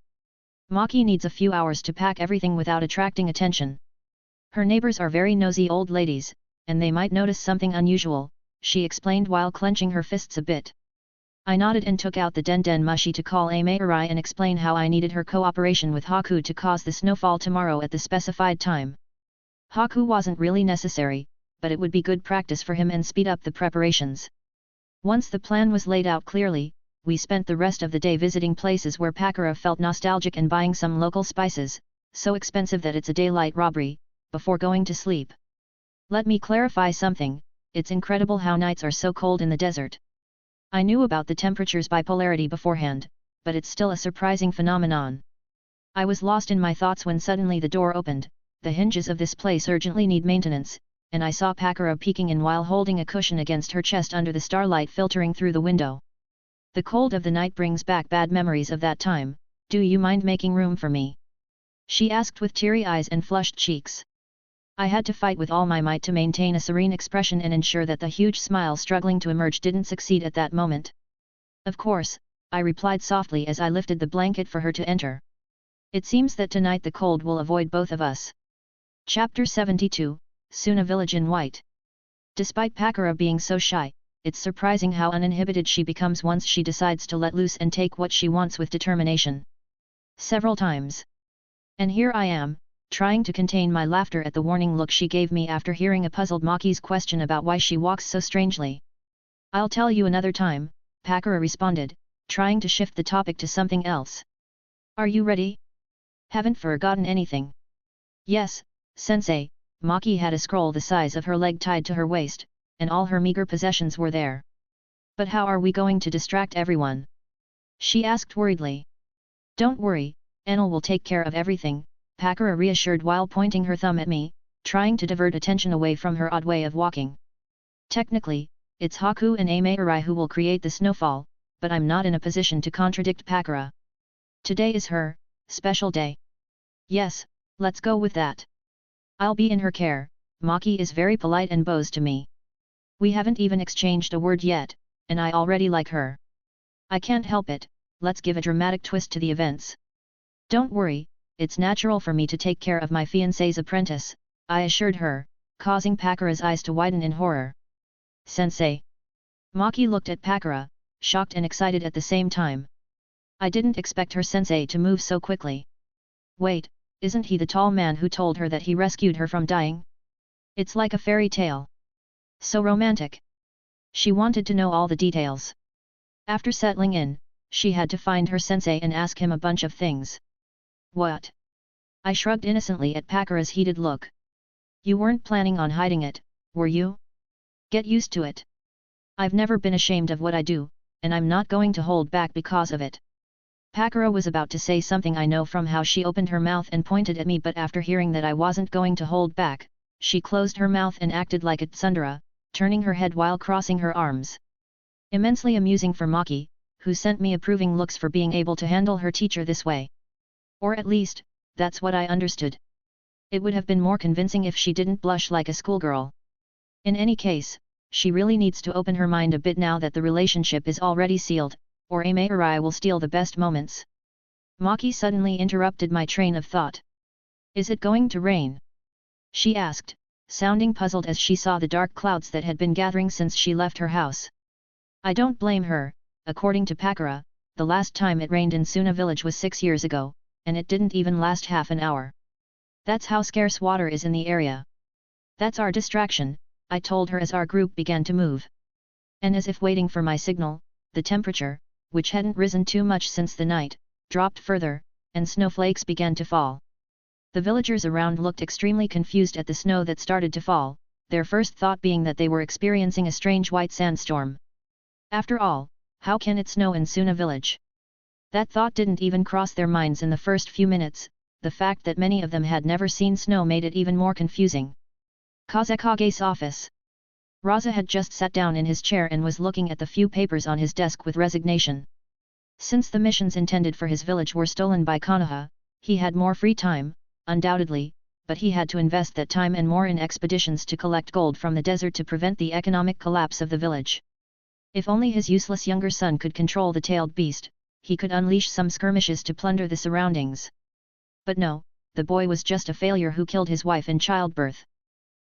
"Maki needs a few hours to pack everything without attracting attention. Her neighbors are very nosy old ladies, and they might notice something unusual," she explained while clenching her fists a bit. I nodded and took out the den mushi to call Seimeikage and explain how I needed her cooperation with Haku to cause the snowfall tomorrow at the specified time. Haku wasn't really necessary, but it would be good practice for him and speed up the preparations. Once the plan was laid out clearly, we spent the rest of the day visiting places where Pakura felt nostalgic and buying some local spices, so expensive that it's a daylight robbery, before going to sleep. Let me clarify something, it's incredible how nights are so cold in the desert. I knew about the temperature's bipolarity beforehand, but it's still a surprising phenomenon. I was lost in my thoughts when suddenly the door opened. The hinges of this place urgently need maintenance, and I saw Pakura peeking in while holding a cushion against her chest under the starlight filtering through the window. "The cold of the night brings back bad memories of that time, do you mind making room for me?" she asked with teary eyes and flushed cheeks. I had to fight with all my might to maintain a serene expression and ensure that the huge smile struggling to emerge didn't succeed at that moment. "Of course," I replied softly as I lifted the blanket for her to enter. "It seems that tonight the cold will avoid both of us." Chapter 72, Suna Village in White. Despite Pakura being so shy, it's surprising how uninhibited she becomes once she decides to let loose and take what she wants with determination. Several times. And here I am, trying to contain my laughter at the warning look she gave me after hearing a puzzled Maki's question about why she walks so strangely. I'll tell you another time, Pakura responded, trying to shift the topic to something else. Are you ready? Haven't forgotten anything? Yes, sensei. Maki had a scroll the size of her leg tied to her waist, and all her meager possessions were there. But how are we going to distract everyone? She asked worriedly. Don't worry, Enel will take care of everything, Pakura reassured while pointing her thumb at me, trying to divert attention away from her odd way of walking. Technically, it's Haku and Seimeikage who will create the snowfall, but I'm not in a position to contradict Pakura. Today is her special day. Yes, let's go with that. I'll be in her care. Maki is very polite and bows to me. We haven't even exchanged a word yet, and I already like her. I can't help it, let's give a dramatic twist to the events. Don't worry, it's natural for me to take care of my fiancé's apprentice, I assured her, causing Pakura's eyes to widen in horror. Sensei. Maki looked at Pakura, shocked and excited at the same time. I didn't expect her sensei to move so quickly. Wait, isn't he the tall man who told her that he rescued her from dying? It's like a fairy tale. So romantic. She wanted to know all the details. After settling in, she had to find her sensei and ask him a bunch of things. What? I shrugged innocently at Pakura's heated look. You weren't planning on hiding it, were you? Get used to it. I've never been ashamed of what I do, and I'm not going to hold back because of it. Pakura was about to say something I know from how she opened her mouth and pointed at me, but after hearing that I wasn't going to hold back, she closed her mouth and acted like a tsundere, turning her head while crossing her arms. Immensely amusing for Maki, who sent me approving looks for being able to handle her teacher this way. Or at least, that's what I understood. It would have been more convincing if she didn't blush like a schoolgirl. In any case, she really needs to open her mind a bit now that the relationship is already sealed, or Seimeikage will steal the best moments. Maki suddenly interrupted my train of thought. Is it going to rain? She asked, sounding puzzled as she saw the dark clouds that had been gathering since she left her house. I don't blame her. According to Pakura, the last time it rained in Tsunade village was 6 years ago, and it didn't even last half an hour. That's how scarce water is in the area. That's our distraction, I told her as our group began to move. And as if waiting for my signal, the temperature, which hadn't risen too much since the night, dropped further, and snowflakes began to fall. The villagers around looked extremely confused at the snow that started to fall, their first thought being that they were experiencing a strange white sandstorm. After all, how can it snow in Tsunade village? That thought didn't even cross their minds in the first few minutes. The fact that many of them had never seen snow made it even more confusing. Kazekage's office. Raza had just sat down in his chair and was looking at the few papers on his desk with resignation. Since the missions intended for his village were stolen by Konoha, he had more free time, undoubtedly, but he had to invest that time and more in expeditions to collect gold from the desert to prevent the economic collapse of the village. If only his useless younger son could control the tailed beast, he could unleash some skirmishes to plunder the surroundings. But no, the boy was just a failure who killed his wife in childbirth.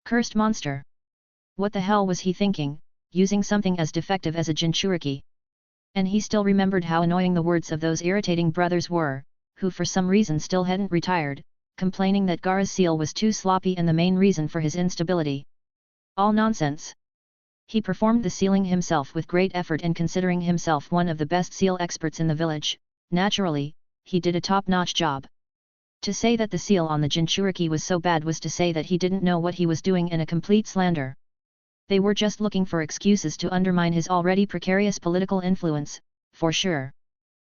Cursed monster! What the hell was he thinking, using something as defective as a Jinchuriki? And he still remembered how annoying the words of those irritating brothers were, who for some reason still hadn't retired, complaining that Gaara's seal was too sloppy and the main reason for his instability. All nonsense. He performed the sealing himself with great effort, and considering himself one of the best seal experts in the village, naturally, he did a top-notch job. To say that the seal on the Jinchuriki was so bad was to say that he didn't know what he was doing, and a complete slander. They were just looking for excuses to undermine his already precarious political influence, for sure.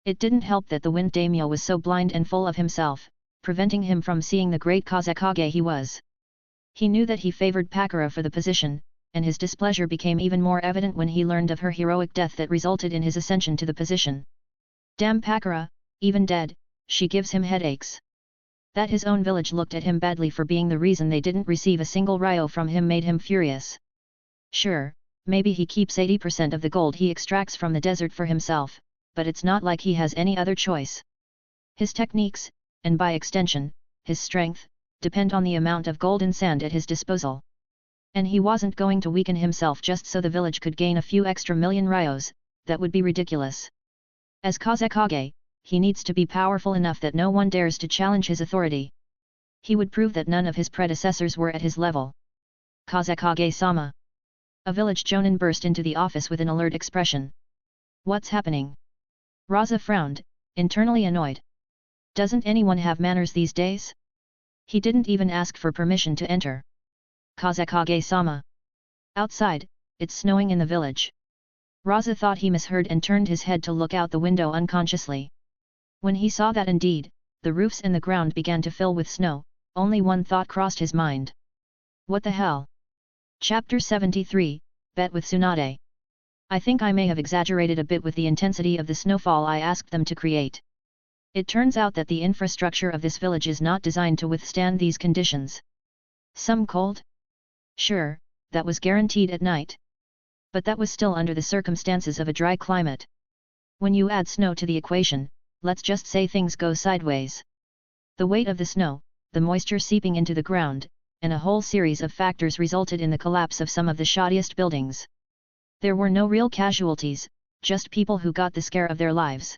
It didn't help that the Wind Daimyo was so blind and full of himself, preventing him from seeing the great Kazekage he was. He knew that he favored Pakura for the position, and his displeasure became even more evident when he learned of her heroic death that resulted in his ascension to the position. Damn Pakura, even dead, she gives him headaches. That his own village looked at him badly for being the reason they didn't receive a single ryo from him made him furious. Sure, maybe he keeps 80% of the gold he extracts from the desert for himself, but it's not like he has any other choice. His techniques, and by extension, his strength, depend on the amount of gold and sand at his disposal. And he wasn't going to weaken himself just so the village could gain a few extra million ryos, that would be ridiculous. As Kazekage, he needs to be powerful enough that no one dares to challenge his authority. He would prove that none of his predecessors were at his level. Kazekage-sama. A village jonin burst into the office with an alert expression. What's happening? Raza frowned, internally annoyed. Doesn't anyone have manners these days? He didn't even ask for permission to enter. Kazekage-sama. Outside, it's snowing in the village. Raza thought he misheard and turned his head to look out the window unconsciously. When he saw that indeed, the roofs and the ground began to fill with snow, only one thought crossed his mind. What the hell? Chapter 73, Bet with Tsunade. I think I may have exaggerated a bit with the intensity of the snowfall I asked them to create. It turns out that the infrastructure of this village is not designed to withstand these conditions. Some cold? Sure, that was guaranteed at night. But that was still under the circumstances of a dry climate. When you add snow to the equation, let's just say things go sideways. The weight of the snow, the moisture seeping into the ground, and a whole series of factors resulted in the collapse of some of the shoddiest buildings. There were no real casualties, just people who got the scare of their lives.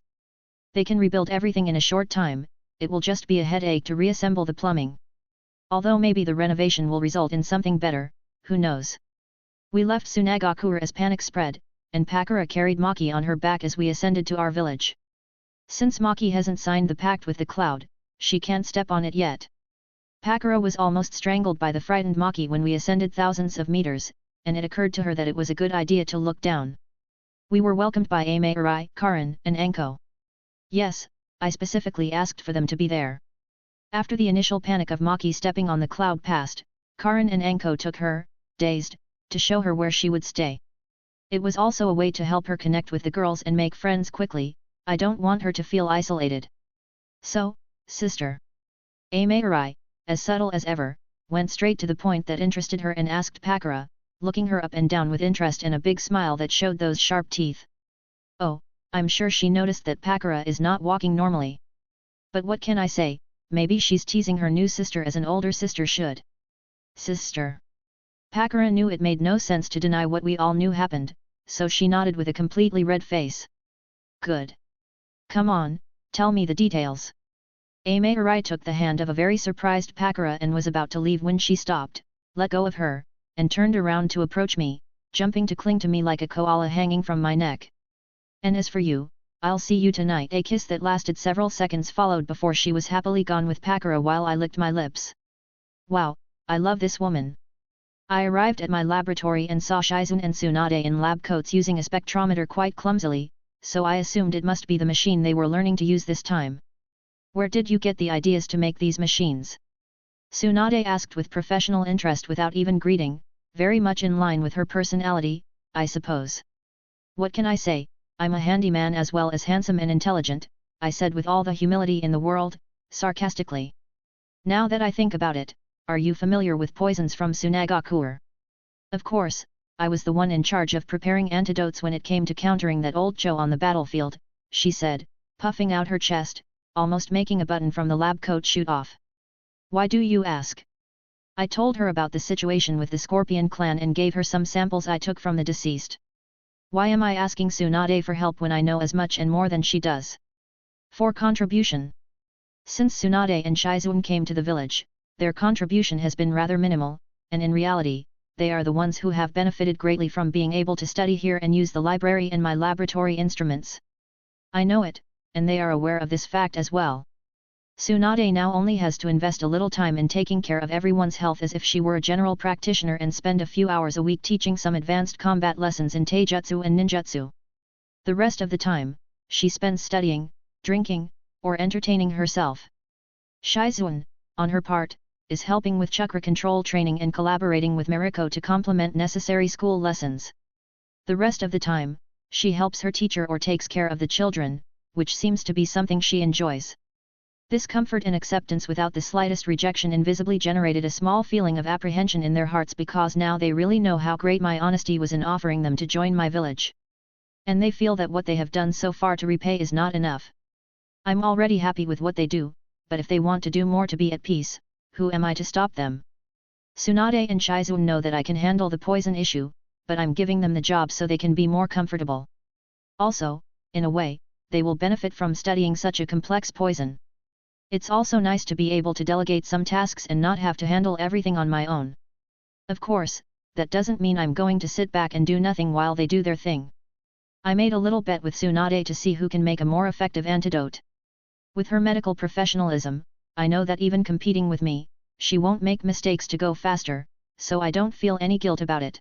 They can rebuild everything in a short time, it will just be a headache to reassemble the plumbing. Although maybe the renovation will result in something better, who knows. We left Sunagakure as panic spread, and Pakura carried Maki on her back as we ascended to our village. Since Maki hasn't signed the pact with the cloud, she can't step on it yet. Pakura was almost strangled by the frightened Maki when we ascended thousands of meters, and it occurred to her that it was a good idea to look down. We were welcomed by Seimeigakure, Karin, and Anko. Yes, I specifically asked for them to be there. After the initial panic of Maki stepping on the cloud passed, Karin and Anko took her, dazed, to show her where she would stay. It was also a way to help her connect with the girls and make friends quickly. I don't want her to feel isolated. So, sister. Seimeigakure, as subtle as ever, went straight to the point that interested her and asked Pakura, looking her up and down with interest and a big smile that showed those sharp teeth. Oh, I'm sure she noticed that Pakura is not walking normally. But what can I say, maybe she's teasing her new sister as an older sister should. Sister. Pakura knew it made no sense to deny what we all knew happened, so she nodded with a completely red face. Good. Come on, tell me the details. Seimeigakure took the hand of a very surprised Pakura and was about to leave when she stopped, let go of her, and turned around to approach me, jumping to cling to me like a koala hanging from my neck. And as for you, I'll see you tonight. A kiss that lasted several seconds followed before she was happily gone with Pakura while I licked my lips. Wow, I love this woman. I arrived at my laboratory and saw Shizune and Tsunade in lab coats using a spectrometer quite clumsily, so I assumed it must be the machine they were learning to use this time. Where did you get the ideas to make these machines? Tsunade asked with professional interest without even greeting, very much in line with her personality, I suppose. What can I say, I'm a handyman as well as handsome and intelligent, I said with all the humility in the world, sarcastically. Now that I think about it, are you familiar with poisons from Sunagakure? Of course, I was the one in charge of preparing antidotes when it came to countering that old Cho on the battlefield, she said, puffing out her chest, almost making a button from the lab coat shoot off. Why do you ask? I told her about the situation with the Scorpion clan and gave her some samples I took from the deceased. Why am I asking Tsunade for help when I know as much and more than she does? For contribution. Since Tsunade and Shizune came to the village, their contribution has been rather minimal, and in reality, they are the ones who have benefited greatly from being able to study here and use the library and my laboratory instruments. I know it, and they are aware of this fact as well. Tsunade now only has to invest a little time in taking care of everyone's health as if she were a general practitioner and spend a few hours a week teaching some advanced combat lessons in taijutsu and ninjutsu. The rest of the time, she spends studying, drinking, or entertaining herself. Shizune, on her part, is helping with chakra control training and collaborating with Mariko to complement necessary school lessons. The rest of the time, she helps her teacher or takes care of the children, which seems to be something she enjoys. This comfort and acceptance without the slightest rejection invisibly generated a small feeling of apprehension in their hearts because now they really know how great my honesty was in offering them to join my village. And they feel that what they have done so far to repay is not enough. I'm already happy with what they do, but if they want to do more to be at peace, who am I to stop them? Tsunade and Shizune know that I can handle the poison issue, but I'm giving them the job so they can be more comfortable. Also, in a way, they will benefit from studying such a complex poison. It's also nice to be able to delegate some tasks and not have to handle everything on my own. Of course, that doesn't mean I'm going to sit back and do nothing while they do their thing. I made a little bet with Tsunade to see who can make a more effective antidote. With her medical professionalism, I know that even competing with me, she won't make mistakes to go faster, so I don't feel any guilt about it.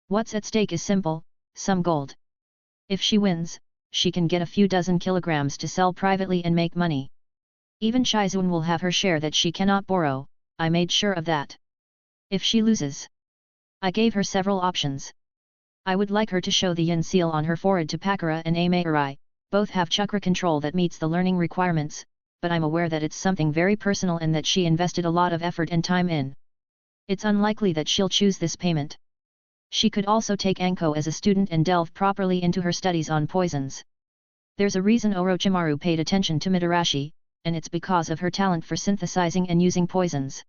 What's at stake is simple, some gold. If she wins, she can get a few dozen kilograms to sell privately and make money. Even Shizuan will have her share that she cannot borrow, I made sure of that. If she loses, I gave her several options. I would like her to show the yin seal on her forehead to Pakura and Seimeikage, both have chakra control that meets the learning requirements, but I'm aware that it's something very personal and that she invested a lot of effort and time in. It's unlikely that she'll choose this payment. She could also take Anko as a student and delve properly into her studies on poisons. There's a reason Orochimaru paid attention to Mitarashi, and it's because of her talent for synthesizing and using poisons.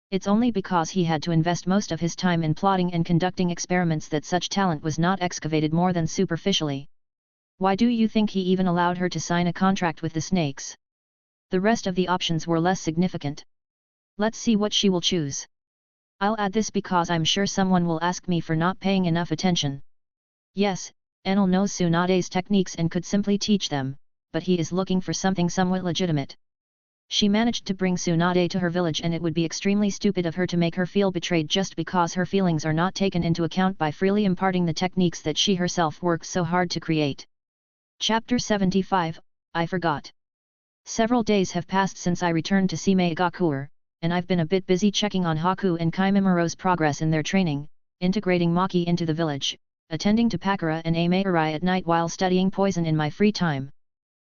It's only because he had to invest most of his time in plotting and conducting experiments that such talent was not excavated more than superficially. Why do you think he even allowed her to sign a contract with the snakes? The rest of the options were less significant. Let's see what she will choose. I'll add this because I'm sure someone will ask me for not paying enough attention. Yes, Enel knows Tsunade's techniques and could simply teach them, but he is looking for something somewhat legitimate. She managed to bring Tsunade to her village, and it would be extremely stupid of her to make her feel betrayed just because her feelings are not taken into account by freely imparting the techniques that she herself worked so hard to create. Chapter 75, I forgot. Several days have passed since I returned to Seimeigakure, and I've been a bit busy checking on Haku and Kimimaro's progress in their training, integrating Maki into the village, attending to Pakura and Seimeikage at night while studying poison in my free time.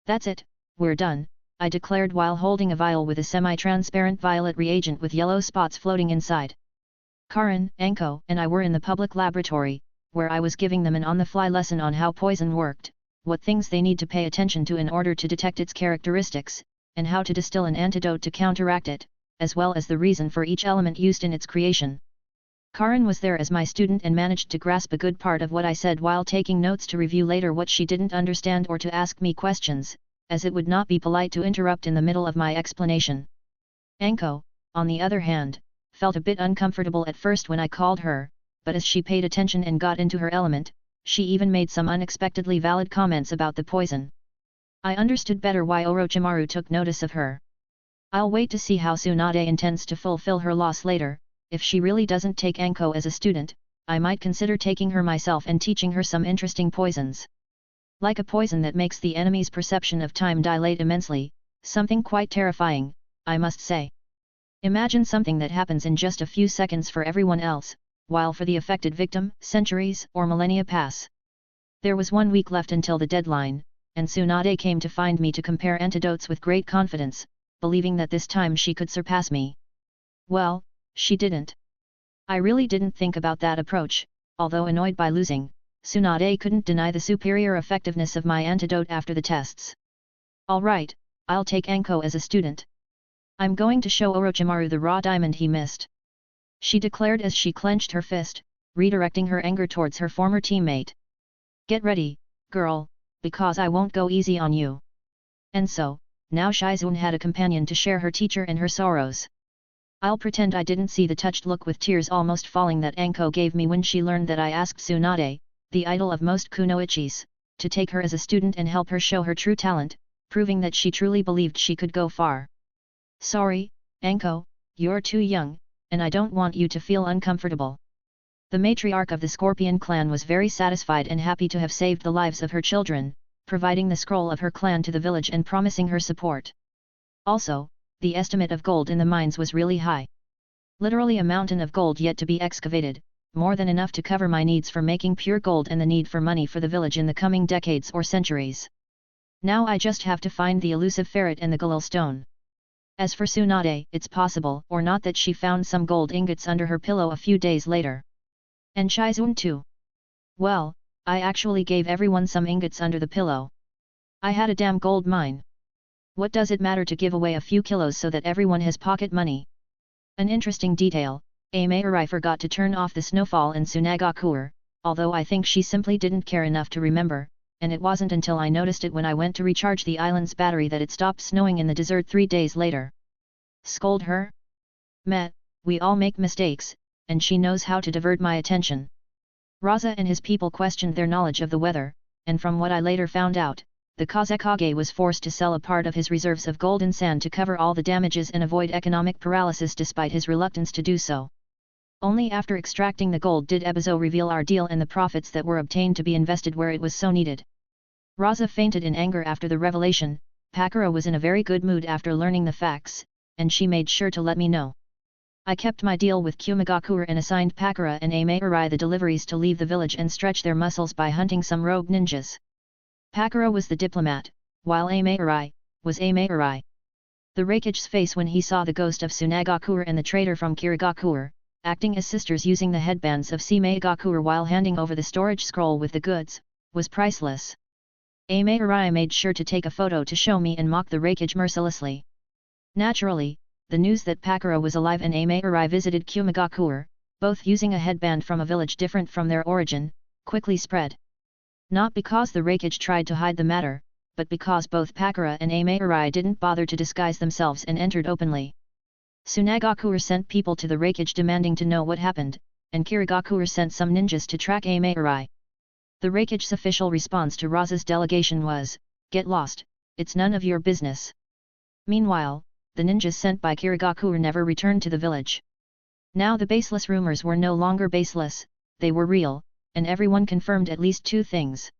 That's it, we're done, I declared while holding a vial with a semi-transparent violet reagent with yellow spots floating inside. Karin, Anko, and I were in the public laboratory, where I was giving them an on-the-fly lesson on how poison worked, what things they need to pay attention to in order to detect its characteristics, and how to distill an antidote to counteract it, as well as the reason for each element used in its creation. Karin was there as my student and managed to grasp a good part of what I said while taking notes to review later what she didn't understand or to ask me questions, as it would not be polite to interrupt in the middle of my explanation. Anko, on the other hand, felt a bit uncomfortable at first when I called her, but as she paid attention and got into her element, she even made some unexpectedly valid comments about the poison. I understood better why Orochimaru took notice of her. I'll wait to see how Tsunade intends to fulfill her loss later. If she really doesn't take Anko as a student, I might consider taking her myself and teaching her some interesting poisons. Like a poison that makes the enemy's perception of time dilate immensely, something quite terrifying, I must say. Imagine something that happens in just a few seconds for everyone else, while for the affected victim, centuries or millennia pass. There was 1 week left until the deadline, and Tsunade came to find me to compare antidotes with great confidence, believing that this time she could surpass me. Well, she didn't. I really didn't think about that approach, although annoyed by losing, Tsunade couldn't deny the superior effectiveness of my antidote after the tests. Alright, I'll take Anko as a student. I'm going to show Orochimaru the raw diamond he missed. She declared as she clenched her fist, redirecting her anger towards her former teammate. Get ready, girl, because I won't go easy on you. And so, now Shizuan had a companion to share her teacher and her sorrows. I'll pretend I didn't see the touched look with tears almost falling that Anko gave me when she learned that I asked Tsunade, the idol of most kunoichis, to take her as a student and help her show her true talent, proving that she truly believed she could go far. Sorry, Anko, you're too young, and I don't want you to feel uncomfortable. The matriarch of the Scorpion clan was very satisfied and happy to have saved the lives of her children, providing the scroll of her clan to the village and promising her support. Also, the estimate of gold in the mines was really high. Literally a mountain of gold yet to be excavated, more than enough to cover my needs for making pure gold and the need for money for the village in the coming decades or centuries. Now I just have to find the elusive ferret and the Galil stone. As for Tsunade, it's possible or not that she found some gold ingots under her pillow a few days later. And Shizuan too. Well, I actually gave everyone some ingots under the pillow. I had a damn gold mine. What does it matter to give away a few kilos so that everyone has pocket money? An interesting detail, Seimeikage forgot to turn off the snowfall in Sunagakure, although I think she simply didn't care enough to remember, and it wasn't until I noticed it when I went to recharge the island's battery that it stopped snowing in the desert 3 days later. Scold her? Meh, we all make mistakes, and she knows how to divert my attention. Raza and his people questioned their knowledge of the weather, and from what I later found out, the Seimeikage was forced to sell a part of his reserves of gold and sand to cover all the damages and avoid economic paralysis despite his reluctance to do so. Only after extracting the gold did Ebizo reveal our deal and the profits that were obtained to be invested where it was so needed. Raza fainted in anger after the revelation. Pakura was in a very good mood after learning the facts, and she made sure to let me know. I kept my deal with Seimeigakure and assigned Pakura and Seimeikage the deliveries to leave the village and stretch their muscles by hunting some rogue ninjas. Pakura was the diplomat, while Seimeikage was Seimeikage. The Raikage's face when he saw the ghost of Sunagakure and the traitor from Jiraya, acting as sisters using the headbands of Seimeigakure while handing over the storage scroll with the goods, was priceless. Seimeikage made sure to take a photo to show me and mock the Raikage mercilessly. Naturally, the news that Pakura was alive and Seimeikage visited Seimeigakure, both using a headband from a village different from their origin, quickly spread. Not because the Raikage tried to hide the matter, but because both Pakura and Seimeikage didn't bother to disguise themselves and entered openly. Sunagakure sent people to the Raikage demanding to know what happened, and Jiraya sent some ninjas to track Seimeikage. The Raikage's official response to Raza's delegation was, "Get lost, it's none of your business." Meanwhile, the ninjas sent by Jiraya never returned to the village. Now the baseless rumors were no longer baseless, they were real, and everyone confirmed at least 2 things.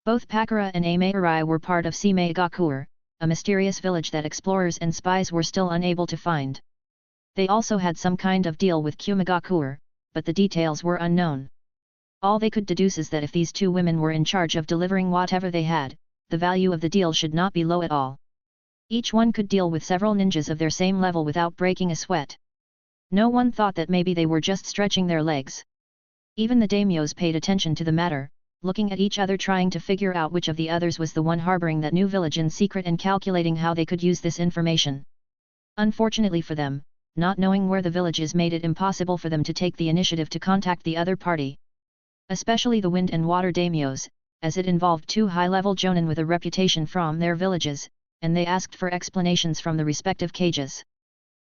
Both Pakura and Seimeikage were part of Seimeigakure, a mysterious village that explorers and spies were still unable to find. They also had some kind of deal with Seimeigakure, but the details were unknown. All they could deduce is that if these 2 women were in charge of delivering whatever they had, the value of the deal should not be low at all. Each one could deal with several ninjas of their same level without breaking a sweat. No one thought that maybe they were just stretching their legs. Even the daimyos paid attention to the matter, looking at each other trying to figure out which of the others was the one harboring that new village in secret and calculating how they could use this information. Unfortunately for them, not knowing where the village is made it impossible for them to take the initiative to contact the other party. Especially the wind and water daimyos, as it involved 2 high-level jonin with a reputation from their villages, and they asked for explanations from the respective cages.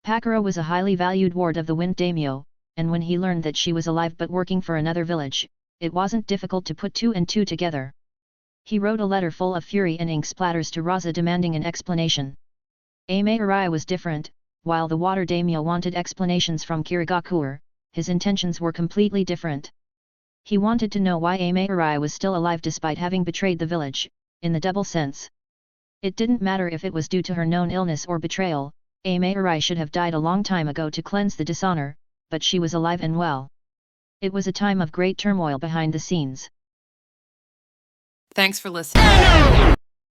Pakura was a highly valued ward of the wind daimyo, and when he learned that she was alive but working for another village, it wasn't difficult to put 2 and 2 together. He wrote a letter full of fury and ink splatters to Raza demanding an explanation. Seimeikage was different, while the water daimyo wanted explanations from Jiraya, his intentions were completely different. He wanted to know why Seimeikage was still alive despite having betrayed the village, in the double sense. It didn't matter if it was due to her known illness or betrayal, Seimeikage should have died a long time ago to cleanse the dishonor, but she was alive and well. It was a time of great turmoil behind the scenes. Thanks for listening.